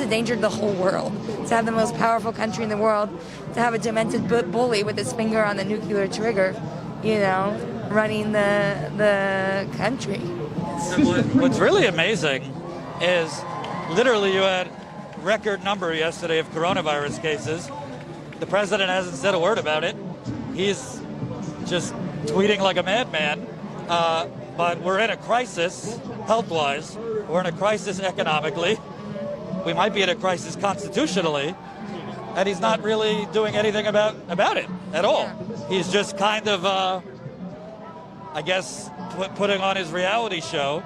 danger to the whole world. To have the most powerful country in the world, to have a demented bully with his finger on the nuclear trigger, running the country. What's really amazing is literally you had record number yesterday of coronavirus cases. The president hasn't said a word about it. He's just tweeting like a madman. But we're in a crisis health-wise. We're in a crisis economically. We might be in a crisis constitutionally, and he's not really doing anything about it at all. He's just kind of, I guess, putting on his reality show.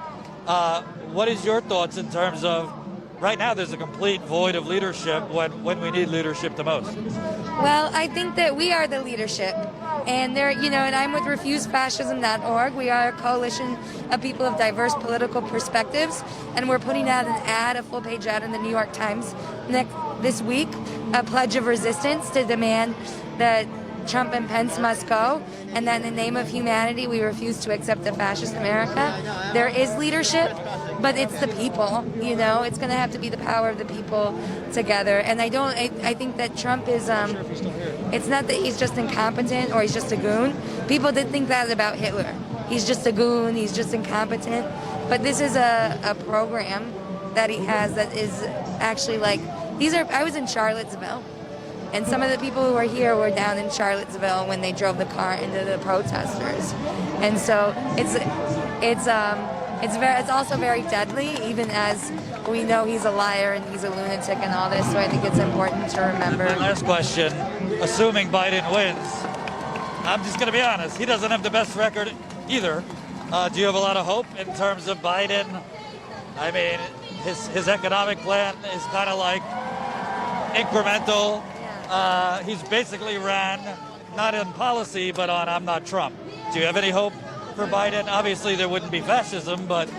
What is your thoughts in terms of, right now there's a complete void of leadership when we need leadership the most? Well, I think that we are the leadership. And and I'm with RefuseFascism.org. We are a coalition of people of diverse political perspectives, and we're putting out an ad, a full-page ad in the New York Times this week, a pledge of resistance to demand that Trump and Pence must go, and that in the name of humanity, we refuse to accept a fascist America. There is leadership, but it's the people, it's going to have to be the power of the people together. And I think that Trump is, it's not that he's just incompetent or he's just a goon. People did think that about Hitler. He's just a goon, he's just incompetent. But this is a program that he has that is actually I was in Charlottesville. And some of the people who were here were down in Charlottesville when they drove the car into the protesters. And so it's also very deadly, even as we know he's a liar and he's a lunatic and all this. So I think it's important to remember. And last question, assuming Biden wins, I'm just going to be honest, he doesn't have the best record either. Do you have a lot of hope in terms of Biden? I mean, his economic plan is kind of like incremental. He's basically ran not on policy, but on I'm not Trump. Do you have any hope for Biden? Obviously, there wouldn't be fascism, but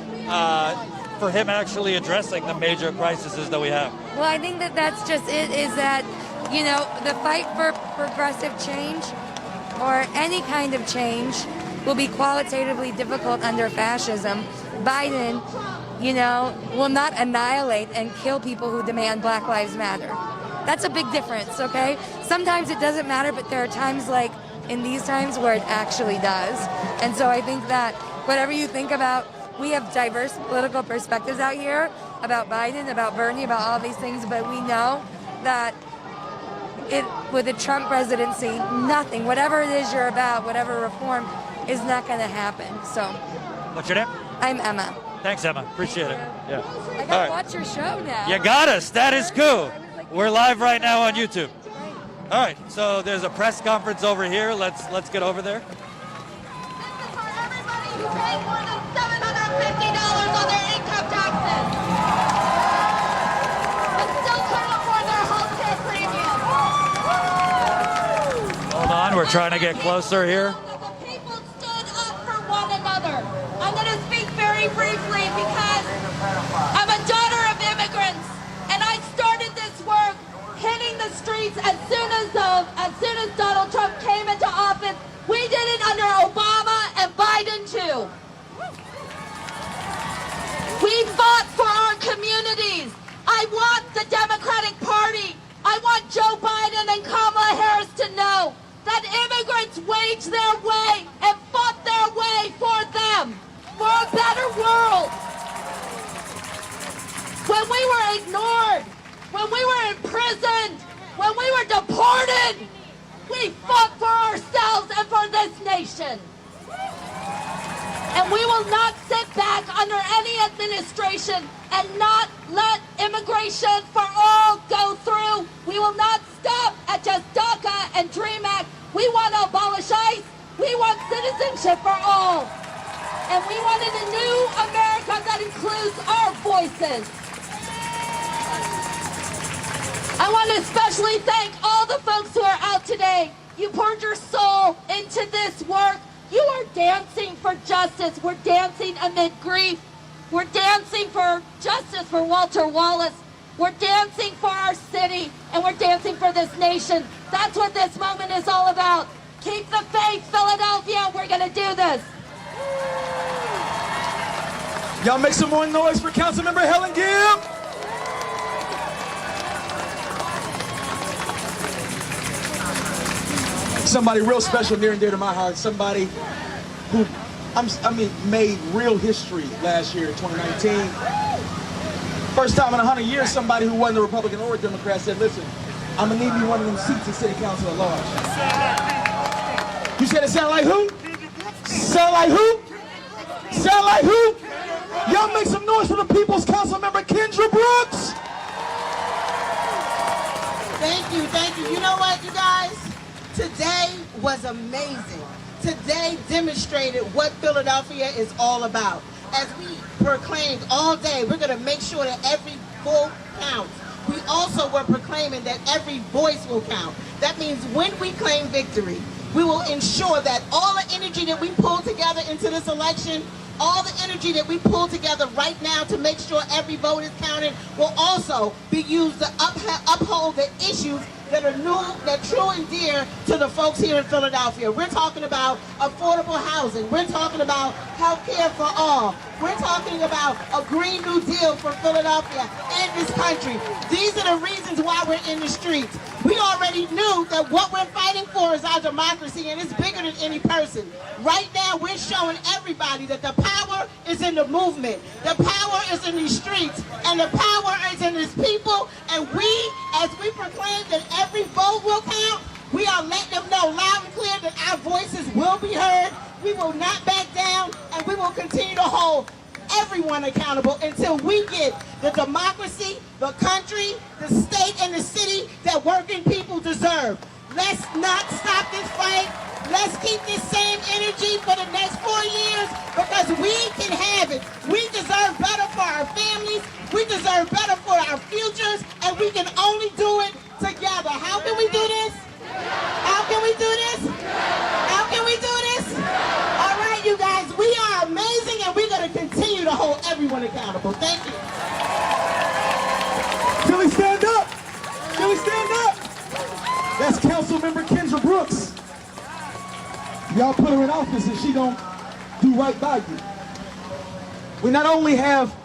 for him actually addressing the major crises that we have. Well, I think that's just it, is that, the fight for progressive change or any kind of change will be qualitatively difficult under fascism. Biden, will not annihilate and kill people who demand Black Lives Matter. That's a big difference, okay? Sometimes it doesn't matter, but there are times like in these times where it actually does. And so I think that whatever you think about, we have diverse political perspectives out here, about Biden, about Bernie, about all these things, but we know that with the Trump presidency, nothing, whatever it is you're about, whatever reform, is not going to happen. So, What's your name? I'm Emma. Thanks, Emma. Appreciate it. Yeah. I gotta watch your show now. You got us. Status Coup. We're live right now on YouTube. All right. So there's a press conference over here. Let's get over there. Who pay more than $750 on their income taxes, but still can't afford their health care premium. Hold on. We're trying to get closer here. The people stood up for one another. I'm going to speak very briefly because I'm a daughter of immigrants, and I started this work hitting the streets as soon as Donald Trump came into office. We did it under Obama and Biden too. We fought for our communities. I want the Democratic Party, I want Joe Biden and Kamala Harris to know that immigrants waged their way and fought their way for them, for a better world. When we were ignored, when we were imprisoned, when we were deported, we fought for ourselves and for this nation. And we will not sit back under any administration and not let immigration for all go through. We will not stop at just DACA and DREAM Act. We want to abolish ICE. We want citizenship for all. And we wanted a new America that includes our voices. I want to especially thank all the folks who are out today. You poured your soul into this work. You are dancing for justice. We're dancing amid grief. We're dancing for justice for Walter Wallace. We're dancing for our city, and we're dancing for this nation. That's what this moment is all about. Keep the faith, Philadelphia. We're going to do this. Y'all make some more noise for Councilmember Helen Gibb. Somebody real special, near and dear to my heart. Somebody who, made real history last year, 2019. First time in 100 years, somebody who wasn't a Republican or a Democrat said, listen, I'm gonna need you one of them seats in City Council at large. You said it sound like who? Sound like who? Sound like who? Y'all make some noise for the People's Council member, Kendra Brooks. Thank you, thank you. You know what, you guys? Today was amazing. Today demonstrated what Philadelphia is all about. As we proclaimed all day, we're going to make sure that every vote counts. We also were proclaiming that every voice will count. That means when we claim victory, we will ensure that all the energy that we pull together into this election, all the energy that we pull together right now to make sure every vote is counted will also be used to uphold the issues that are new, that true and dear to the folks here in Philadelphia. We're talking about affordable housing. We're talking about health care for all. We're talking about a Green New Deal for Philadelphia and this country. These are the reasons why we're in the streets. We already knew that what we're fighting for is our democracy, and it's bigger than any person. Right now, we're showing everybody that the power is in the movement. The power is in these streets, and the power is in these people. And we, as we proclaim that every vote will count, we are letting them know loud and clear that our voices will be heard. We will not back down, and we will continue to hold everyone accountable until we get the democracy, the country, the state, and the city that working people deserve. Let's not stop this fight. Let's keep this same energy for the next 4 years because we can have it. We deserve better for our families. We deserve better for our futures, and we can only do it together. How can we do this? How can we do this? How can we do this? All right, you guys, we are amazing, and we're going to continue to hold everyone accountable. Thank you. Philly, stand up. Philly, stand up. That's Councilmember Kendra Brooks. Y'all put her in office and she don't do right by you. We not only have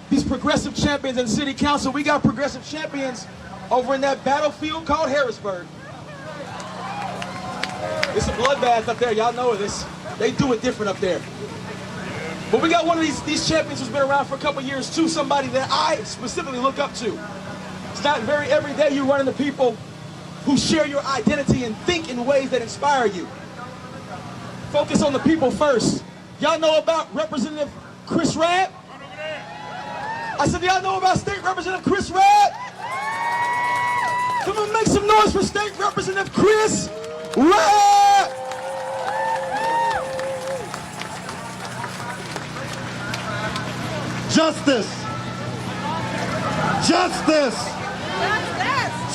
these progressive champions in city council, we got progressive champions over in that battlefield called Harrisburg. It's a bloodbath up there, y'all know this. They do it different up there. But we got one of these champions who's been around for a couple years too, somebody that I specifically look up to. It's not very every day you run into people who share your identity and think in ways that inspire you. Focus on the people first. Y'all know about Representative Chris Rabb? I said, y'all know about State Representative Chris Rabb? Come on, make some noise for State Representative Chris Rabb! Justice! Justice!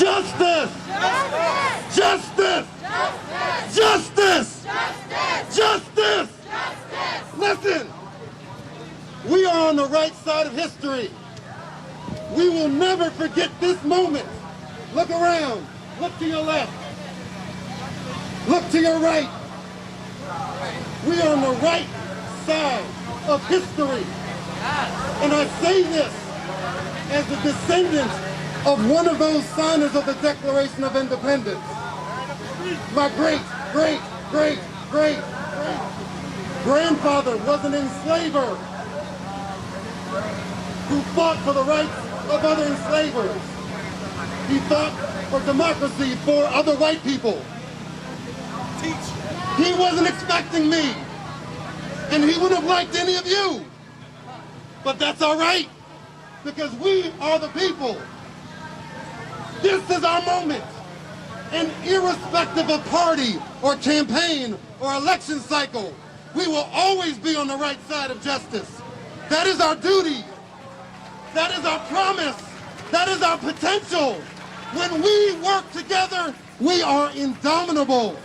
Justice! Justice! Justice! Justice! Listen, we are on the right side of history. We will never forget this moment. Look around. Look to your left. Look to your right. We are on the right side of history. And I say this as a descendant of one of those signers of the Declaration of Independence. My great grandfather was an enslaver who fought for the rights of other enslavers. He fought for democracy for other white people. He wasn't expecting me, and he wouldn't have liked any of you. But that's all right, because we are the people. This is our moment. And irrespective of party or campaign or election cycle, we will always be on the right side of justice. That is our duty. That is our promise. That is our potential. When we work together, we are indomitable.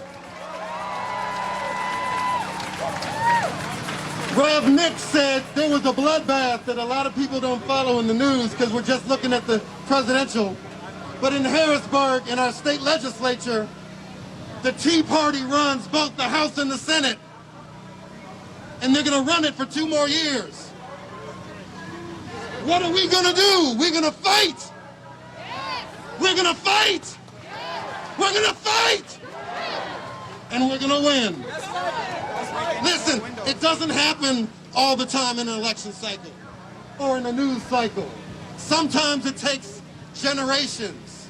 Rev Nick said there was a bloodbath that a lot of people don't follow in the news because we're just looking at the presidential. But in Harrisburg, in our state legislature, the Tea Party runs both the House and the Senate. And they're going to run it for 2 more years. What are we going to do? We're going to fight. We're going to fight. We're going to fight. And we're going to win. Listen, it doesn't happen all the time in an election cycle or in a news cycle. Sometimes it takes generations.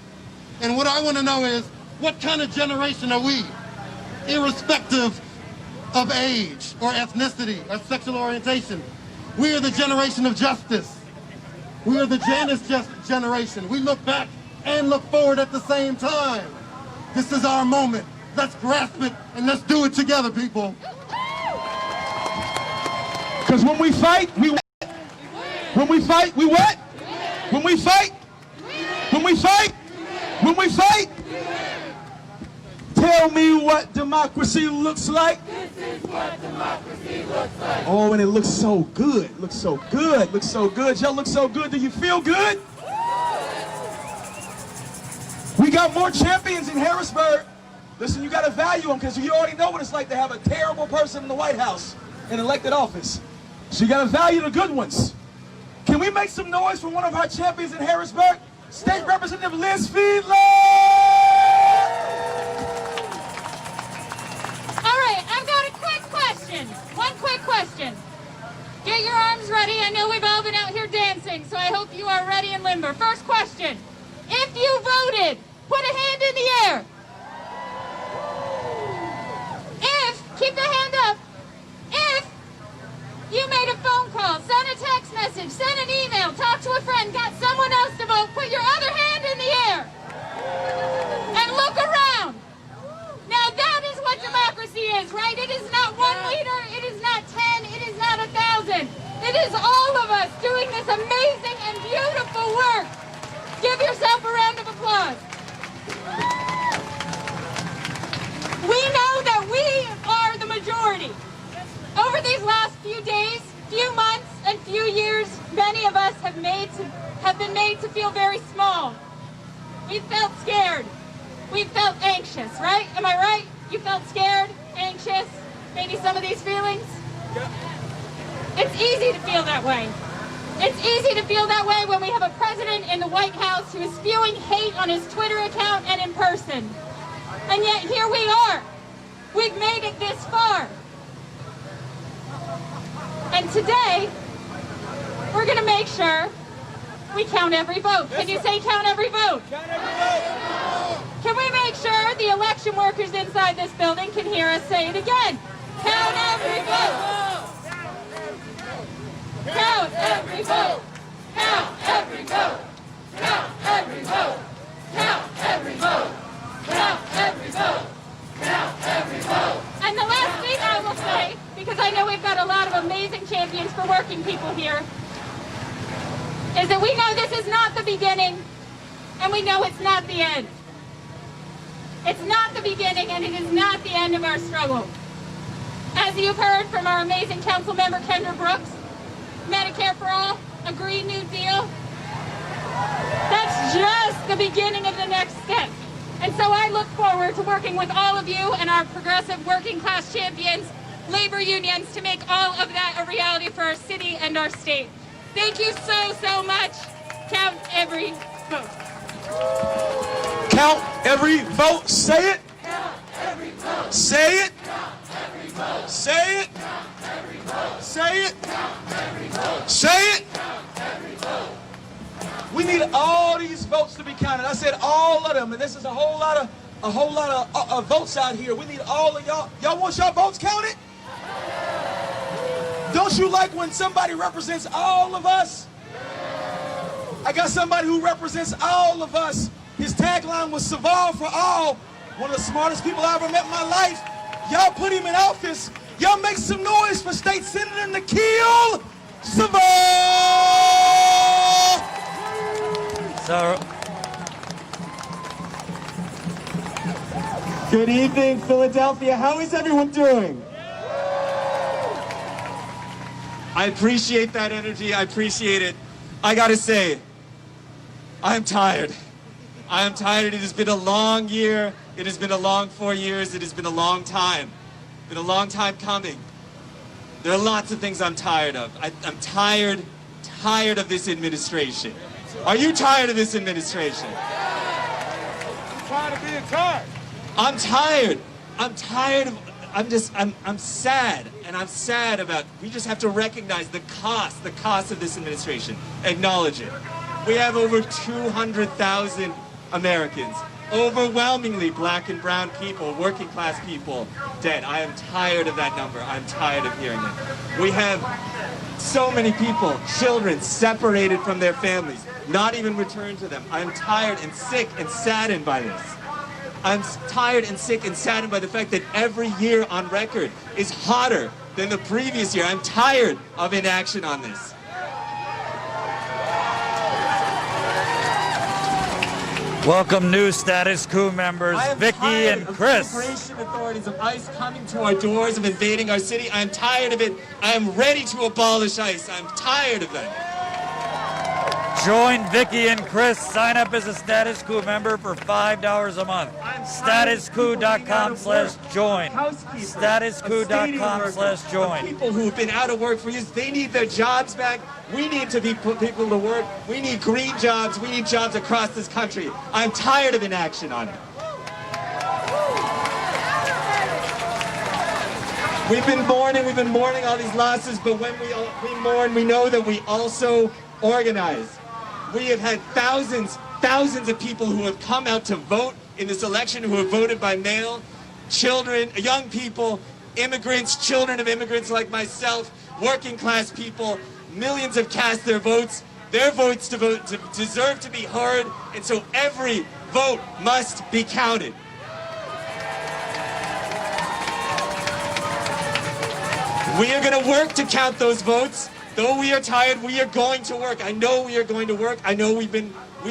And what I want to know is, what kind of generation are we? Irrespective of age or ethnicity or sexual orientation. We are the generation of justice. We are the Janus generation. We look back and look forward at the same time. This is our moment. Let's grasp it and let's do it together, people. Because when we fight, we win. When we fight, we what? When we fight, when we fight, when we fight. Tell me what democracy looks like. This is what democracy looks like. Oh, and it looks so good. Looks so good. Looks so good. Y'all look so good. Do you feel good? We got more champions in Harrisburg. Listen, you got to value them because you already know what it's like to have a terrible person in the White House in elected office. So you got to value the good ones. Can we make some noise for one of our champions in Harrisburg? State Representative Liz Fiedler! All right, I've got a quick question. One quick question. Get your arms ready. I know we've all been out here dancing, so I hope you are ready and limber. First question. If you voted, put a hand in the air. Keep the hand up. If you made a phone call, sent a text message, sent an email, talked to a friend, got someone else to vote, put your other hand in the air. And look around. Now that is what democracy is, right? It is not one leader, it is not 10, it is not 1,000. It is all of us doing this amazing and beautiful work. Give yourself a round of applause. We know that we are the majority. Over these last few days, few months, and few years, many of us have been made to feel very small. We felt scared. We felt anxious, right? Am I right? You felt scared, anxious, maybe some of these feelings? It's easy to feel that way. It's easy to feel that way when we have a president in the White House who is spewing hate on his Twitter account and in person. And yet here we are. We've made it this far. And today, we're going to make sure we count every vote. Can you say count every vote? Count every vote. Can we make sure the election workers inside this building can hear us say it again? Count every vote. Count every vote. Count every vote. Count every vote. Count every vote. Count every vote. Count every vote. And the last thing I will say, because I know we've got a lot of amazing champions for working people here, is that we know this is not the beginning, and we know it's not the end. It's not the beginning, and it is not the end of our struggle. As you've heard from our amazing council member, Kendra Brooks, Medicare for All, a Green New Deal, that's just the beginning of the next step. And so I look forward to working with all of you and our progressive working class champions, labor unions, to make all of that a reality for our city and our state. Thank you so much. Count every vote. Count every vote. Say it. Count every vote. Say it. Count every vote. Say it. Count every vote. Say it. Count every vote. Say it. Count every vote. We need all these votes to be counted. I said all of them, and this is a whole lot of votes out here. We need all of y'all. Y'all want your votes counted? Don't you like when somebody represents all of us? I got somebody who represents all of us. His tagline was "Survival for All." One of the smartest people I ever met in my life. Y'all put him in office. Y'all make some noise for State Senator Nikhil Savall. So, good evening, Philadelphia. How is everyone doing? I appreciate that energy. I appreciate it. I gotta say, I'm tired. I am tired. It has been a long year. It has been a long 4 years. It has been a long time. Been a long time coming. There are lots of things I'm tired of. I'm tired of this administration. Are you tired of this administration? I'm tired of being tired. I'm tired. I'm tired of, I'm sad. And I'm sad about, we just have to recognize the cost of this administration. Acknowledge it. We have over 200,000 Americans, overwhelmingly black and brown people, working class people, dead. I am tired of that number. I'm tired of hearing it. We have so many people, children separated from their families, not even returned to them. I'm tired and sick and saddened by this. I'm tired and sick and saddened by the fact that every year on record is hotter than the previous year. I'm tired of inaction on this. welcome new Status Coup members, Vicky and Chris. Immigration authorities of ICE coming to our doors, of invading our city. I'm tired of it. I am ready to abolish ICE. I'm tired of that. Join Vicky and Chris. Sign up as a Status Coup member for $5 a month. Statuscoup.com/join. Statuscoup.com/join. People who have been out of work for years, they need their jobs back. We need to put people to work. We need green jobs. We need jobs across this country. I'm tired of inaction on it. We've been mourning all these losses, but when we mourn, we know that we also organize. We have had thousands of people who have come out to vote in this election, who have voted by mail, children, young people, immigrants, children of immigrants like myself, working class people. Millions have cast their votes. Their votes deserve to be heard, and so every vote must be counted. We are going to work to count those votes. Though we are tired, we are going to work. I know we are going to work. I know we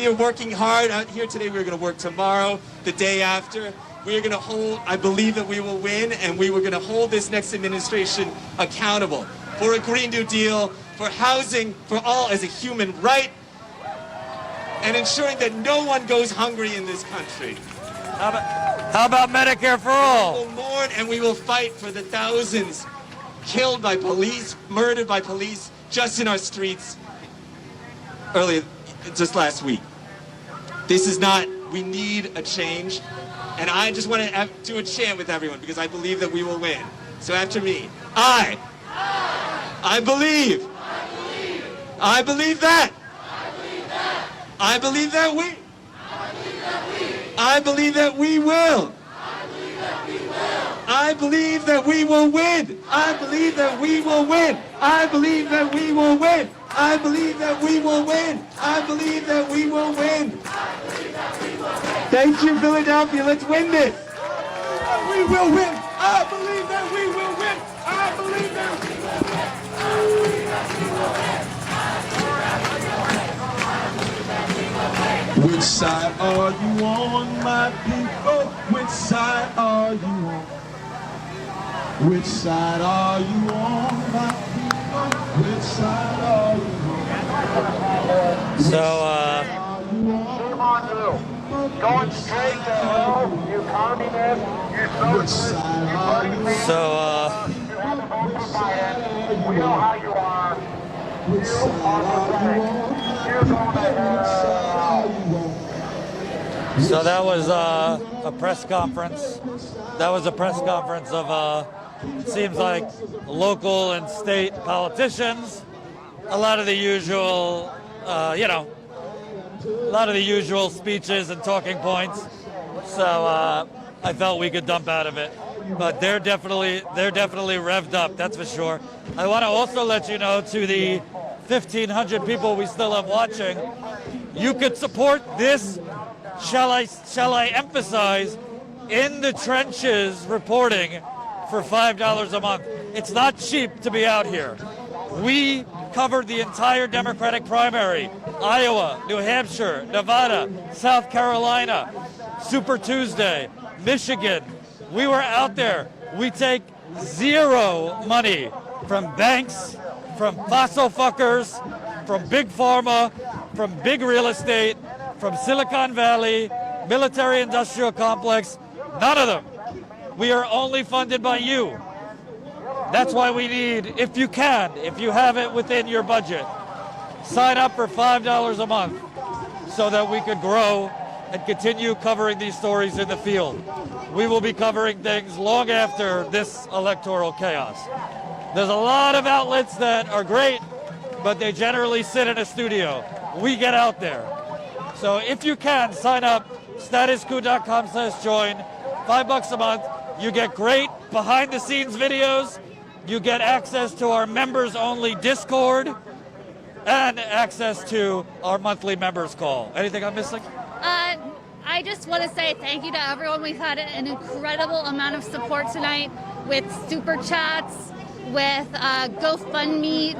are working hard out here today. We're going to work tomorrow, the day after. We are going to hold, I believe that we will win, and we were going to hold this next administration accountable for a Green New Deal, for housing for all as a human right, and ensuring that no one goes hungry in this country. How about Medicare for all? We will mourn and we will fight for the thousands killed by police, murdered by police, just in our streets just last week. This is not, we need a change. And I just want to do a chant with everyone because I believe that we will win. So after me, I I believe. I believe that. I believe that we. I believe that we will. I believe that we will win. I believe that we will win. I believe that we will win. I believe that we will win. I believe that we will win. Thank you, Philadelphia. Let's win this. We will win. I believe that we will win. I believe that we will win. Which side are you on, my people? Which side are you on? Which side are you on, my people? Which side are you on? So, Shame on you. Going straight to hell, you communist, you socialist, you voting man. So, You have to vote for Biden. We know how you are. You are pathetic. You're going to hell. So that was a press conference. That was a press conference of, it seems like, local and state politicians. A lot of the usual, a lot of the usual speeches and talking points. So I felt we could dump out of it. But they're definitely revved up, that's for sure. I want to also let you know, to the 1,500 people we still have watching, you could support this, shall I emphasize, in the trenches reporting for $5 a month. It's not cheap to be out here. We covered the entire Democratic primary, Iowa, New Hampshire, Nevada, South Carolina, Super Tuesday, Michigan. We were out there. We take zero money from banks, from fossil fuckers, from big pharma, from big real estate, from Silicon Valley, military industrial complex, none of them. We are only funded by you. That's why we need, if you can, if you have it within your budget, sign up for $5 a month so that we could grow and continue covering these stories in the field. We will be covering things long after this electoral chaos. There's a lot of outlets that are great, but they generally sit in a studio. We get out there. So if you can, sign up, statuscoup.com/join, $5 a month. You get great behind-the-scenes videos. You get access to our members-only Discord and access to our monthly members call. Anything I'm missing? I just want to say thank you to everyone. We've had an incredible amount of support tonight with super chats, with GoFundMe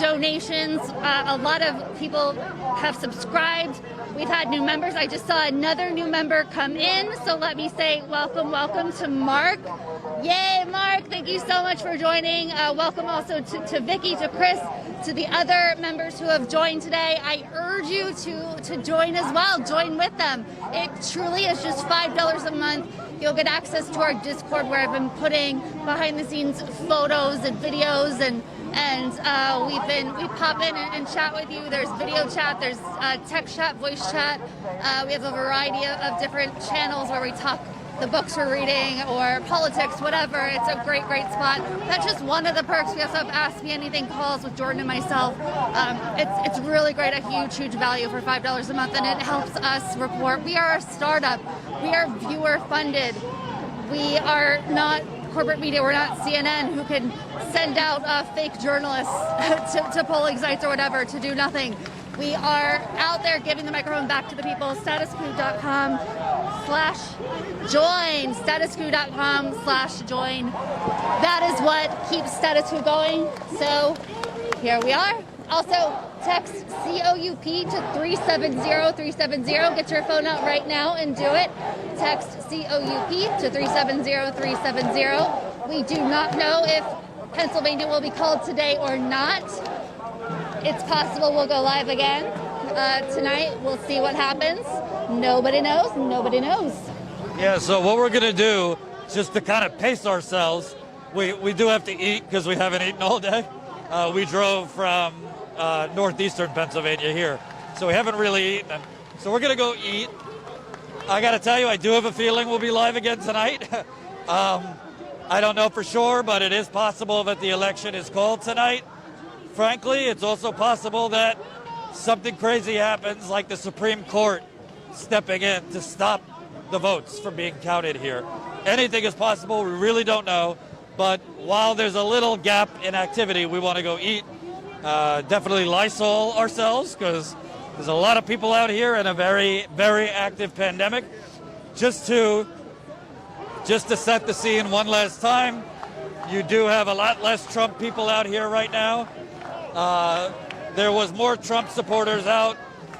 donations. A lot of people have subscribed. We've had new members. I just saw another new member come in, so let me say welcome to Mark. Yay, Mark, thank you so much for joining. Welcome also to Vicky, to Chris, to the other members who have joined today. I urge you to join as well. Join with them. It truly is just $5 a month. You'll get access to our Discord, where I've been putting behind-the-scenes photos and videos, and we pop in and chat with you. There's video chat, there's text chat, voice chat. We have a variety of different channels where we talk the books we're reading or politics, whatever. It's a great spot. That's just one of the perks. We also have Ask Me Anything calls with Jordan and myself. It's really great, a huge value for $5 a month, and it helps us report. We are a startup. We are viewer funded. We are not corporate media. We're not CNN, who can send out fake journalists to polling sites or whatever to do nothing. We are out there giving the microphone back to the people. Statuscoup.com/join. Statuscoup.com/join. That is what keeps Status Coup going. So here we are. Also, text COUP to 370-370. Get your phone out right now and do it. Text COUP to 370-370. We do not know if Pennsylvania will be called today or not. It's possible we'll go live again tonight. We'll see what happens. Nobody knows. Nobody knows. Yeah, so what we're going to do, just to kind of pace ourselves, we do have to eat because we haven't eaten all day. We drove from northeastern Pennsylvania here, so we haven't really eaten. So we're going to go eat. I got to tell you, I do have a feeling we'll be live again tonight. I don't know for sure, but it is possible that the election is called tonight. frankly, it's also possible that something crazy happens, like the Supreme Court stepping in to stop the votes from being counted here. Anything is possible. We really don't know. But while there's a little gap in activity, we want to go eat. Definitely Lysol ourselves, because there's a lot of people out here in a very, very active pandemic. Just to set the scene one last time, you do have a lot less Trump people out here right now. There was more Trump supporters out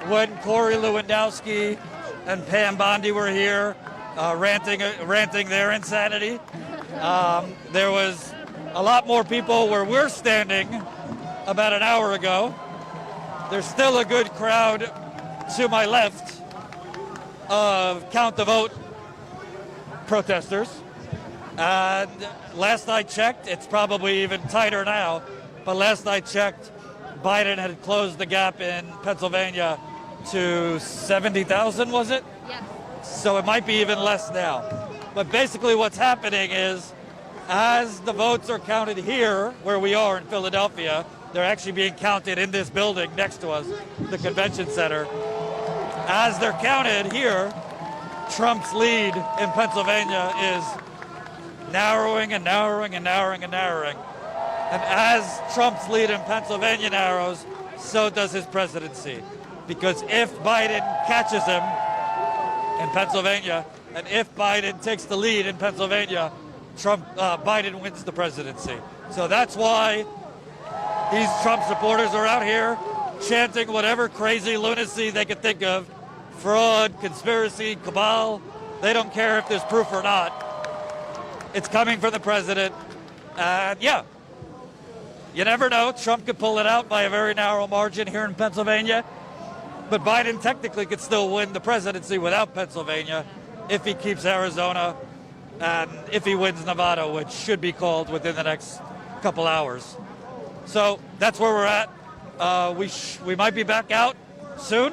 when Corey Lewandowski and Pam Bondi were here ranting their insanity. There was a lot more people where we're standing about an hour ago. There's still a good crowd to my left of count the vote protesters. And last I checked, it's probably even tighter now, but last I checked, Biden had closed the gap in Pennsylvania to 70,000, was it? Yes. So it might be even less now. But basically what's happening is, as the votes are counted here, where we are in Philadelphia, they're actually being counted in this building next to us, the convention center. As they're counted here, Trump's lead in Pennsylvania is narrowing and narrowing and narrowing and narrowing. And as Trump's lead in Pennsylvania narrows, so does his presidency. Because if Biden catches him in Pennsylvania, and if Biden takes the lead in Pennsylvania, Biden wins the presidency. So that's why these Trump supporters are out here chanting whatever crazy lunacy they could think of. Fraud, conspiracy, cabal. They don't care if there's proof or not. It's coming from the president. And yeah, you never know. Trump could pull it out by a very narrow margin here in Pennsylvania. But Biden technically could still win the presidency without Pennsylvania if he keeps Arizona and if he wins Nevada, which should be called within the next couple hours. So that's where we're at. We might be back out soon.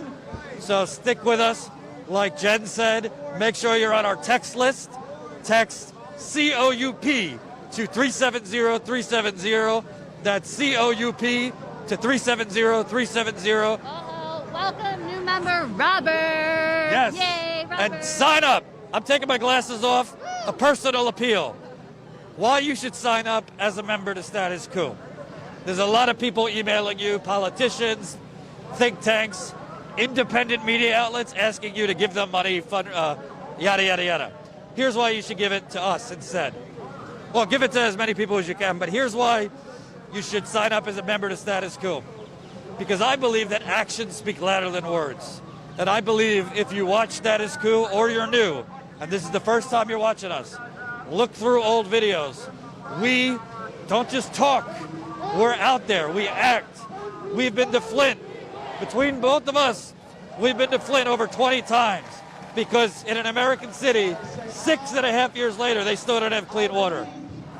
So stick with us. Like Jen said, make sure you're on our text list. Text COUP to 370-370. That's COUP to 370-370. Welcome, new member Robert. Yes. Yay, Robert. And sign up. I'm taking my glasses off. A personal appeal. Why you should sign up as a member to Status Coup. There's a lot of people emailing you, politicians, think tanks, independent media outlets asking you to give them money, yada, yada, yada. Here's why you should give it to us instead. Well, give it to as many people as you can, but here's why you should sign up as a member to Status Coup. Because I believe that actions speak louder than words. And I believe if you watch Status Coup or you're new, and this is the first time you're watching us, look through old videos. We don't just talk. We're out there. We act. We've been to Flint. Between both of us, we've been to Flint over 20 times because in an American city, 6.5 years later, they still don't have clean water.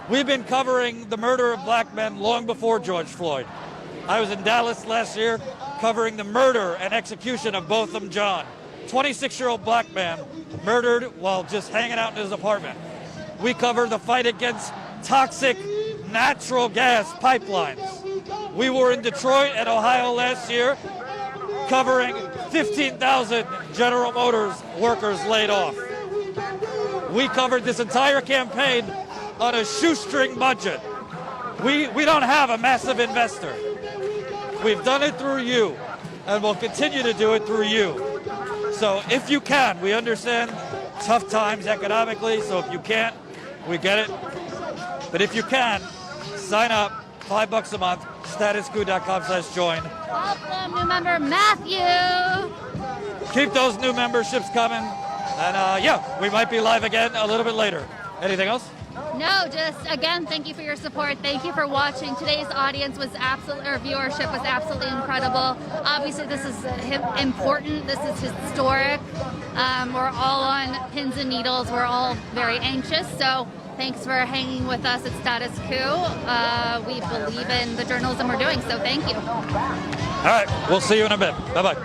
We've been covering the murder of black men long before George Floyd. I was in Dallas last year covering the murder and execution of Botham Jean, 26-year-old black man murdered while just hanging out in his apartment. We covered the fight against toxic natural gas pipelines. We were in Detroit and Ohio last year covering 15,000 General Motors workers laid off. We covered this entire campaign on a shoestring budget. We don't have a massive investor. We've done it through you, and we'll continue to do it through you. So if you can, we understand tough times economically, so if you can't, we get it. But if you can, sign up, $5 a month, statuscoup.com/join. Welcome, new member Matthew. Keep those new memberships coming. And yeah, we might be live again a little bit later. Anything else? No, just again, thank you for your support. Thank you for watching. Today's audience was our viewership was absolutely incredible. Obviously, this is important. This is historic. We're all on pins and needles. We're all very anxious. So thanks for hanging with us at Status Coup. We believe in the journalism we're doing. So thank you. All right, we'll see you in a bit. Bye-bye.